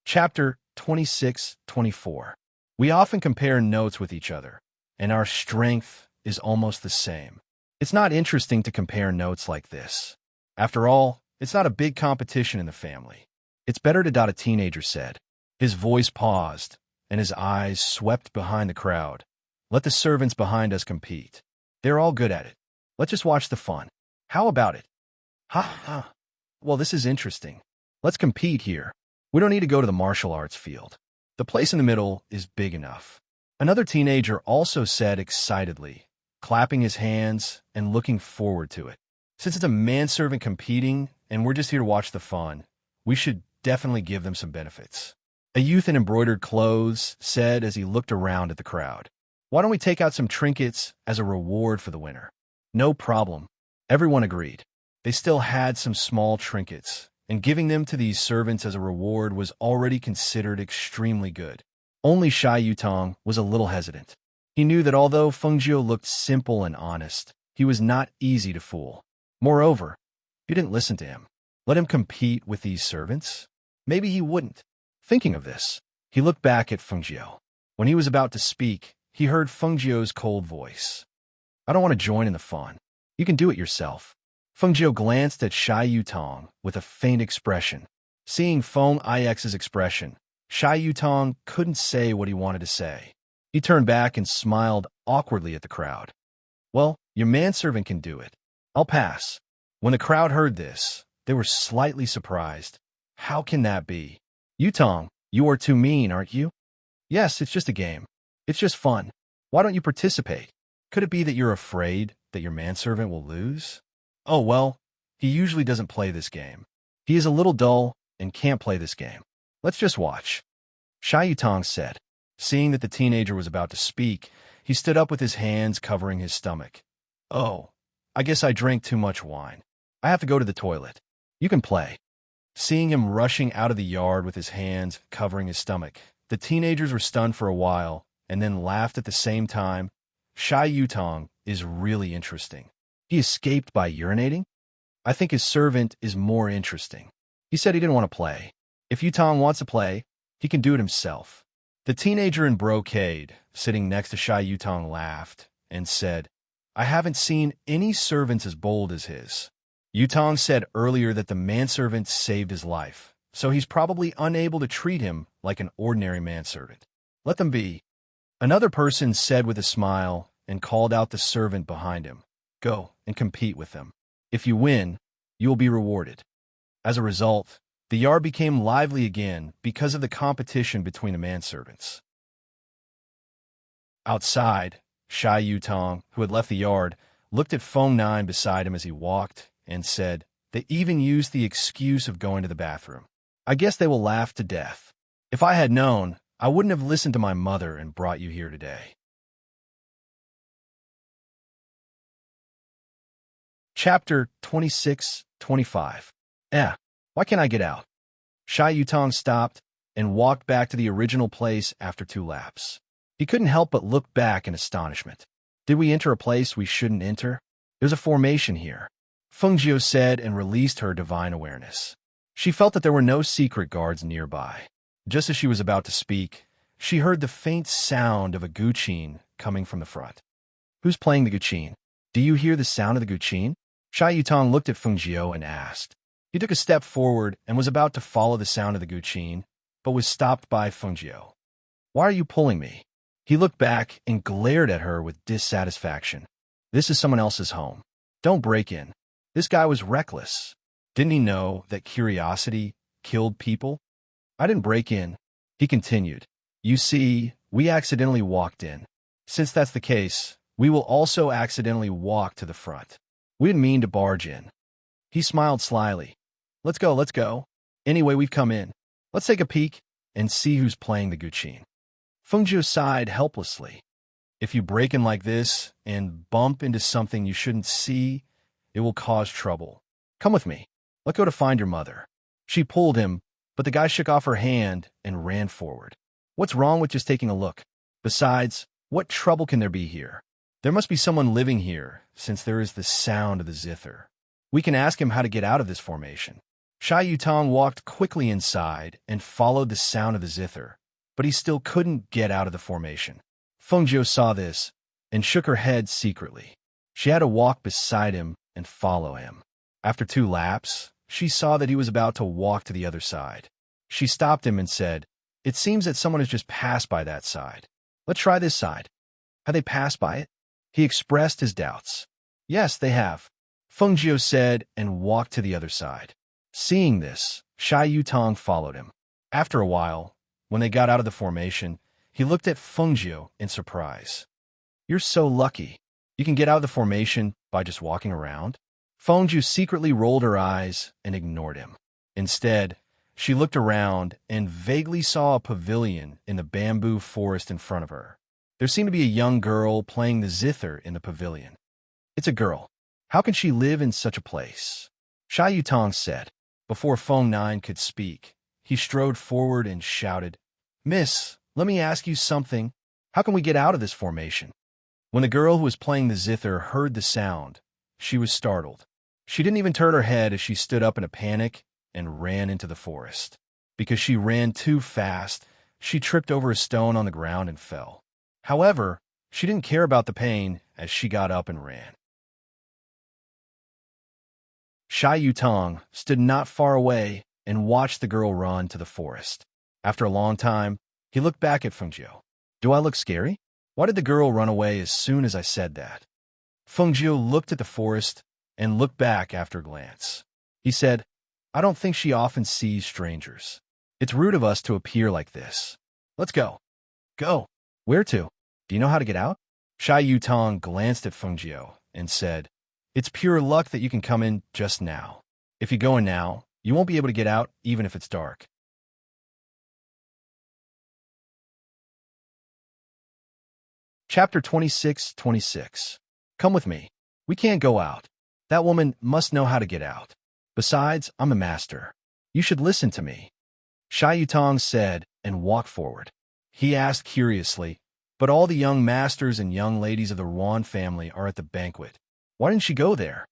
Chapter 26-24. We often compare notes with each other, and our strength is almost the same. It's not interesting to compare notes like this. After all, it's not a big competition in the family. It's better to dot, a teenager said. His voice paused, and his eyes swept behind the crowd. Let the servants behind us compete. They're all good at it. Let's just watch the fun. How about it? Ha ha. Well, this is interesting. Let's compete here. We don't need to go to the martial arts field. The place in the middle is big enough. Another teenager also said excitedly, clapping his hands and looking forward to it. Since it's a manservant competing and we're just here to watch the fun, we should definitely give them some benefits. A youth in embroidered clothes said as he looked around at the crowd. Why don't we take out some trinkets as a reward for the winner? No problem. Everyone agreed. They still had some small trinkets, and giving them to these servants as a reward was already considered extremely good. Only Shai Yutong was a little hesitant. He knew that although Fengjiu looked simple and honest, he was not easy to fool. Moreover, he didn't listen to him. Let him compete with these servants? Maybe he wouldn't. Thinking of this, he looked back at Fengjiu. When he was about to speak, he heard Fengjiu's cold voice. I don't want to join in the fun. You can do it yourself. Fengjiu glanced at Shai Yutong with a faint expression. Seeing Feng Ix's expression, Shai Yutong couldn't say what he wanted to say. He turned back and smiled awkwardly at the crowd. Well, your manservant can do it. I'll pass. When the crowd heard this, they were slightly surprised. How can that be? Yutong, you are too mean, aren't you? Yes, it's just a game. It's just fun. Why don't you participate? Could it be that you're afraid that your manservant will lose? Oh, well, he usually doesn't play this game. He is a little dull and can't play this game. Let's just watch. Shai Yutong said. Seeing that the teenager was about to speak, he stood up with his hands covering his stomach. Oh, I guess I drank too much wine. I have to go to the toilet. You can play. Seeing him rushing out of the yard with his hands covering his stomach, the teenagers were stunned for a while and then laughed at the same time. Shai Yutong is really interesting. He escaped by urinating? I think his servant is more interesting. He said he didn't want to play. If Yutong wants to play, he can do it himself. The teenager in brocade, sitting next to Shai Yutong, laughed and said, I haven't seen any servants as bold as his. Yutong said earlier that the manservant saved his life, so he's probably unable to treat him like an ordinary manservant. Let them be. Another person said with a smile and called out the servant behind him. Go and compete with them. If you win, you will be rewarded. As a result, the yard became lively again because of the competition between the manservants. Outside, Shy Yutong, who had left the yard, looked at Feng Nine beside him as he walked and said, "They even used the excuse of going to the bathroom. I guess they will laugh to death. If I had known, I wouldn't have listened to my mother and brought you here today." Chapter 26-25. Why can't I get out? Shy Yutong stopped and walked back to the original place after 2 laps. He couldn't help but look back in astonishment. Did we enter a place we shouldn't enter? There's a formation here, Feng Jiu said and released her divine awareness. She felt that there were no secret guards nearby. Just as she was about to speak, she heard the faint sound of a guqin coming from the front. Who's playing the guqin? Do you hear the sound of the guqin? Shy Yutong looked at Feng Jiu and asked. He took a step forward and was about to follow the sound of the guqin, but was stopped by Feng Jiu. Why are you pulling me? He looked back and glared at her with dissatisfaction. This is someone else's home. Don't break in. This guy was reckless. Didn't he know that curiosity killed people? I didn't break in, he continued. You see, we accidentally walked in. Since that's the case, we will also accidentally walk to the front. We didn't mean to barge in. He smiled slyly. Let's go. Anyway, we've come in. Let's take a peek and see who's playing the guqin. Feng Jiu sighed helplessly. If you break in like this and bump into something you shouldn't see, it will cause trouble. Come with me. Let's go to find your mother. She pulled him, but the guy shook off her hand and ran forward. What's wrong with just taking a look? Besides, what trouble can there be here? There must be someone living here, since there is the sound of the zither. We can ask him how to get out of this formation. Shy Yutong walked quickly inside and followed the sound of the zither, but he still couldn't get out of the formation. Feng Jiu saw this and shook her head secretly. She had to walk beside him and follow him. After 2 laps, she saw that he was about to walk to the other side. She stopped him and said, "It seems that someone has just passed by that side. Let's try this side." Have they passed by it? He expressed his doubts. Yes, they have, Feng Jiu said and walked to the other side. Seeing this, Shy Yutong followed him. After a while, when they got out of the formation, he looked at Feng Jiu in surprise. You're so lucky. You can get out of the formation by just walking around? Feng Jiu secretly rolled her eyes and ignored him. Instead, she looked around and vaguely saw a pavilion in the bamboo forest in front of her. There seemed to be a young girl playing the zither in the pavilion. It's a girl. How can she live in such a place? Shy Yutong said. Before Feng Nine could speak, he strode forward and shouted, Miss, let me ask you something. How can we get out of this formation? When the girl who was playing the zither heard the sound, she was startled. She didn't even turn her head as she stood up in a panic and ran into the forest. Because she ran too fast, she tripped over a stone on the ground and fell. However, she didn't care about the pain as she got up and ran. Shy Yutong stood not far away and watched the girl run to the forest. After a long time, he looked back at Feng Jiu. Do I look scary? Why did the girl run away as soon as I said that? Feng Jiu looked at the forest and looked back after a glance. He said, I don't think she often sees strangers. It's rude of us to appear like this. Let's go. Go. Where to? Do you know how to get out? Shy Yutong glanced at Feng Jiu and said, It's pure luck that you can come in just now. If you go in now, you won't be able to get out even if it's dark. Chapter 26-26. Come with me. We can't go out. That woman must know how to get out. Besides, I'm a master. You should listen to me. Shy Yutong said and walked forward. He asked curiously, but all the young masters and young ladies of the Ruan family are at the banquet. Why didn't she go there?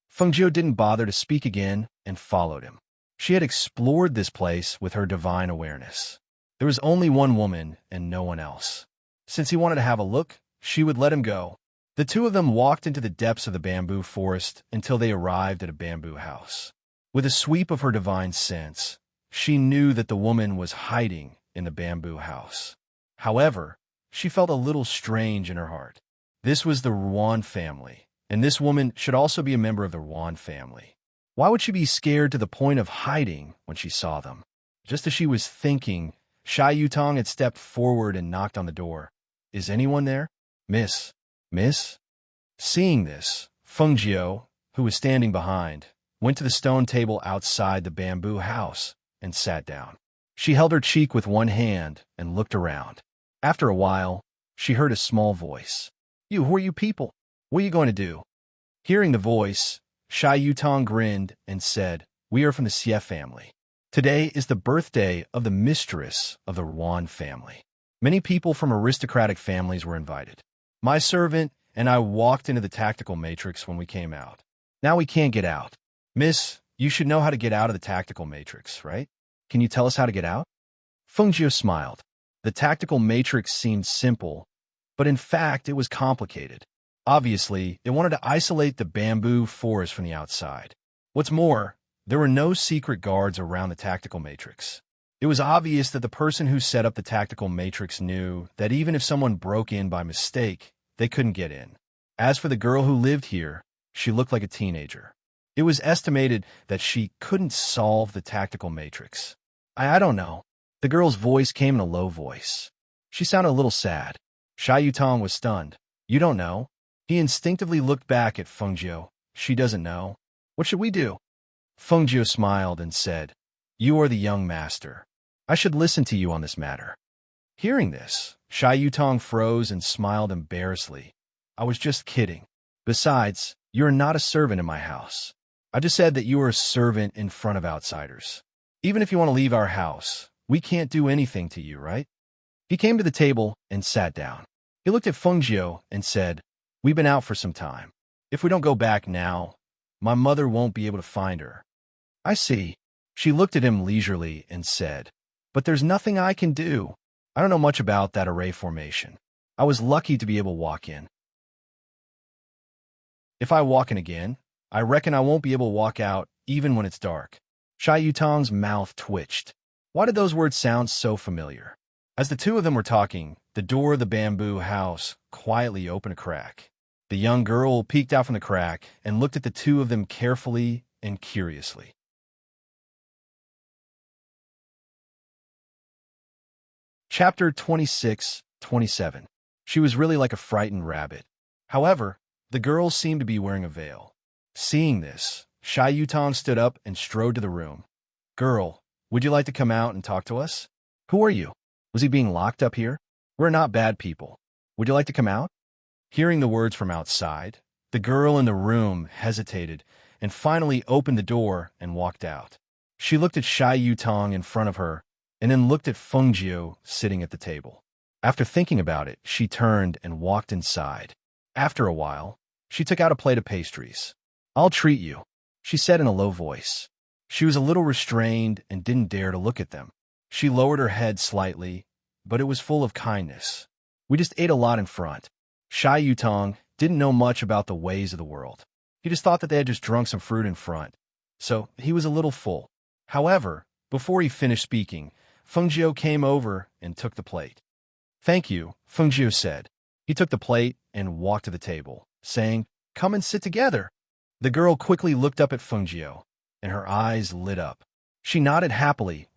Feng Jiu didn't bother to speak again and followed him. She had explored this place with her divine awareness. There was only one woman and no one else. Since he wanted to have a look, she would let him go. The two of them walked into the depths of the bamboo forest until they arrived at a bamboo house. With a sweep of her divine sense, she knew that the woman was hiding in the bamboo house. However, she felt a little strange in her heart. This was the Ruan family, and this woman should also be a member of the Ruan family. Why would she be scared to the point of hiding when she saw them? Just as she was thinking, Shy Yutong had stepped forward and knocked on the door. Is anyone there? Miss, Miss? Seeing this, Fengjiu, who was standing behind, went to the stone table outside the bamboo house and sat down. She held her cheek with one hand and looked around. After a while, she heard a small voice. Who are you people? What are you going to do? Hearing the voice, Shai Yutong grinned and said, We are from the Xie family. Today is the birthday of the mistress of the Yuan family. Many people from aristocratic families were invited. My servant and I walked into the tactical matrix when we came out. Now we can't get out. Miss, you should know how to get out of the tactical matrix, right? Can you tell us how to get out? Fengjiu smiled. The tactical matrix seemed simple, but in fact it was complicated. Obviously, it wanted to isolate the bamboo forest from the outside. What's more, there were no secret guards around the tactical matrix. It was obvious that the person who set up the tactical matrix knew that even if someone broke in by mistake, they couldn't get in. As for the girl who lived here, she looked like a teenager. It was estimated that she couldn't solve the tactical matrix. I don't know. The girl's voice came in a low voice. She sounded a little sad. Shai Yutong was stunned. You don't know? He instinctively looked back at Fengjiu. She doesn't know. What should we do? Fengjiu smiled and said, You are the young master. I should listen to you on this matter. Hearing this, Shai Yutong froze and smiled embarrassedly. I was just kidding. Besides, you are not a servant in my house. I just said that you are a servant in front of outsiders. Even if you want to leave our house, we can't do anything to you, right? He came to the table and sat down. He looked at Fengjiu and said, We've been out for some time. If we don't go back now, my mother won't be able to find her. I see. She looked at him leisurely and said, But there's nothing I can do. I don't know much about that array formation. I was lucky to be able to walk in. If I walk in again, I reckon I won't be able to walk out even when it's dark. Shai Yutong's mouth twitched. Why did those words sound so familiar? As the two of them were talking, the door of the bamboo house quietly opened a crack. The young girl peeked out from the crack and looked at the two of them carefully and curiously. Chapter 26-27. She was really like a frightened rabbit. However, the girl seemed to be wearing a veil. Seeing this, Shai Yutong stood up and strode to the room. Girl, would you like to come out and talk to us? Who are you? Was he being locked up here? We're not bad people. Would you like to come out? Hearing the words from outside, the girl in the room hesitated and finally opened the door and walked out. She looked at Shai Yutong in front of her and then looked at Fengjiu sitting at the table. After thinking about it, she turned and walked inside. After a while, she took out a plate of pastries. I'll treat you, she said in a low voice. She was a little restrained and didn't dare to look at them. She lowered her head slightly, but it was full of kindness. We just ate a lot in front. Shai Yutong didn't know much about the ways of the world. He just thought that they had just drunk some fruit in front, so he was a little full. However, before he finished speaking, Fengjiu came over and took the plate. Thank you, Fengjiu said. He took the plate and walked to the table, saying, Come and sit together. The girl quickly looked up at Fengjiu, and her eyes lit up. She nodded happily,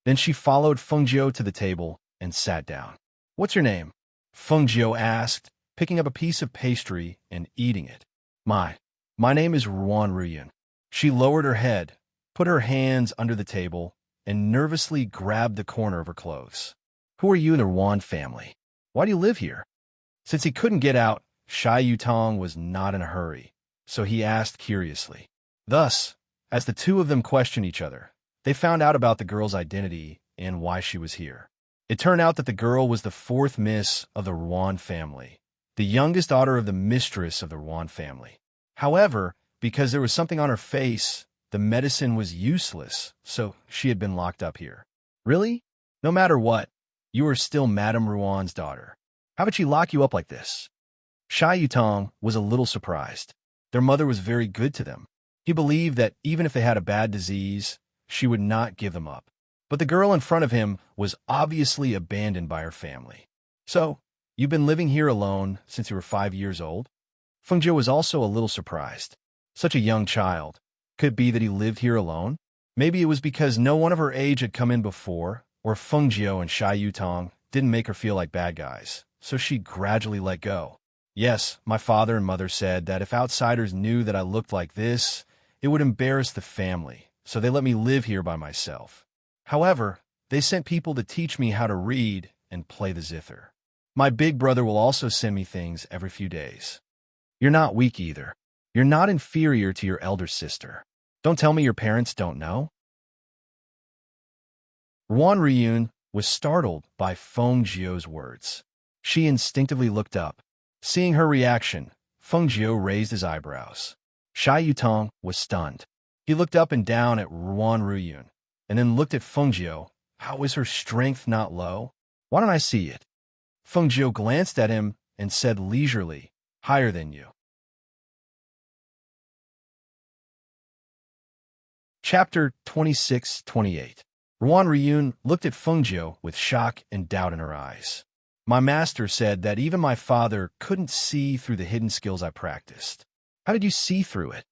then she followed Fengjiu to the table and sat down. What's your name? Fengjiu asked, picking up a piece of pastry and eating it. My name is Ruan Ruyan. She lowered her head, put her hands under the table, and nervously grabbed the corner of her clothes. Who are you in the Ruan family? Why do you live here? Since he couldn't get out, Shai Yutong was not in a hurry, so he asked curiously. Thus, as the two of them questioned each other, they found out about the girl's identity and why she was here. It turned out that the girl was the fourth miss of the Ruan family, the youngest daughter of the mistress of the Ruan family. However, because there was something on her face, the medicine was useless, so she had been locked up here. Really? No matter what, you are still Madame Ruan's daughter. How would she lock you up like this? Shai Yutong was a little surprised. Their mother was very good to them. He believed that even if they had a bad disease, she would not give them up. But the girl in front of him was obviously abandoned by her family. So, you've been living here alone since you were 5 years old? Fengjiu was also a little surprised. Such a young child. Could it be that he lived here alone? Maybe it was because no one of her age had come in before, or Fengjiu and Shai Yutong didn't make her feel like bad guys, so she gradually let go. Yes, my father and mother said that if outsiders knew that I looked like this, it would embarrass the family, so they let me live here by myself. However, they sent people to teach me how to read and play the zither. My big brother will also send me things every few days. You're not weak either. You're not inferior to your elder sister. Don't tell me your parents don't know. Ruan Ryun was startled by Feng Jiu's words. She instinctively looked up. Seeing her reaction, Feng Jiu raised his eyebrows. Shai Yutong was stunned. He looked up and down at Ruan Ryun, and then looked at Feng Jiu. How is her strength not low? Why don't I see it? Feng Jiu glanced at him and said leisurely, higher than you. Chapter 26-28. Ruan Ryun looked at Feng Jiu with shock and doubt in her eyes. My master said that even my father couldn't see through the hidden skills I practiced. How did you see through it?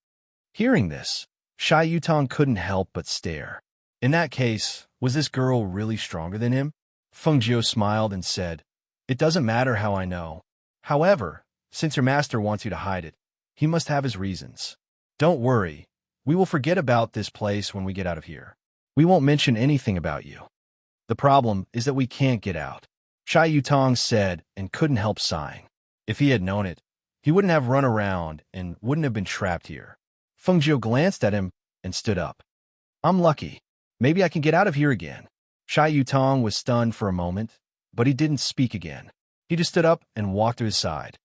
Hearing this, Shai Yutong couldn't help but stare. In that case, was this girl really stronger than him? Feng Jiu smiled and said, It doesn't matter how I know. However, since your master wants you to hide it, he must have his reasons. Don't worry. We will forget about this place when we get out of here. We won't mention anything about you. The problem is that we can't get out. Shai Yutong said and couldn't help sighing. If he had known it, he wouldn't have run around and wouldn't have been trapped here. Feng Jiu glanced at him and stood up. I'm lucky. Maybe I can get out of here again. Shai Yutong was stunned for a moment, but he didn't speak again. He just stood up and walked to his side.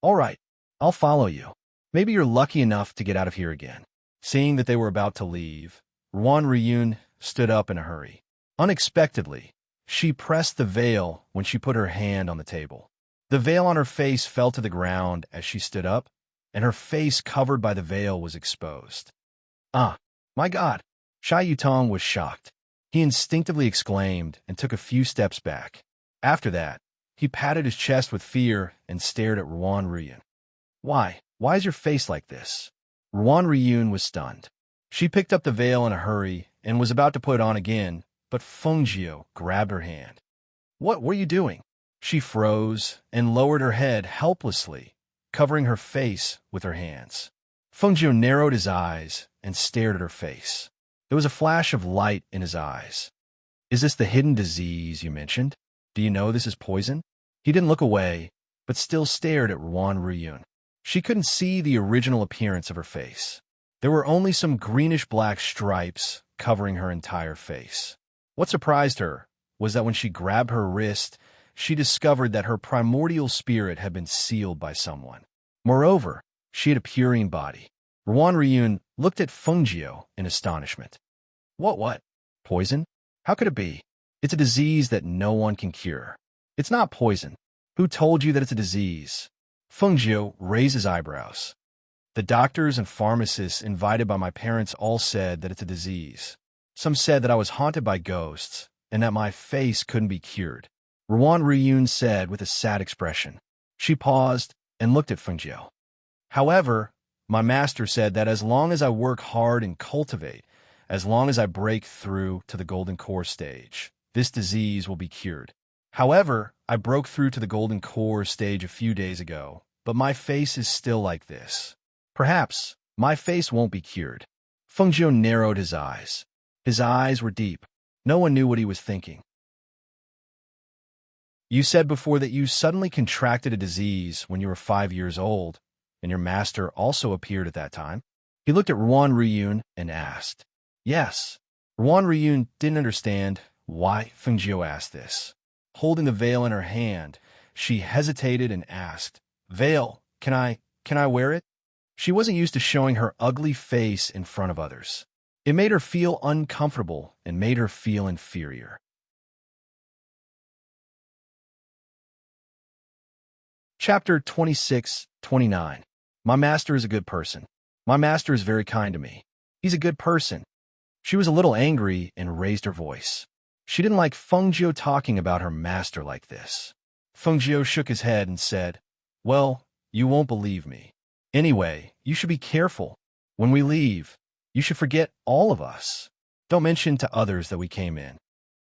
All right, I'll follow you. Maybe you're lucky enough to get out of here again. Seeing that they were about to leave, Ruan Ryun stood up in a hurry. Unexpectedly, she pressed the veil when she put her hand on the table. The veil on her face fell to the ground as she stood up, and her face covered by the veil was exposed. Ah, my God! Shai Yutong was shocked. He instinctively exclaimed and took a few steps back. After that, he patted his chest with fear and stared at Ruan Ryun. Why? Why is your face like this? Ruan Ryun was stunned. She picked up the veil in a hurry and was about to put it on again, but Feng Jiu grabbed her hand. What were you doing? She froze and lowered her head helplessly, covering her face with her hands. Feng Jiu narrowed his eyes and stared at her face. There was a flash of light in his eyes. Is this the hidden disease you mentioned? Do you know this is poison? He didn't look away, but still stared at Ruan Ryun. She couldn't see the original appearance of her face. There were only some greenish-black stripes covering her entire face. What surprised her was that when she grabbed her wrist, she discovered that her primordial spirit had been sealed by someone. Moreover, she had a purine body. Ruan Ryun looked at Feng Jiu in astonishment. What? Poison? How could it be? It's a disease that no one can cure. It's not poison. Who told you that it's a disease? Feng Jiu raised his eyebrows. The doctors and pharmacists invited by my parents all said that it's a disease. Some said that I was haunted by ghosts and that my face couldn't be cured. Ruan Ryun said with a sad expression. She paused and looked at Feng Jiu. However, my master said that as long as I work hard and cultivate, as long as I break through to the golden core stage, this disease will be cured. However, I broke through to the golden core stage a few days ago, but my face is still like this. Perhaps my face won't be cured. Feng Jiu narrowed his eyes. His eyes were deep. No one knew what he was thinking. You said before that you suddenly contracted a disease when you were 5 years old, and your master also appeared at that time. He looked at Ruan Ryun and asked. Yes. Ruan Ryun didn't understand why Feng Jiu asked this. Holding the veil in her hand, she hesitated and asked, Veil, can I wear it? She wasn't used to showing her ugly face in front of others. It made her feel uncomfortable and made her feel inferior. Chapter 26-29. My master is a good person. My master is very kind to me. He's a good person. She was a little angry and raised her voice. She didn't like Feng Jiu talking about her master like this. Feng Jiu shook his head and said, Well, you won't believe me. Anyway, you should be careful. When we leave, you should forget all of us. Don't mention to others that we came in.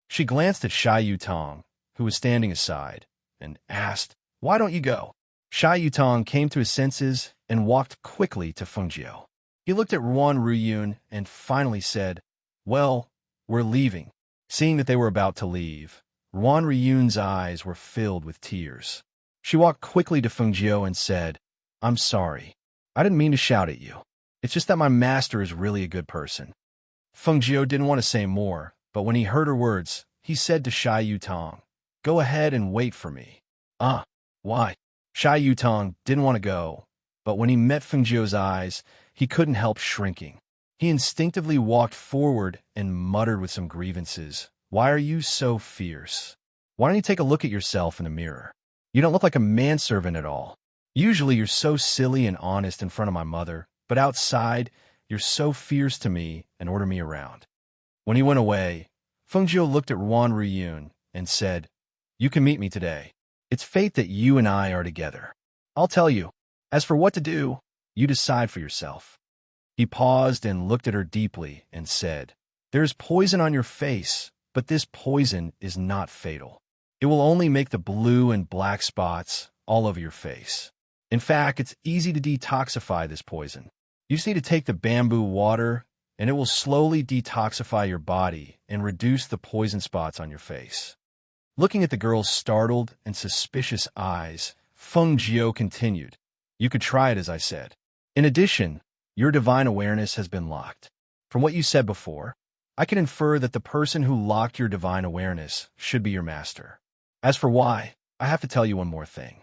She glanced at Shai Yutong, who was standing aside, and asked, Why don't you go? Shy Yutong came to his senses and walked quickly to Fengjiu. He looked at Ruan Ruyun and finally said, "Well, we're leaving." Seeing that they were about to leave, Ruan Ruyun's eyes were filled with tears. She walked quickly to Fengjiu and said, "I'm sorry. I didn't mean to shout at you. It's just that my master is really a good person." Fengjiu didn't want to say more, but when he heard her words, he said to Shy Yutong, "Go ahead and wait for me." Why? Shy Yutong didn't want to go, but when he met Fengjiu's eyes, he couldn't help shrinking. He instinctively walked forward and muttered with some grievances, "Why are you so fierce? Why don't you take a look at yourself in the mirror? You don't look like a manservant at all. Usually you're so silly and honest in front of my mother, but outside, you're so fierce to me and order me around." When he went away, Fengjiu looked at Ruan Ruyun and said, "You can meet me today. It's fate that you and I are together. I'll tell you. As for what to do, you decide for yourself." He paused and looked at her deeply and said, "There's poison on your face, but this poison is not fatal. It will only make the blue and black spots all over your face. In fact, it's easy to detoxify this poison. You just need to take the bamboo water, and it will slowly detoxify your body and reduce the poison spots on your face." Looking at the girl's startled and suspicious eyes, Fengjiu continued, "You could try it, as I said. In addition, your divine awareness has been locked. From what you said before, I can infer that the person who locked your divine awareness should be your master. As for why, I have to tell you one more thing."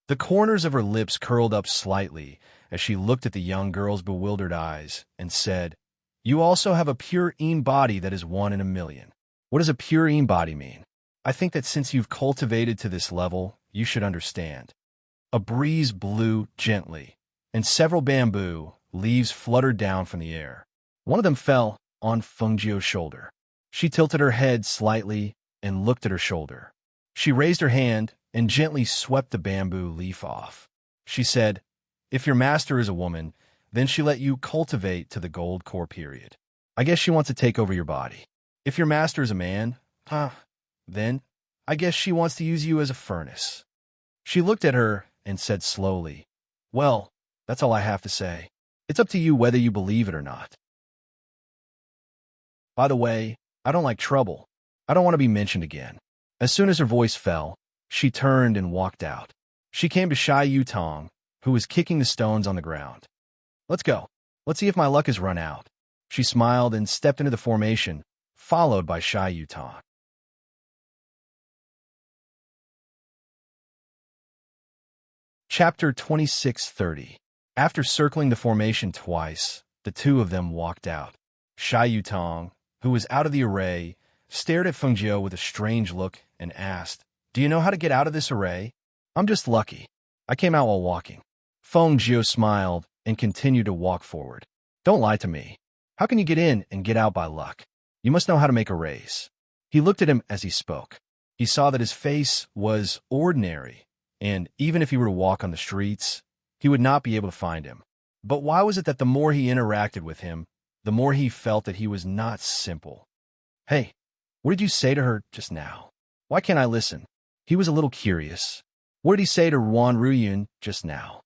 The corners of her lips curled up slightly as she looked at the young girl's bewildered eyes and said, "You also have a pure Een body that is 1 in a million. What does a pure Een body mean? I think that since you've cultivated to this level, you should understand." A breeze blew gently, and several bamboo leaves fluttered down from the air. One of them fell on Fengjiu's shoulder. She tilted her head slightly and looked at her shoulder. She raised her hand and gently swept the bamboo leaf off. She said, "If your master is a woman, then she let you cultivate to the gold core period. I guess she wants to take over your body. If your master is a man, then I guess she wants to use you as a furnace." She looked at her and said slowly, "Well, that's all I have to say. It's up to you whether you believe it or not. By the way, I don't like trouble. I don't want to be mentioned again." As soon as her voice fell, she turned and walked out. She came to Shy Yutong, who was kicking the stones on the ground. "Let's go. Let's see if my luck has run out." She smiled and stepped into the formation, followed by Shy Yutong. Chapter 2630. After circling the formation twice, the two of them walked out. Shy Yutong, who was out of the array, stared at Fengjiu with a strange look and asked, "Do you know how to get out of this array?" "I'm just lucky. I came out while walking." Fengjiu smiled and continued to walk forward. "Don't lie to me. How can you get in and get out by luck? You must know how to make arrays." He looked at him as he spoke. He saw that his face was ordinary, and even if he were to walk on the streets, he would not be able to find him. But why was it that the more he interacted with him, the more he felt that he was not simple? "Hey, what did you say to her just now? Why can't I listen?" He was a little curious. "What did he say to Ruan Ruyun just now?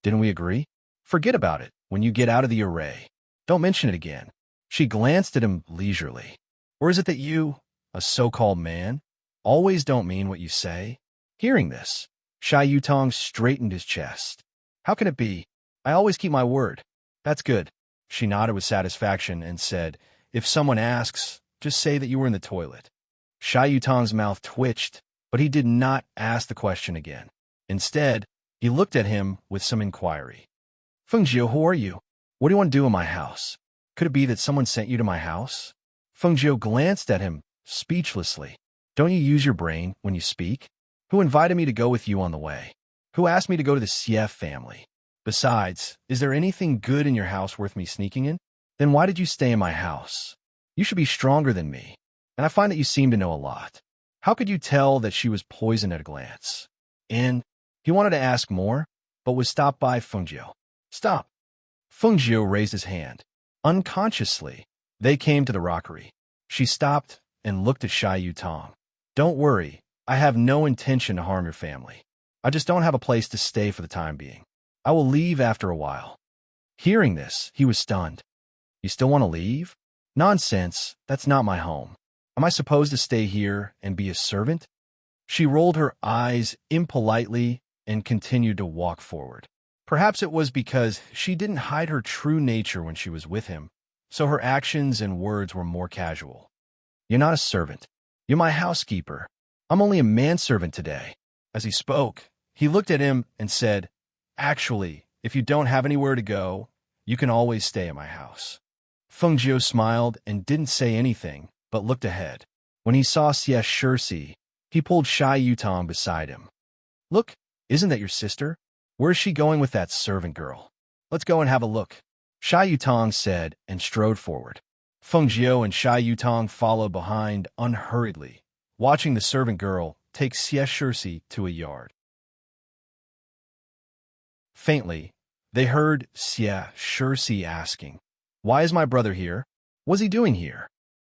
Didn't we agree? Forget about it when you get out of the array. Don't mention it again." She glanced at him leisurely. "Or is it that you, a so-called man, always don't mean what you say?" Hearing this, Shy Yutong straightened his chest. "How can it be? I always keep my word." "That's good." She nodded with satisfaction and said, "If someone asks, just say that you were in the toilet." Shy Yutong's mouth twitched, but he did not ask the question again. Instead, he looked at him with some inquiry. "Fengjiu, who are you? What do you want to do in my house? Could it be that someone sent you to my house?" Fengjiu glanced at him, speechlessly. "Don't you use your brain when you speak? Who invited me to go with you on the way? Who asked me to go to the Sief family? Besides, is there anything good in your house worth me sneaking in? Then why did you stay in my house? You should be stronger than me, and I find that you seem to know a lot. How could you tell that she was poisoned at a glance?" And he wanted to ask more, but was stopped by Fengjiu. "Stop." Fengjiu raised his hand. Unconsciously, they came to the rockery. She stopped and looked at Shy Yutong. "Don't worry, I have no intention to harm your family. I just don't have a place to stay for the time being. I will leave after a while." Hearing this, he was stunned. "You still want to leave?" "Nonsense, that's not my home. Am I supposed to stay here and be a servant?" She rolled her eyes impolitely and continued to walk forward. Perhaps it was because she didn't hide her true nature when she was with him, so her actions and words were more casual. "You're not a servant. You're my housekeeper. I'm only a manservant today." As he spoke, he looked at him and said, "Actually, if you don't have anywhere to go, you can always stay at my house." Feng Jiu smiled and didn't say anything, but looked ahead. When he saw Xie Shirsi, he pulled Shai Yutong beside him. "Look, isn't that your sister? Where's she going with that servant girl? Let's go and have a look," Shai Yutong said and strode forward. Feng Jiu and Shai Yutong followed behind unhurriedly, watching the servant girl take Xie Shirsi to a yard. Faintly, they heard Xie Shirsi asking, "Why is my brother here? What's he doing here?"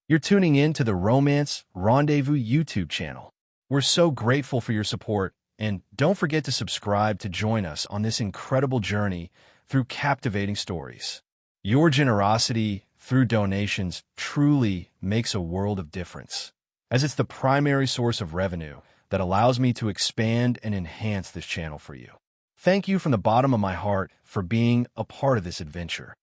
You're tuning in to the Romance Rendezvous YouTube channel. We're so grateful for your support, and don't forget to subscribe to join us on this incredible journey through captivating stories. Your generosity through donations truly makes a world of difference, as it's the primary source of revenue that allows me to expand and enhance this channel for you. Thank you from the bottom of my heart for being a part of this adventure.